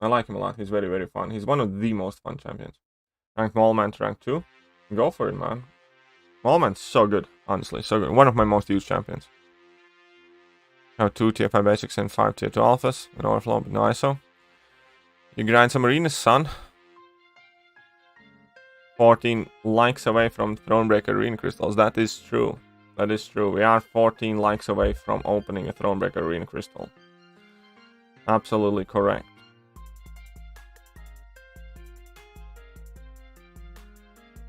I like him a lot. He's very, very fun. He's one of the most fun champions. Rank Mallman to rank 2. Go for it, man. Mallman's so good. Honestly, so good. One of my most used champions. I have 2 tier 5 basics and 5 tier 2 alphas. In overflow, but no ISO. You grind some arenas, son. 14 likes away from Thronebreaker arena crystals. That is true. That is true. We are 14 likes away from opening a Thronebreaker arena crystal. Absolutely correct.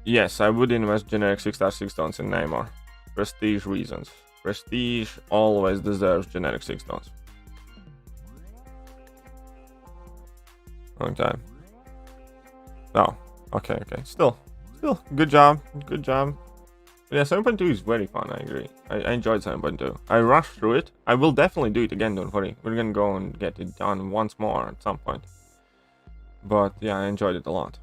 Yes, I would invest generic 6-star 6 stones in Neymar. Prestige reasons. Prestige always deserves generic 6 stones. Long time. Oh, okay. Still, good job. Good job. Yeah, 7.2 is very fun, I agree. I enjoyed 7.2. I rushed through it. I will definitely do it again, don't worry. We're gonna go and get it done once more at some point. But yeah, I enjoyed it a lot.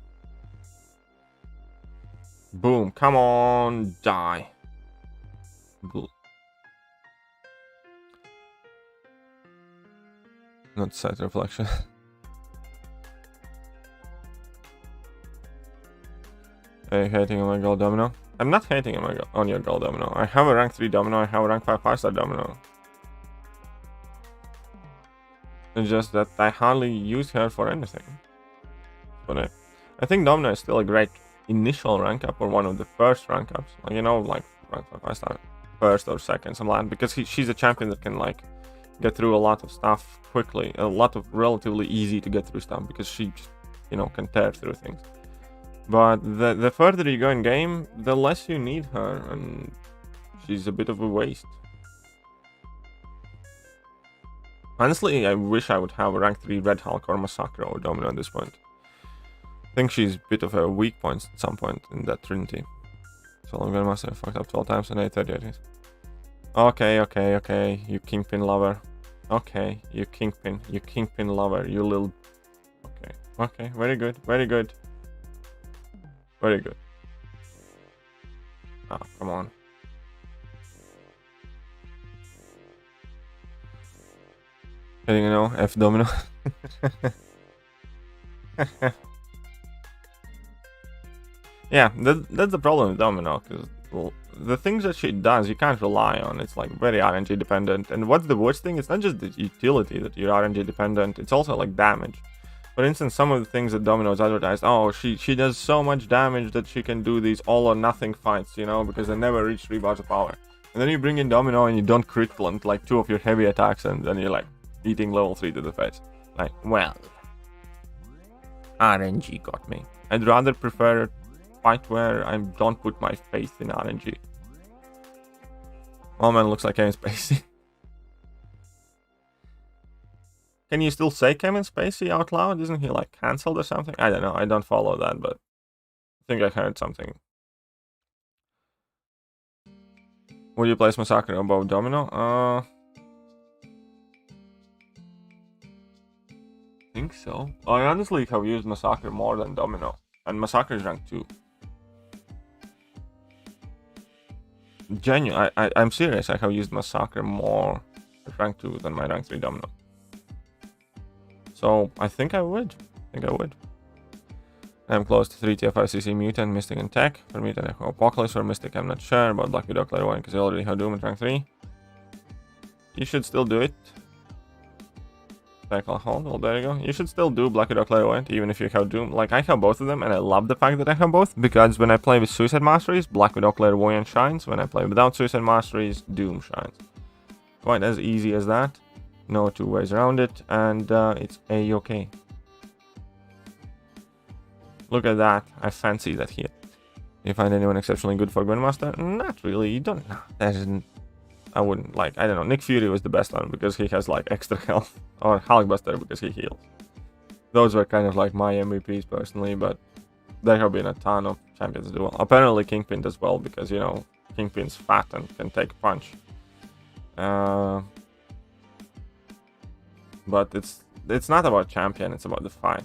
Boom, come on, die. Boom. Not sight reflection. Are you hating on my gold domino? I'm not hating on your gold domino. I have a rank 3 domino, I have a rank 5 5-star domino. It's just that I hardly use her for anything. But I think domino is still a great initial rank up, or one of the first rank ups. Like, you know, like rank 5 5-star first or second, something like that. Because she's a champion that can like get through a lot of stuff quickly. A lot of relatively easy to get through stuff because she just, you know, can tear through things. But the further you go in game, the less you need her, and she's a bit of a waste. Honestly, I wish I would have a rank 3 Red Hulk or Massacre or Domino at this point. I think she's a bit of a weak point at some point in that Trinity. So I'm gonna must have fucked up 12 times and 830. Okay, you Kingpin lover. Okay, you Kingpin lover, you little... Okay, very good. Very good. Ah, come on. You know, F domino. Yeah, that's the problem with domino, because well, the things that she does, you can't rely on. It's like very RNG dependent. And what's the worst thing? It's not just the utility that you're RNG dependent, it's also like damage. For instance, some of the things that Domino is advertised, oh, she does so much damage that she can do these all or nothing fights, you know, because they never reach 3 bars of power. And then you bring in Domino and you don't crit plant like 2 of your heavy attacks, and then you're like eating level 3 to the face. Like, well, RNG got me. I'd rather prefer a fight where I don't put my faith in RNG. Oh man, looks like Kevin Spacey. Can you still say Kevin Spacey out loud? Isn't he like cancelled or something? I don't know. I don't follow that, but I think I heard something. Would you place Massacre above Domino? I think so. I honestly have used Massacre more than Domino, and Massacre is rank 2. Genuine. I'm serious. I have used Massacre more at rank 2 than my rank 3 Domino. So I think I would. I'm close to 3 tier 5 CC Mutant, Mystic and Tech. For Mutant I have Apocalypse, for Mystic I'm not sure, but Black Widow Clairvoyant because I already have Doom at rank 3. You should still do it. Cycle hold, well there you go. You should still do Black Widow Clairvoyant even if you have Doom. Like, I have both of them and I love the fact that I have both, because when I play with Suicide Masteries, Black Widow Clairvoyant shines. When I play without Suicide Masteries, Doom shines. Quite as easy as that. No 2 ways around it, and it's a-okay. Look at that. I fancy that here. You find anyone exceptionally good for Grandmaster? Not really. You don't know. I wouldn't like. I don't know. Nick Fury was the best one because he has like extra health, or Hulkbuster because he heals. Those were kind of like my MVPs personally, but there have been a ton of champions as well. Apparently Kingpin as well, because, you know, Kingpin's fat and can take a punch. But it's not about champion, it's about the fight.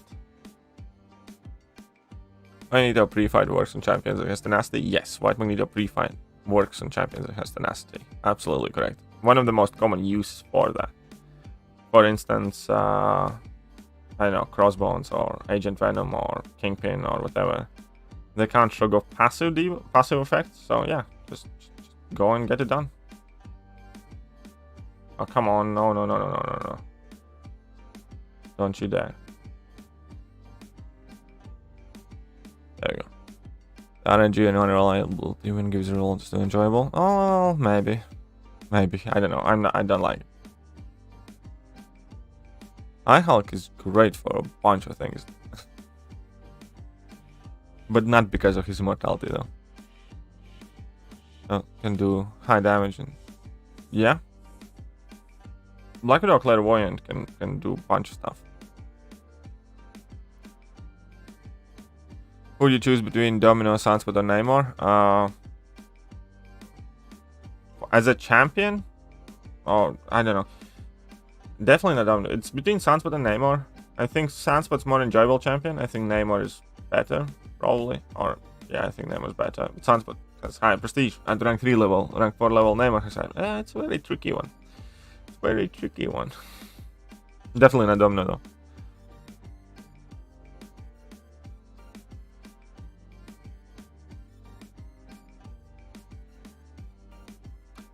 Magneto pre-fight works on champions that has tenacity. Yes, White Magneto pre-fight works on champions that has tenacity. Absolutely correct. One of the most common uses for that. For instance, I don't know, Crossbones or Agent Venom or Kingpin or whatever. They can't shrug off passive effects, so yeah, just go and get it done. Oh, come on, no. Don't you dare. There you go. RNG and unreliable even gives the role still enjoyable. Oh, maybe. I don't know. I don't like it. iHulk is great for a bunch of things. But not because of his immortality though. Oh, can do high damage and yeah. Black Widow Clairvoyant can do a bunch of stuff. Who would you choose between Domino, Sunspot, or Namor? As a champion? Oh, I don't know. Definitely not Domino. It's between Sunspot and Namor. I think Sunspot's more enjoyable champion. I think Namor is better, probably. Or, yeah, I think Namor's better. Sunspot has high prestige at rank 3 level. Rank 4 level Namor has high. It's a very tricky one. Definitely not Domino, though.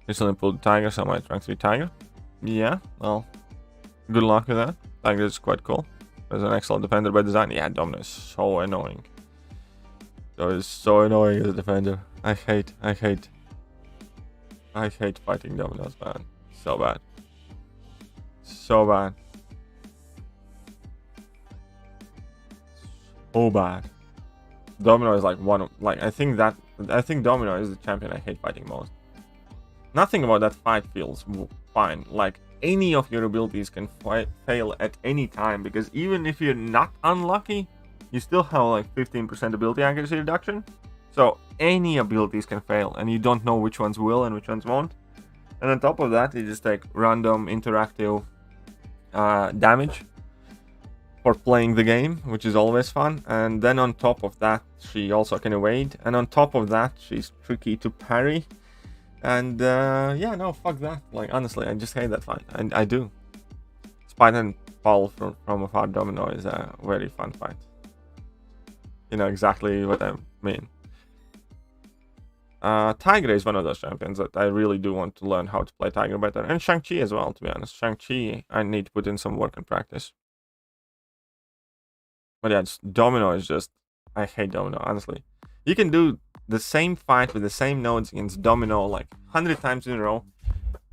Recently pulled Tiger, so I might rank 3 Tiger. Yeah, well, good luck with that. Tiger is quite cool. There's an excellent defender by design. Yeah, Domino is so annoying. Domino is so annoying as a defender. I hate fighting Dominoes, man. So bad. So bad. So bad. Domino is like one of, like, I think Domino is the champion I hate fighting most. Nothing about that fight feels fine. Like, any of your abilities can fail at any time, because even if you're not unlucky, you still have like 15% ability accuracy reduction. So any abilities can fail, and you don't know which ones will and which ones won't. And on top of that, you just take random interactive damage for playing the game, which is always fun. And then on top of that, she also can evade. And on top of that, she's tricky to parry. And yeah, no, fuck that. Like, honestly, I just hate that fight. And I do. Spite and fall from afar Domino is a very fun fight. You know exactly what I mean. Tiger is one of those champions that I really do want to learn how to play Tiger better. And Shang-Chi as well, to be honest. Shang-Chi, I need to put in some work and practice. But yeah, Domino is just... I hate Domino, honestly. You can do the same fight with the same nodes against Domino like 100 times in a row,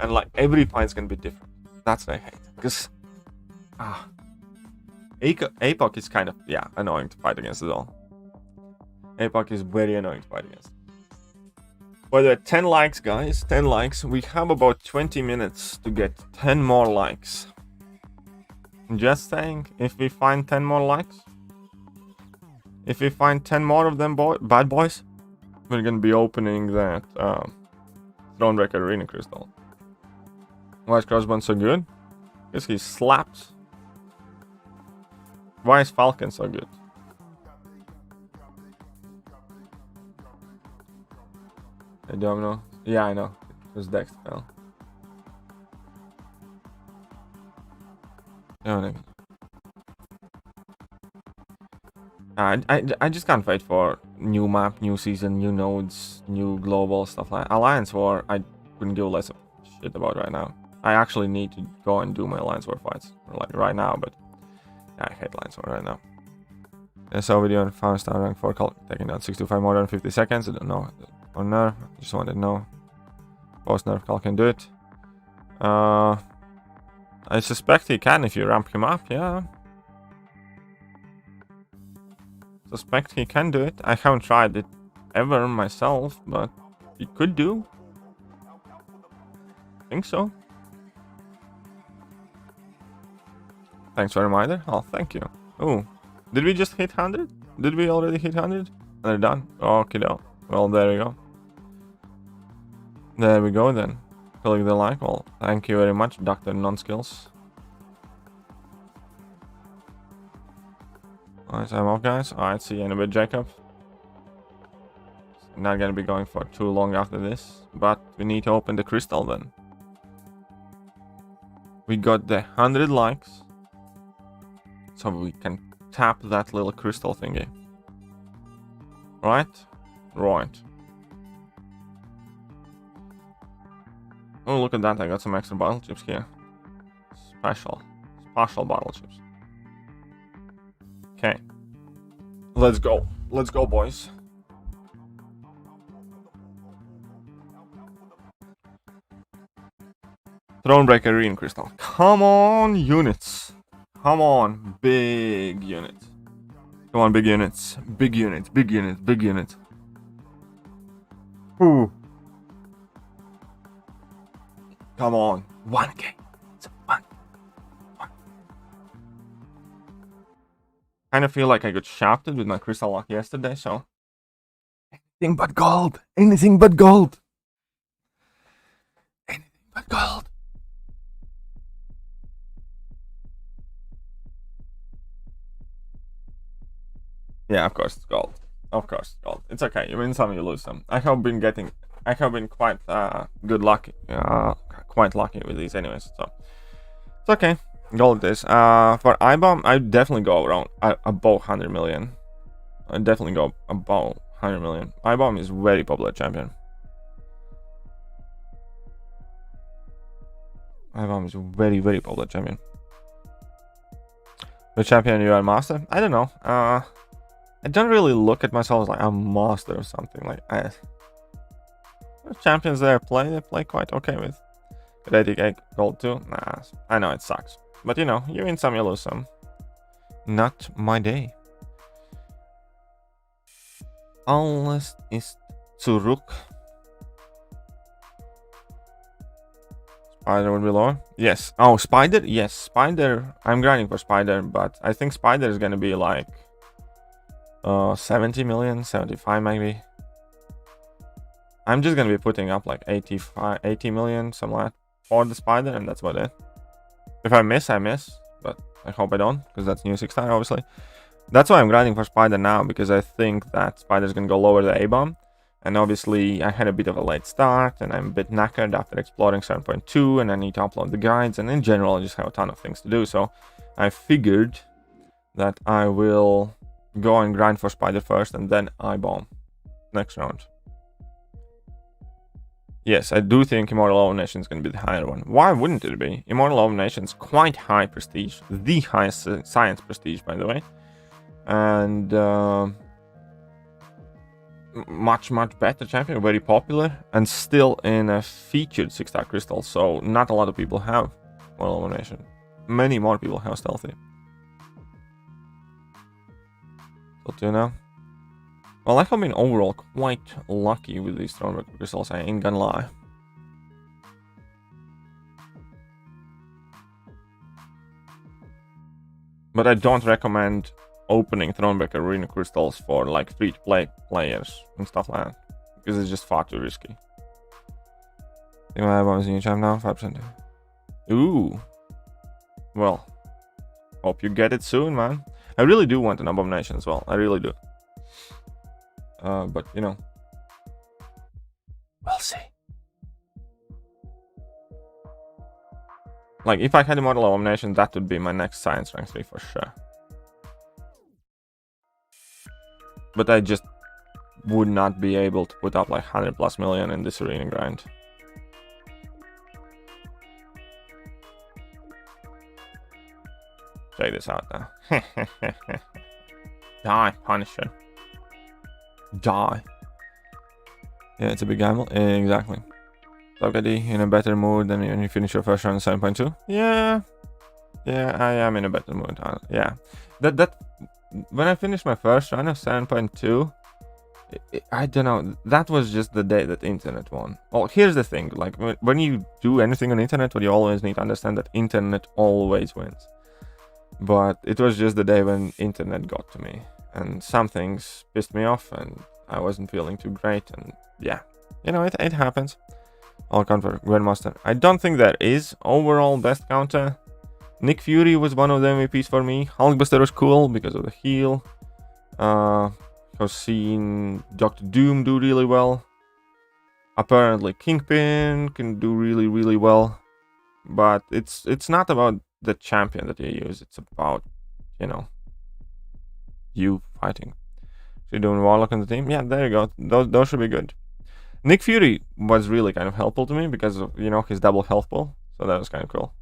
and like every fight's gonna be different. That's what I hate. Because APOC is kind of, yeah, annoying to fight against as well. APOC is very annoying to fight against. By the way, 10 likes, guys. 10 likes. We have about 20 minutes to get 10 more likes. Just saying, if we find 10 more likes, if we find 10 more of them bad boys, we're gonna be opening that Thronebreaker Arena Crystal. Why is Crossbone so good? Because he slaps. Why is Falcon so good? I don't know. Yeah, I know. It was Dex fell. I just can't wait for new map, new season, new nodes, new global stuff like Alliance War. I couldn't give less of shit about right now. I actually need to go and do my Alliance War fights like right now, but yeah, I hate Alliance War right now. I saw a video on 5-star rank 4 taking out 625 more than 50 seconds. I don't know on nerf. I just wanted to know. Post nerf Cal can do it. I suspect he can if you ramp him up. Yeah. Suspect he can do it. I haven't tried it ever myself, but he could do. I think so. Thanks for the reminder. Oh, thank you. Oh, did we just hit 100? Did we already hit 100? They're done. Okay, no. Well, there we go. There we go then. Click the like. Well, thank you very much, Dr. Non-Skills. Alright, I'm off, guys. Alright, see you in a bit, Jacob. Not gonna be going for too long after this, but we need to open the crystal then. We got the 100 likes, so we can tap that little crystal thingy. Right? Right. Oh, look at that, I got some extra bottle chips here. Special bottle chips. Okay. Let's go. Let's go, boys. Thronebreaker Arena Crystal. Come on, units. Come on, big units. Come on, big units. Big units, big units, big units. Ooh. Come on. 1K. It's 1. Kind of feel like I got shafted with my crystal luck yesterday, so. Anything but gold. Anything but gold. Anything but gold. Yeah, of course it's gold. Of course it's gold. It's okay. You win some, you lose some. I have been quite good lucky, quite lucky with these anyways. So it's okay. Gold it is. For IBOM, I definitely go around above 100 million. I definitely go above 100 million. IBOM is very popular champion. IBOM is very, very popular champion. The champion you are master? I don't know. I don't really look at myself as like I'm master or something. Like the champions they play quite okay with. Did I take gold too? Nah, I know it sucks. But you know, you win some, you lose some. Not my day. Alles ist zurück. Spider would be lower. Yes. Oh, Spider? Yes, Spider. I'm grinding for Spider, but I think Spider is gonna be like 70 million, 75 maybe. I'm just gonna be putting up like 80 million, something like that, for the Spider, and that's about it. If I miss, I miss, but I hope I don't, because that's new 6-star, obviously. That's why I'm grinding for Spider now, because I think that Spider's gonna go lower the A-bomb. And obviously, I had a bit of a late start, and I'm a bit knackered after exploring 7.2, and I need to upload the guides, and in general, I just have a ton of things to do. So I figured that I will go and grind for Spider first, and then I-bomb next round. Yes, I do think Immortal Abomination is going to be the higher one. Why wouldn't it be? Immortal Abomination is quite high prestige. The highest science prestige, by the way. And much better champion, very popular, and still in a featured 6-star crystal, so not a lot of people have Immortal Abomination. Many more people have Stealthy. So 2 now. Well, I have been overall quite lucky with these Thronebreaker crystals, I ain't gonna lie. But I don't recommend opening Thronebreaker Arena crystals for like free-to-play players and stuff like that, because it's just far too risky. I think my IBOM is new champ now, 5%. Ooh. Well, hope you get it soon, man. I really do want an Abomination as well, I really do. But you know, we'll see. Like, if I had Immortal Abomination, that would be my next Science rank 3 for sure. But I just would not be able to put up like 100+ million in this arena grind. Check this out now. Die, Punisher. Die. Yeah, it's a big gamble. Exactly. Tokadi, in a better mood than when you finish your first round 7.2? Yeah, I am in a better mood. Yeah, that when I finished my first run of 7.2, I don't know, that was just the day that internet won. Well, here's the thing, like when you do anything on internet, what you always need to understand that internet always wins. But it was just the day when internet got to me, and some things pissed me off, and I wasn't feeling too great, and yeah, you know, it happens. All count for Grandmaster. I don't think there is overall best counter. Nick Fury was one of the MVPs for me. Hulkbuster was cool because of the heal. I've seen Dr. Doom do really well. Apparently Kingpin can do really well. But it's not about the champion that you use. It's about, you know, you fighting. So you're doing Warlock on the team? Yeah, there you go. Those should be good. Nick Fury was really kind of helpful to me because of, you know, his double health pool. So that was kind of cool.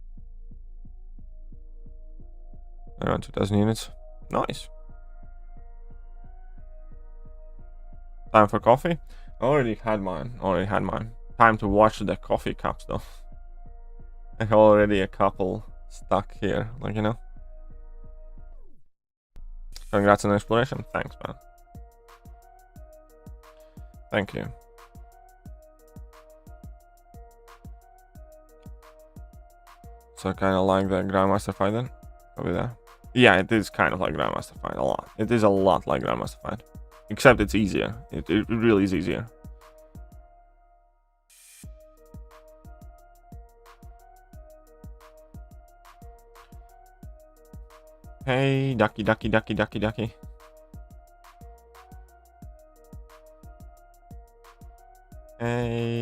Around 2,000 units. Nice. Time for coffee? Already had mine. Time to watch the coffee cups though. I have already a couple stuck here, like, you know. Congrats on exploration. Thanks, man. Thank you. So kind of like the Grandmaster fight then? Over there. Yeah, it is kind of like Grandmaster fight, a lot. It is a lot like Grandmaster fight. Except it's easier. It really is easier. Hey, ducky. Hey,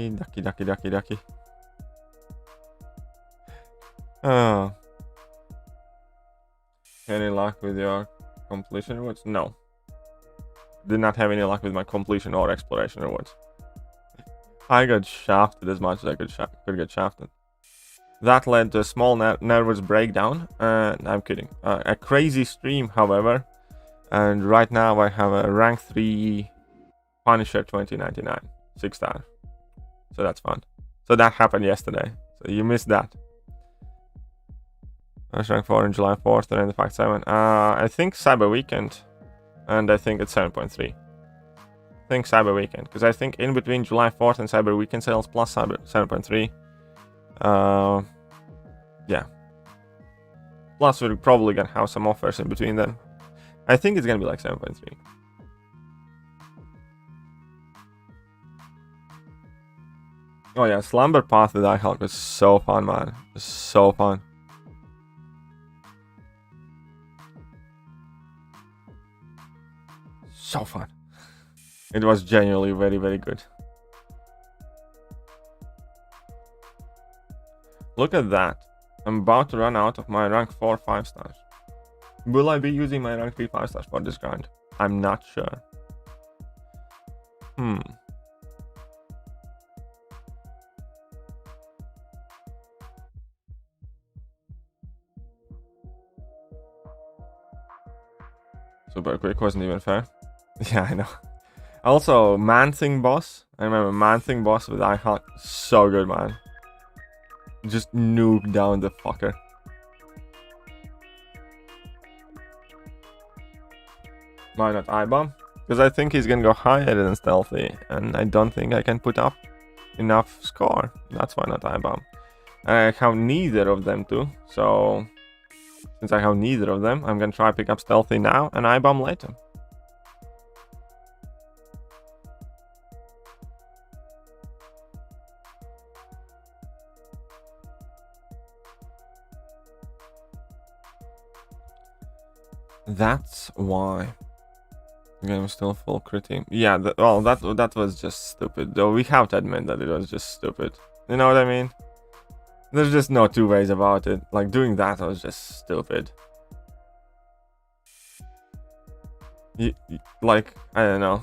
ducky. Oh. Any luck with your completion rewards? No. Did not have any luck with my completion or exploration rewards. I got shafted as much as I could get shafted. That led to a small nervous breakdown. I'm kidding. A crazy stream, however. And right now I have a rank 3 Punisher 2099. 6-star. So that's fun. So that happened yesterday. So you missed that. I was rank 4 on July 4th and in the fact 7. I think Cyber Weekend. And I think it's 7.3. I think Cyber Weekend. Because I think in between July 4th and Cyber Weekend sales plus Cyber 7.3. Yeah. Plus we're probably gonna have some offers in between them. I think it's gonna be like 7.3. Oh yeah, Slumber Path with iHulk was so fun, man. It was so fun. So fun. It was genuinely very good. Look at that. I'm about to run out of my rank 4 5-stars. Will I be using my rank 3 5-stars for this grind? I'm not sure. Super quick, wasn't even fair. Yeah, I know. Also, Man-Thing boss. I remember Man-Thing boss with iHulk. So good, man. Just nuke down the fucker. Why not I-bomb? Because I think he's gonna go higher than stealthy, and I don't think I can put up enough score. That's why not I-bomb. I have neither of them too, so since I have neither of them, I'm gonna try pick up stealthy now and I-bomb later. That's why. The game is still full critting. Yeah, that was just stupid. Though we have to admit that it was just stupid. You know what I mean? There's just no two ways about it. Like, doing that was just stupid. Like, I don't know.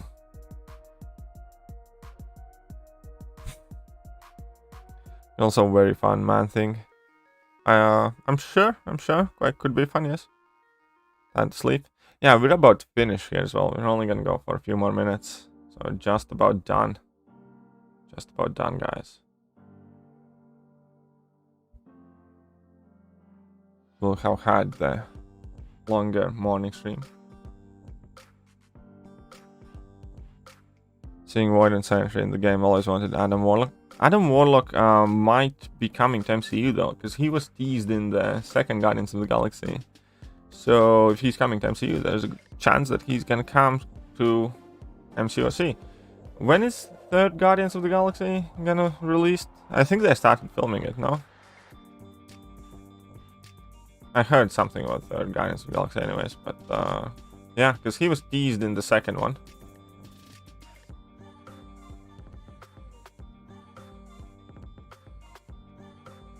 Also very fun Man-Thing. I'm sure. Quite could be fun, yes. Time to sleep. Yeah, we're about to finish here as well. We're only gonna go for a few more minutes. So just about done. Just about done, guys. We'll have had the longer morning stream. Seeing Void and Sentry in the game, always wanted Adam Warlock. Adam Warlock might be coming to MCU though, because he was teased in the second Guardians of the Galaxy. So if he's coming to MCU, there's a chance that he's gonna come to MCOC. When is third Guardians of the Galaxy gonna release? I think they started filming it, no? I heard something about third Guardians of the Galaxy anyways, but yeah, because he was teased in the second one.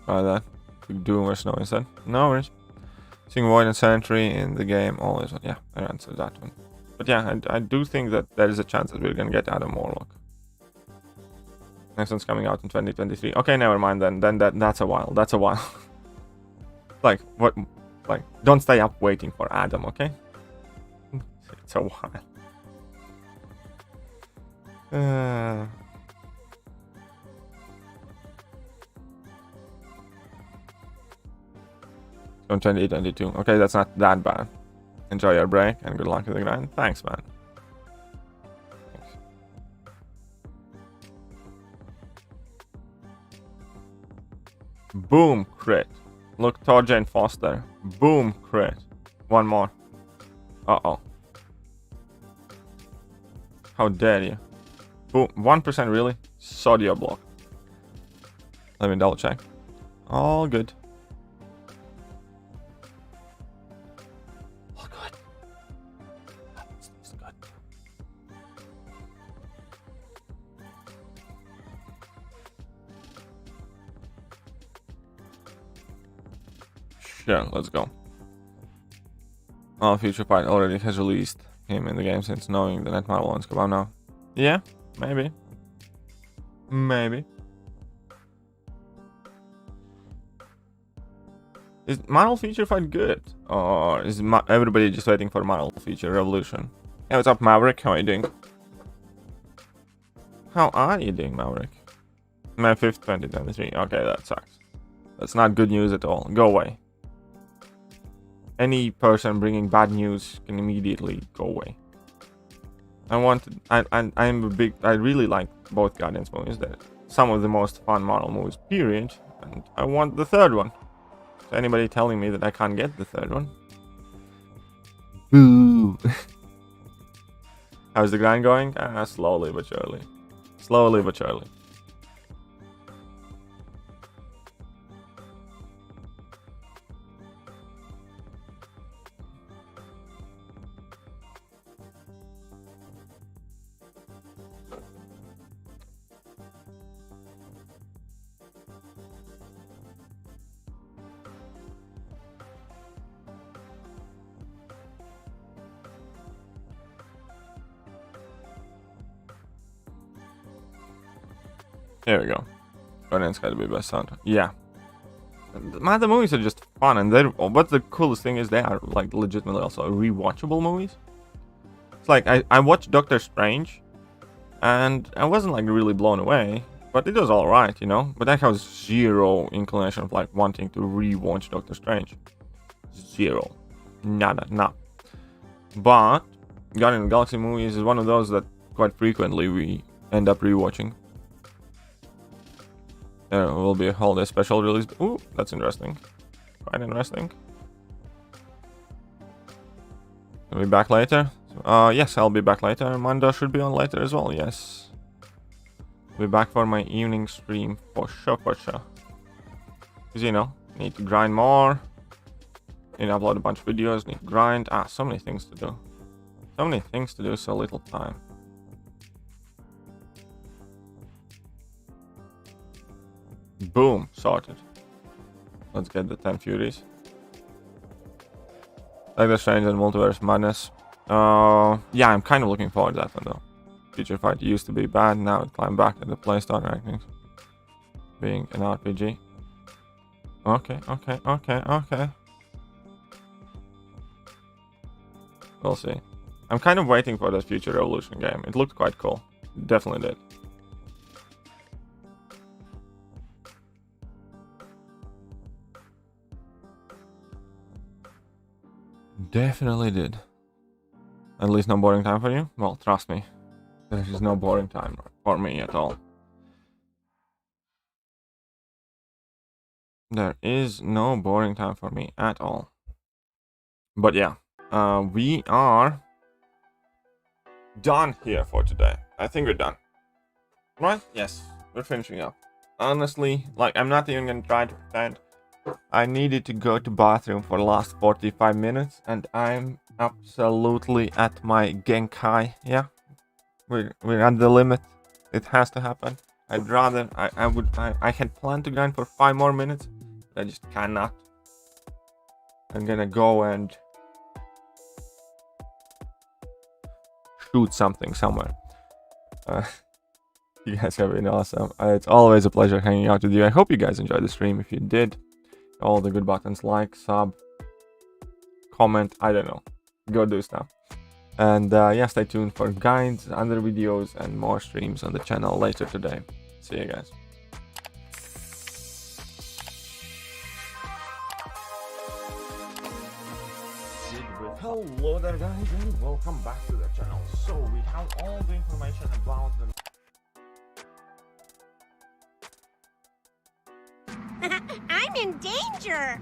Try that. Doom or Snow instead. No worries. Seeing Void and Sentry in the game always. Yeah, I answered that one. But yeah, I do think that there is a chance that we're gonna get Adam Warlock. Next one's coming out in 2023. Okay, never mind then. Then that's a while. That's a while. Like what? Like don't stay up waiting for Adam, okay? It's a while. On 2022. Okay, that's not that bad. Enjoy your break and good luck with the grind. Thanks, man. Thanks. Boom, crit. Look, Jane Foster. Boom, crit. One more. Uh-oh. How dare you? Boom. 1% really? Sodio block. Let me double check. All good. All good. That's good. Sure, let's go. Future Fight already has released him in the game since knowing the net Marvel come out now. Yeah, maybe. Maybe. Is Marvel Future Fight good? Or is everybody just waiting for Marvel Future Revolution? Hey, what's up, Maverick? How are you doing? How are you doing, Maverick? May 5th, 2023. Okay, that sucks. That's not good news at all. Go away. Any person bringing bad news can immediately go away. I really like both Guardians movies. They're some of the most fun Marvel movies, period. And I want the third one. So anybody telling me that I can't get the third one? Boo! How's the grind going? Slowly but surely. Slowly but surely. There we go. Guardians gotta be best sound. Yeah. Man, the movies are just fun, and they're. But the coolest thing is they are like legitimately also rewatchable movies. It's like I watched Doctor Strange, and I wasn't like really blown away, but it was alright, you know. But I have zero inclination of like wanting to rewatch Doctor Strange. Zero. Nada. Nah. But Guardians of the Galaxy movies is one of those that quite frequently we end up rewatching. There will be a holiday special release. Ooh, that's interesting. Quite interesting. I'll be back later. Yes, I'll be back later. Mando should be on later as well. Yes. I'll be back for my evening stream for sure, for sure. Because, you know, need to grind more. Need to upload a bunch of videos. Need to grind. So many things to do. So many things to do, so little time. Boom, sorted. Let's get the 10 Furies. Like the Strange and Multiverse Madness. Yeah, I'm kind of looking forward to that one though. Future Fight used to be bad, now it climbed back at the Playstyle rankings. Being an RPG. Okay. We'll see. I'm kind of waiting for that Future Revolution game. It looked quite cool. It definitely did. Definitely did. At least no boring time for you? Well, trust me. There is no boring time for me at all. There is no boring time for me at all. But yeah, we are done here for today. I think we're done. Right? Yes, we're finishing up. Honestly, like, I'm not even gonna try to pretend. I needed to go to bathroom for the last 45 minutes, and I'm absolutely at my Genkai. Yeah, we're at the limit. It has to happen. I'd rather, I had planned to grind for 5 more minutes, but I just cannot. I'm gonna go and shoot something somewhere. You guys have been awesome. It's always a pleasure hanging out with you. I hope you guys enjoyed the stream. If you did, all the good buttons, like, sub, comment, I don't know, go do stuff. And yeah, stay tuned for guides, other videos, and more streams on the channel later today. See you guys. Hello there guys, and welcome back to the channel. So we have all the information about the I'm in danger!